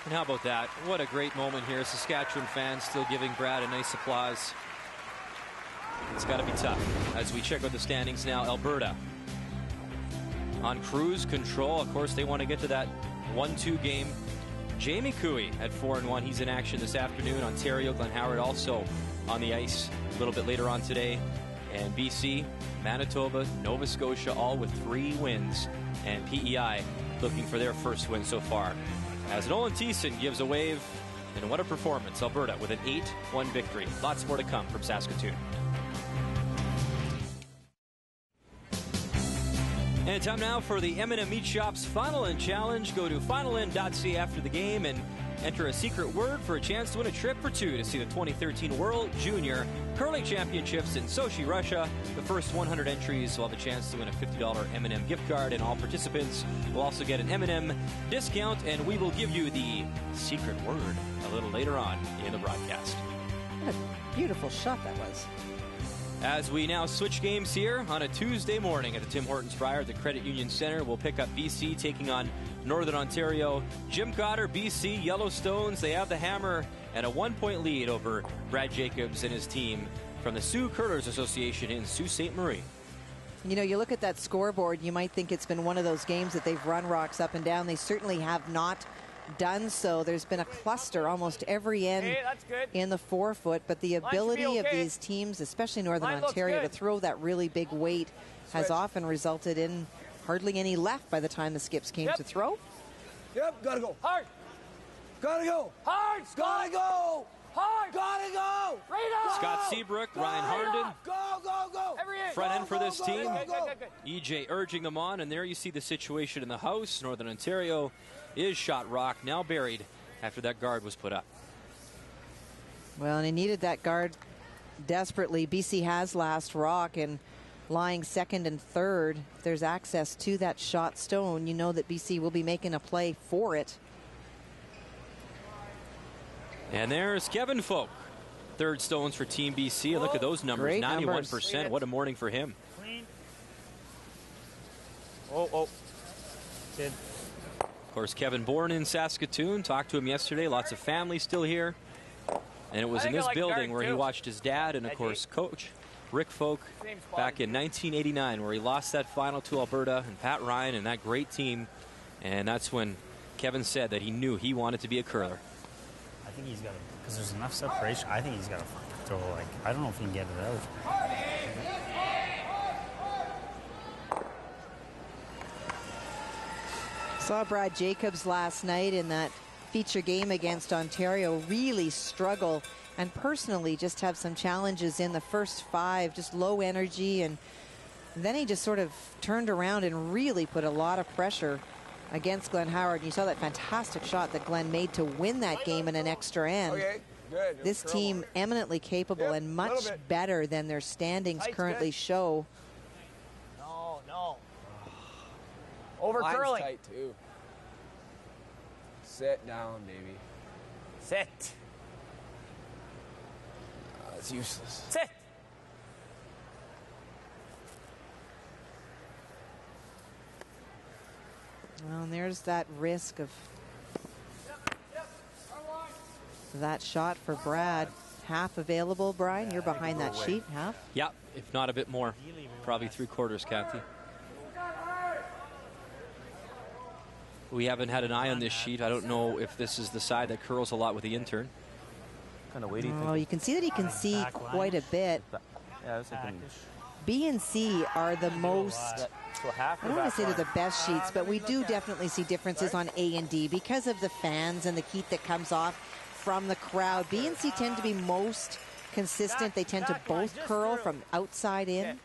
And how about that? What a great moment here. Saskatchewan fans still giving Brad a nice applause. It's got to be tough. As we check out the standings now, Alberta on cruise control. Of course, they want to get to that 1-2 game. Jamie Cooey at 4-1. He's in action this afternoon. Ontario, Glenn Howard also on the ice a little bit later on today. And BC, Manitoba, Nova Scotia, all with 3 wins. And PEI looking for their first win so far. As Nolan Thiessen gives a wave. And what a performance. Alberta with an 8-1 victory. Lots more to come from Saskatoon. And time now for the M&M Meat Shop's Final End Challenge. Go to finalend.ca after the game and enter a secret word for a chance to win a trip for two to see the 2013 World Junior Curling Championships in Sochi, Russia. The first 100 entries will have a chance to win a $50 M&M gift card, and all participants will also get an M&M discount, and we will give you the secret word a little later on in the broadcast. What a beautiful shot that was. As we now switch games here on a Tuesday morning at the Tim Hortons Brier at the Credit Union Center, we'll pick up BC taking on Northern Ontario. Jim Cotter, BC, Yellowstones, they have the hammer and a 1-point lead over Brad Jacobs and his team from the Sioux Curlers Association in Sault Ste. Marie. You know, you look at that scoreboard, you might think it's been one of those games that they've run rocks up and down. They certainly have not done so. There's been a cluster almost every end in the forefoot, but the ability of these teams, especially Northern Ontario, to throw that really big weight has often resulted in hardly any left by the time the skips came to throw. Yep, gotta go. Hard. Gotta go. Hard. Gotta go. Hard. Gotta go. Right Scott Seabrook, Ryan Harnden. Go, go, go. Front end for this team. EJ urging them on, and there you see the situation in the house. Northern Ontario is shot rock, now buried after that guard was put up. Well, and he needed that guard desperately. BC has last rock, and lying second and third, if there's access to that shot stone, you know that BC will be making a play for it. And there's Kevin Folk. Third stones for Team BC. Look at those numbers, 91%. What a morning for him. Good. Of course, Kevin born in Saskatoon. Talked to him yesterday. Lots of family still here. And it was in this building where he watched his dad and, of course, coach Rick Folk back in 1989, where he lost that final to Alberta and Pat Ryan and that great team. And that's when Kevin said that he knew he wanted to be a curler. I think he's got to, because there's enough separation. I think he's got to throw, like, I don't know if he can get it out. Saw Brad Jacobs last night in that feature game against Ontario really struggle and personally just have some challenges in the first five, just low energy, and then he just sort of turned around and really put a lot of pressure against Glenn Howard. And you saw that fantastic shot that Glenn made to win that game in an extra end. Okay, good. This team eminently capable and much better than their standings currently show. No. Over curling. Tight too. Sit down, baby. Sit. It's useless. Sit. Well, and there's that risk of that shot for Brad. Half available, Brian. You're behind that sheet, half? Yeah, if not a bit more. Probably 3/4, Kathy. We haven't had an eye on this sheet. I don't know if this is the side that curls a lot with the intern. Kind of waiting. Oh, you can see that he can see quite a bit. Yeah, I was thinking. B and C are the most, I don't want to say they're the best sheets, but we do definitely see differences on A and D because of the fans and the heat that comes off from the crowd. B and C tend to be most consistent. They tend to both curl from outside in.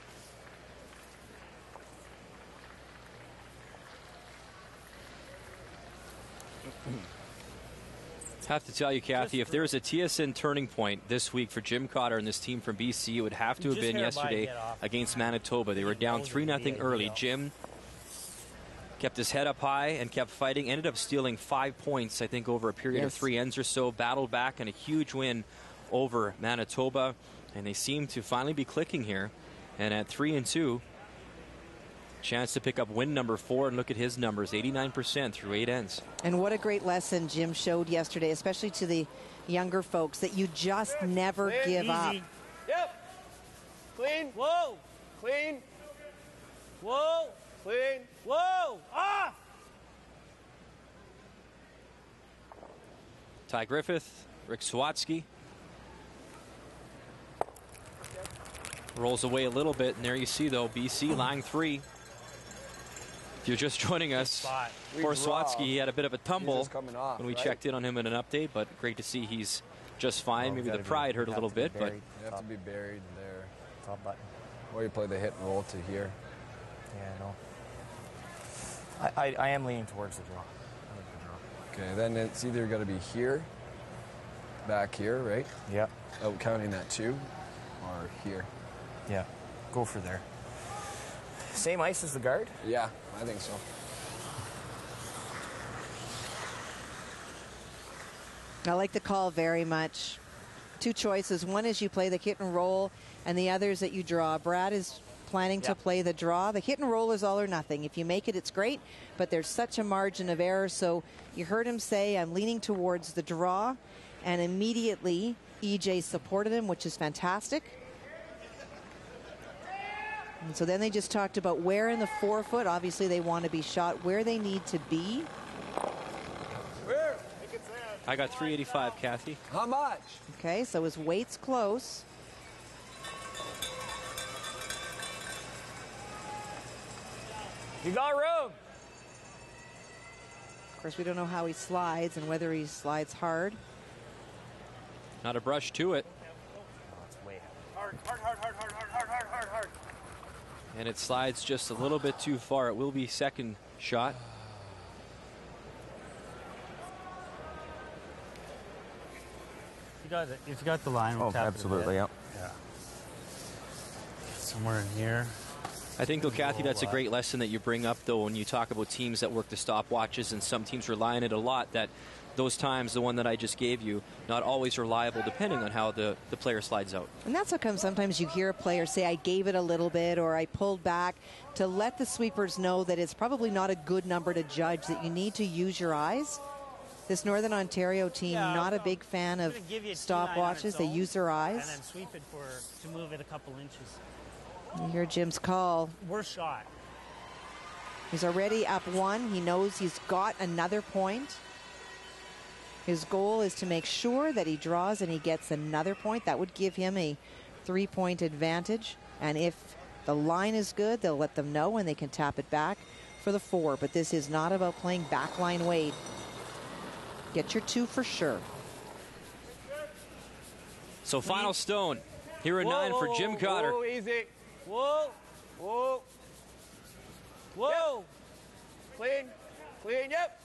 I have to tell you, Kathy, if there was a TSN turning point this week for Jim Cotter and this team from BC, it would have to have been yesterday against Manitoba. They were down 3-0 early. Jim kept his head up high and kept fighting, ended up stealing 5 points, I think, over a period of 3 ends or so, battled back, and a huge win over Manitoba. And they seem to finally be clicking here. And at 3-2, chance to pick up win number 4, and look at his numbers, 89% through 8 ends. And what a great lesson Jim showed yesterday, especially to the younger folks, that you just never give up. Yep. Clean. Whoa. Clean. Whoa. Clean. Whoa. Ah. Ty Griffith, Rick Swatsky. Rolls away a little bit, and there you see, though, BC line 3. If you're just joining us, poor Swatsky, he had a bit of a tumble when we checked in on him in an update, but great to see he's just fine. Maybe the pride hurt a little bit, but You have to be buried there. Top button. Or you play the hit and roll to here. Yeah, I know. I am leaning towards the draw. Okay, then it's either got to be here, back here, right? Yeah. Out counting that 2, or here. Yeah, go for there. Same ice as the guard? Yeah, I think so. I like the call very much. 2 choices. One is you play the hit and roll, and the other is that you draw. Brad is planning to play the draw. The hit and roll is all or nothing. If you make it, it's great, but there's such a margin of error. So you heard him say, I'm leaning towards the draw, and immediately EJ supported him, which is fantastic. And so then they just talked about where in the forefoot, obviously they want to be shot, where they need to be. I got 385, Kathy. How much? Okay, so his weight's close. You got room. Of course, we don't know how he slides and whether he slides hard. Not a brush to it. Hard. And it slides just a little bit too far. It will be second shot. If you got the line, we'll tap it absolutely, yeah. Somewhere in here. I think, though, Kathy, that's a great lesson that you bring up, though, when you talk about teams that work the stopwatches, and some teams rely on it a lot, that those times, the one that I just gave you, not always reliable depending on how the player slides out. And that's how come sometimes you hear a player say, I gave it a little bit or I pulled back, to let the sweepers know that it's probably not a good number to judge, that you need to use your eyes. This Northern Ontario team, not a big fan of stopwatches. They use their eyes. And then sweep it to move it a couple inches. You hear Jim's call. Worst shot. He's already up 1. He knows he's got another point. His goal is to make sure that he draws and he gets another point. That would give him a 3-point advantage. And if the line is good, they'll let them know and they can tap it back for the 4. But this is not about playing backline Wade. Get your 2 for sure. So final stone here in 9 for Jim Cotter. Whoa, easy. Whoa. Whoa. Whoa. Yep. Clean, yep.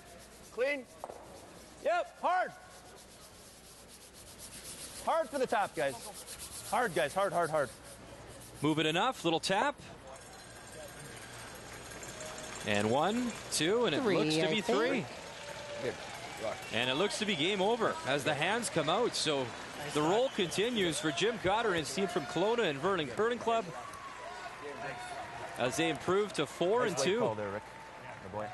Clean. Yep, hard. Hard for the top, guys. Hard, guys, hard. Move it enough, little tap. And 1, 2, and it 3, looks to be 3. Good. And it looks to be game over as the hands come out. So the roll continues for Jim Cotter and his team from Kelowna and Vernon Curling Club as they improve to 4 and 2. Call there, Rick. The boy.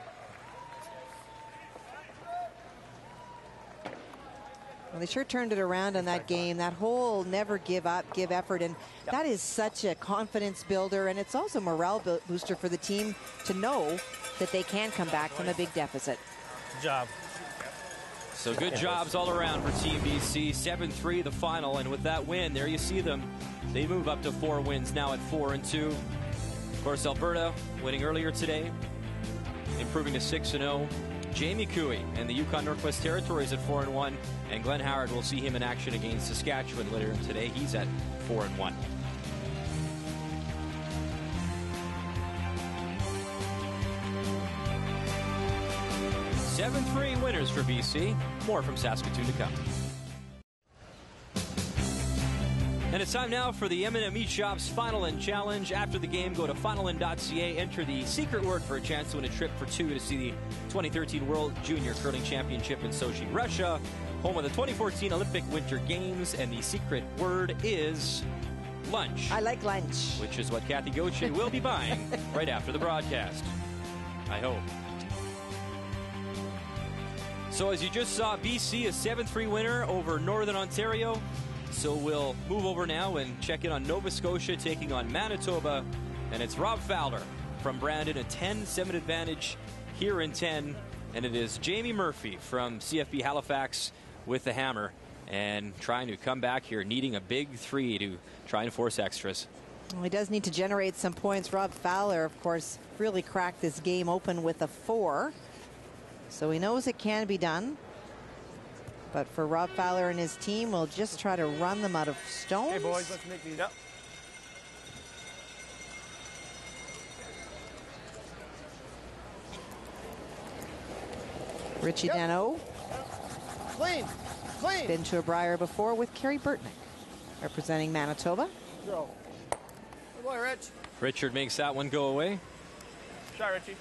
Well, they sure turned it around in that game. That whole never give up, give effort. And that is such a confidence builder. And it's also a morale booster for the team to know that they can come back from a big deficit. Good job. So good jobs all around for Team BC. 7-3 the final. And with that win, there you see them. They move up to 4 wins now at 4 and 2. Of course, Alberta winning earlier today, improving to 6-0. Jamie Cooey and the Yukon Northwest Territories at 4 and 1. And Glenn Howard, will see him in action against Saskatchewan later in today. He's at 4 and 1. (7-3) winners for BC. More from Saskatoon to come. And it's time now for the M&M Meat Shop's Final End Challenge. After the game, go to finalend.ca, enter the secret word for a chance to win a trip for 2 to see the 2013 World Junior Curling Championship in Sochi, Russia, home of the 2014 Olympic Winter Games. And the secret word is lunch. I like lunch. Which is what Kathy Gushue will be buying right after the broadcast. I hope. So as you just saw, BC a 7-3 winner over Northern Ontario. So we'll move over now and check in on Nova Scotia taking on Manitoba. And it's Rob Fowler from Brandon, a 10-7 advantage here in 10. And it is Jamie Murphy from CFB Halifax with the hammer and trying to come back here, needing a big 3 to try and force extras. Well, he does need to generate some points. Rob Fowler, of course, really cracked this game open with a 4. So he knows it can be done. But for Rob Fowler and his team, we'll just try to run them out of stones. Hey, boys, let's make these. Yep. Richie Dano. Clean. Clean. Been to a Brier before with Carrie Burtnick, representing Manitoba. Throw. Good boy, Rich. Richard makes that one go away. Shot, Richie.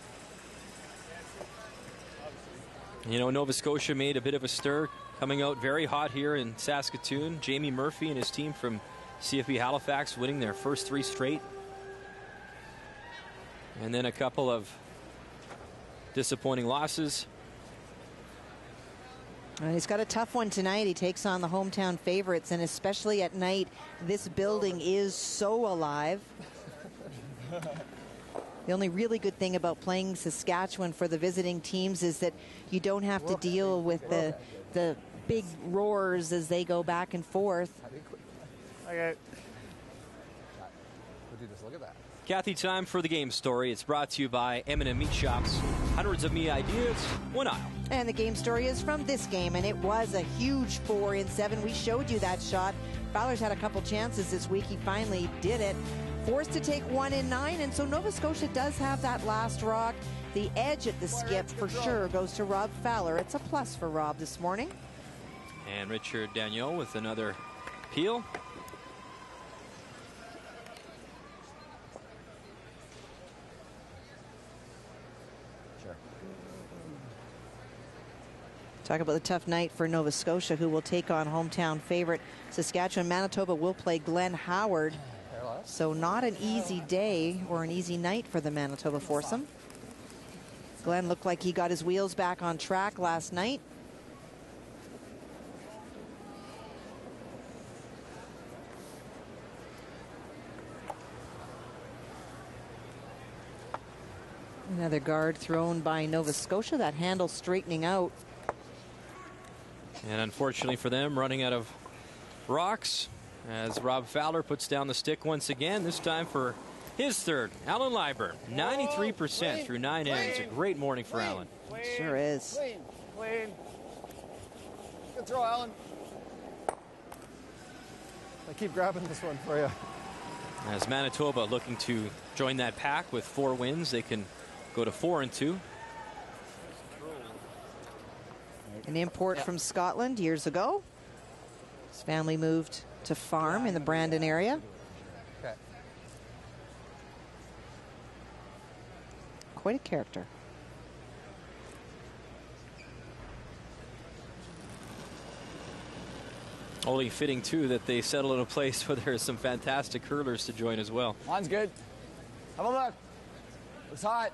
You know, Nova Scotia made a bit of a stir, coming out very hot here in Saskatoon. Jamie Murphy and his team from CFB Halifax winning their first 3 straight. And then a couple of disappointing losses. He's got a tough one tonight. He takes on the hometown favorites, and especially at night, this building is so alive. The only really good thing about playing Saskatchewan for the visiting teams is that you don't have to deal with the big roars as they go back and forth. Okay. Look at that. Kathy, time for the game story. It's brought to you by M&M Meat Shops. Hundreds of meat ideas, one aisle. And the game story is from this game, and it was a huge 4 in 7. We showed you that shot. Fowler's had a couple chances this week. He finally did it. Forced to take 1 in 9, and so Nova Scotia does have that last rock. The edge at the skip for sure goes to Rob Fowler. It's a plus for Rob this morning. And Richard Daniel with another peel. Talk about the tough night for Nova Scotia, who will take on hometown favorite Saskatchewan. Manitoba will play Glenn Howard. So not an easy day or an easy night for the Manitoba foursome. Glenn looked like he got his wheels back on track last night. Another guard thrown by Nova Scotia. That handle straightening out. And unfortunately for them, running out of rocks as Rob Fowler puts down the stick once again, this time for his third. Alan Liber, 93% through 9 ends. A great morning for Alan. Sure is. Clean. Clean. Good throw, Alan. I keep grabbing this one for you. As Manitoba looking to join that pack with 4 wins, they can go to 4 and 2. An import from Scotland years ago. His family moved to farm in the Brandon area. Okay. Quite a character. Only fitting, too, that they settle in a place where there's some fantastic hurlers to join as well. Mine's good. Have a look. It's hot.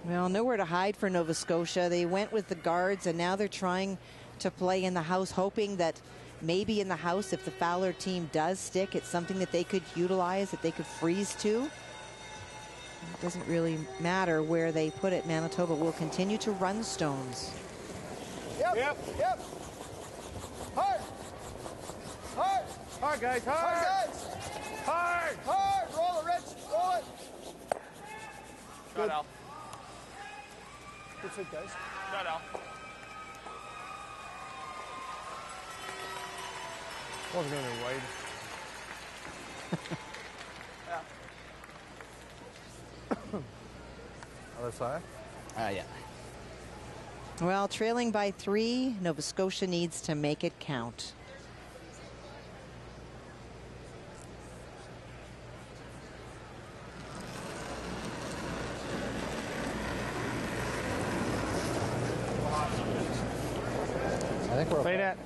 Well, nowhere to hide for Nova Scotia. They went with the guards, and now they're trying to play in the house, hoping that maybe in the house, if the Fowler team does stick, it's something that they could utilize, that they could freeze to. It doesn't really matter where they put it. Manitoba will continue to run stones. Yep. Yep. Yep. Hard. Hard. Hard, guys. Hard. Hard, guys. Hard. Hard. Roll it, Rich. Roll it. Good, Al. Good fit, guys. Good, Al. Wasn't going to be wide. Other side? Yeah. Well, trailing by 3, Nova Scotia needs to make it count. I think we're Play that.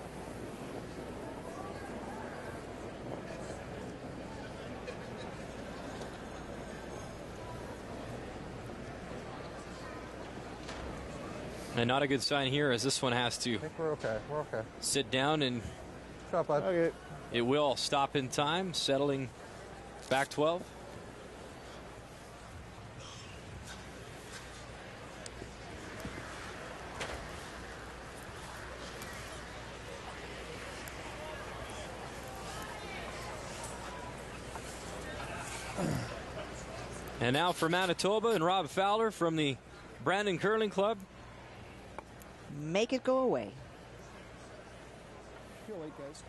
And not a good sign here, as this one has to I think we're okay. We're okay. sit down, and Shot, bud. Okay. it will stop in time, settling back 12. And now for Manitoba and Rob Fowler from the Brandon Curling Club. Make it go away. Feel late, guys.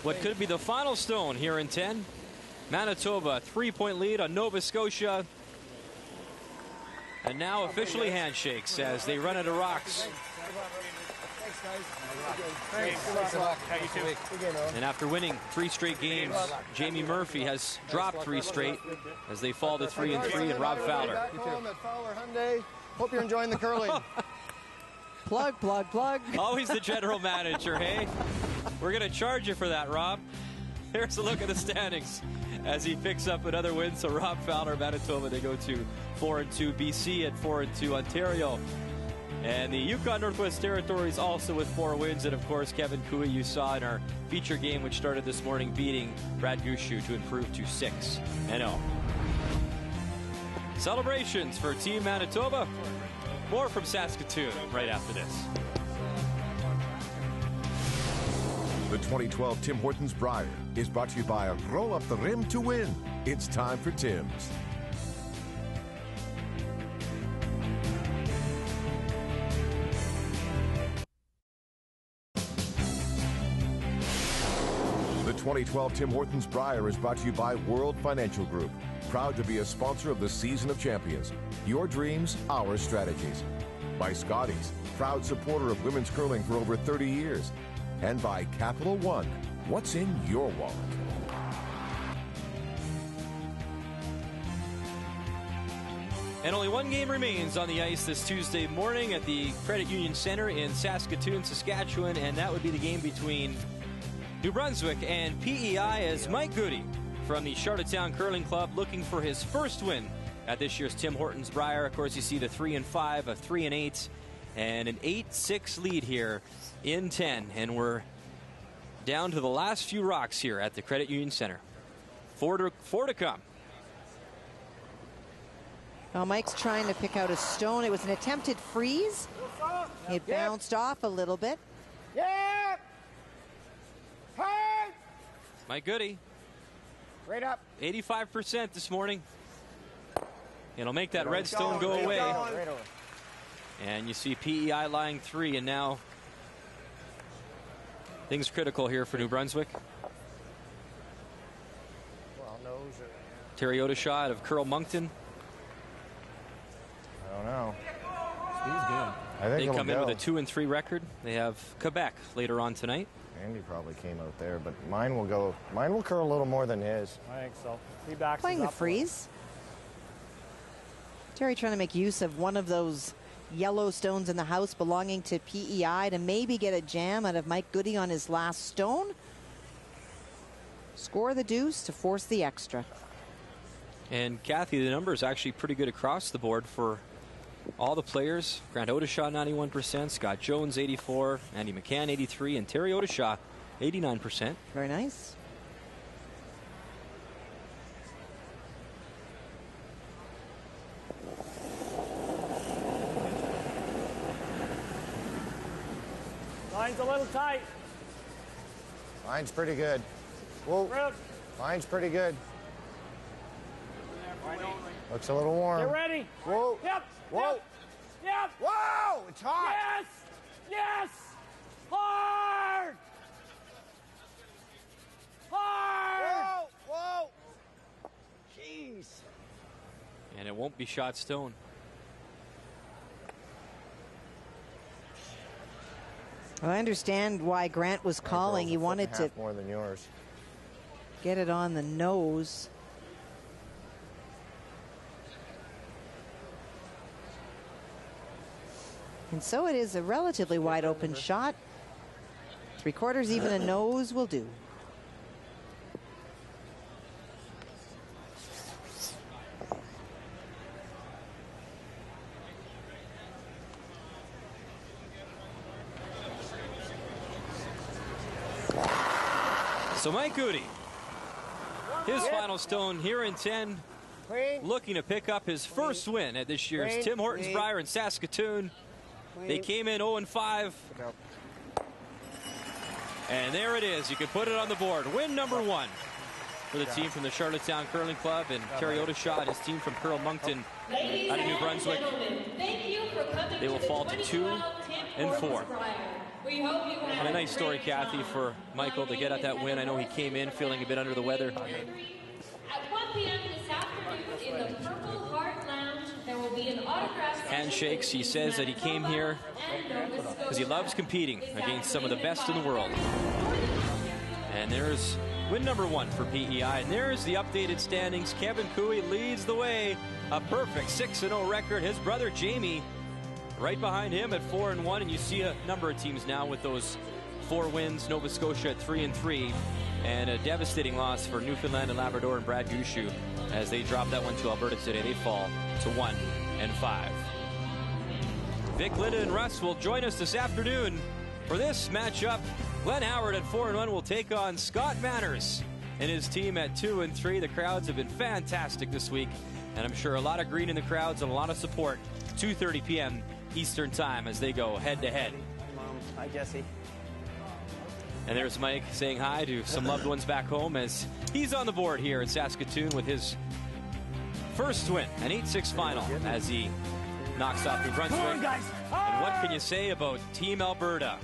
what could be the final stone here in 10. Manitoba, 3-point lead on Nova Scotia. And now officially handshakes as they run into rocks. And after winning 3 straight games, Jamie Murphy has dropped 3 straight as they fall to 3-3, and Rob Fowler. Hope you're enjoying the curling. Plug, plug, plug. Always the general manager, hey? We're going to charge you for that, Rob. Here's a look at the standings as he picks up another win. So Rob Fowler, Manitoba, they go to 4-2. BC at 4-2. Ontario and the Yukon Northwest Territories also with 4 wins. And of course, Kevin Cooey, you saw in our feature game, which started this morning, beating Brad Gushue to improve to 6-0. Celebrations for Team Manitoba. More from Saskatoon right after this. The 2012 Tim Hortons Brier is brought to you by a Roll Up the Rim to Win. It's time for Tim's. The 2012 Tim Hortons Brier is brought to you by World Financial Group. Proud to be a sponsor of the Season of Champions. Your dreams, our strategies. By Scotties, proud supporter of women's curling for over 30 years. And by Capital One, what's in your wallet? And only one game remains on the ice this Tuesday morning at the Credit Union Center in Saskatoon, Saskatchewan, and that would be the game between New Brunswick and PEI, as Mike Goody from the Charlottetown Curling Club looking for his first win at this year's Tim Hortons Brier. Of course, you see the 3-5, a 3-8, and an 8-6 lead here in 10. And we're down to the last few rocks here at the Credit Union Center. Four to come. Well, Mike's trying to pick out a stone. It was an attempted freeze. It bounced off a little bit. Yeah. Hey. Mike Goody. Right up. 85% this morning. It'll make that red stone go away. And you see PEI lying 3, and now things critical here for New Brunswick. Terry Odishaw out of Curl Moncton. I don't know. He's good. I think they come in go. with a 2-3 record. They have Quebec later on tonight. Andy probably came out there, but mine will go. Mine will curl a little more than his. I think so. He backs Playing the freeze. Terry trying to make use of one of those yellow stones in the house belonging to PEI to maybe get a jam out of Mike Goody on his last stone. Score the deuce to force the extra. And Kathy, the number is actually pretty good across the board for all the players. Grant Odishaw 91%, Scott Jones 84%, Andy McCann 83%, and Terry Odishaw 89%. Very nice. Line's a little tight. Mine's pretty good. Whoa. Mine's pretty good. Looks a little warm. Get ready. Whoa. Yep. Whoa. Yep. Whoa. It's hot. Yes. Yes. Hard. Hard. Whoa. Whoa. Jeez. And it won't be shot stone. Well, I understand why Grant was calling. He wanted to more than yours. Get it on the nose. And so it is a relatively wide open shot. 3/4, even a nose will do. So Mike Goody, his final stone here in 10, looking to pick up his first win at this year's Tim Hortons Brier in Saskatoon. They came in 0-5. And there it is. You can put it on the board. Win number 1 for the team from the Charlottetown Curling Club, and Terry Odishaw and his team from Curl Moncton out of New Brunswick. They will fall to 2 4. And a nice story, Kathy, for Michael to get at that win. I know he came in feeling a bit under the weather. At 1 p.m. this afternoon in the Purple Heart Lounge, there will be an autograph Handshakes. He says that he came here because he loves competing against some of the best in the world. And there's win number 1 for PEI. And there's the updated standings. Kevin Cooey leads the way. A perfect 6-0 record. His brother Jamie right behind him at 4-1. And you see a number of teams now with those 4 wins. Nova Scotia at 3-3. And a devastating loss for Newfoundland and Labrador and Brad Gushue as they drop that one to Alberta today. They fall to 1-5. Vic Linden and Russ will join us this afternoon for this matchup. Glenn Howard at 4-1 will take on Scott Manners and his team at 2-3. The crowds have been fantastic this week, and I'm sure a lot of green in the crowds and a lot of support. 2:30 p.m. Eastern Time as they go head-to-head. Mom, hi, Jesse. And there's Mike saying hi to some loved ones back home as he's on the board here in Saskatoon with his first win, an 8-6 final as he knocks off New Brunswick. And what can you say about Team Alberta?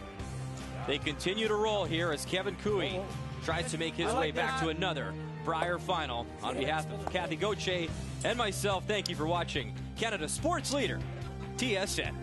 They continue to roll here as Kevin Cooey tries to make his way back to another Brier final. On behalf of Kathy Gauthier and myself, thank you for watching Canada's sports leader, TSN.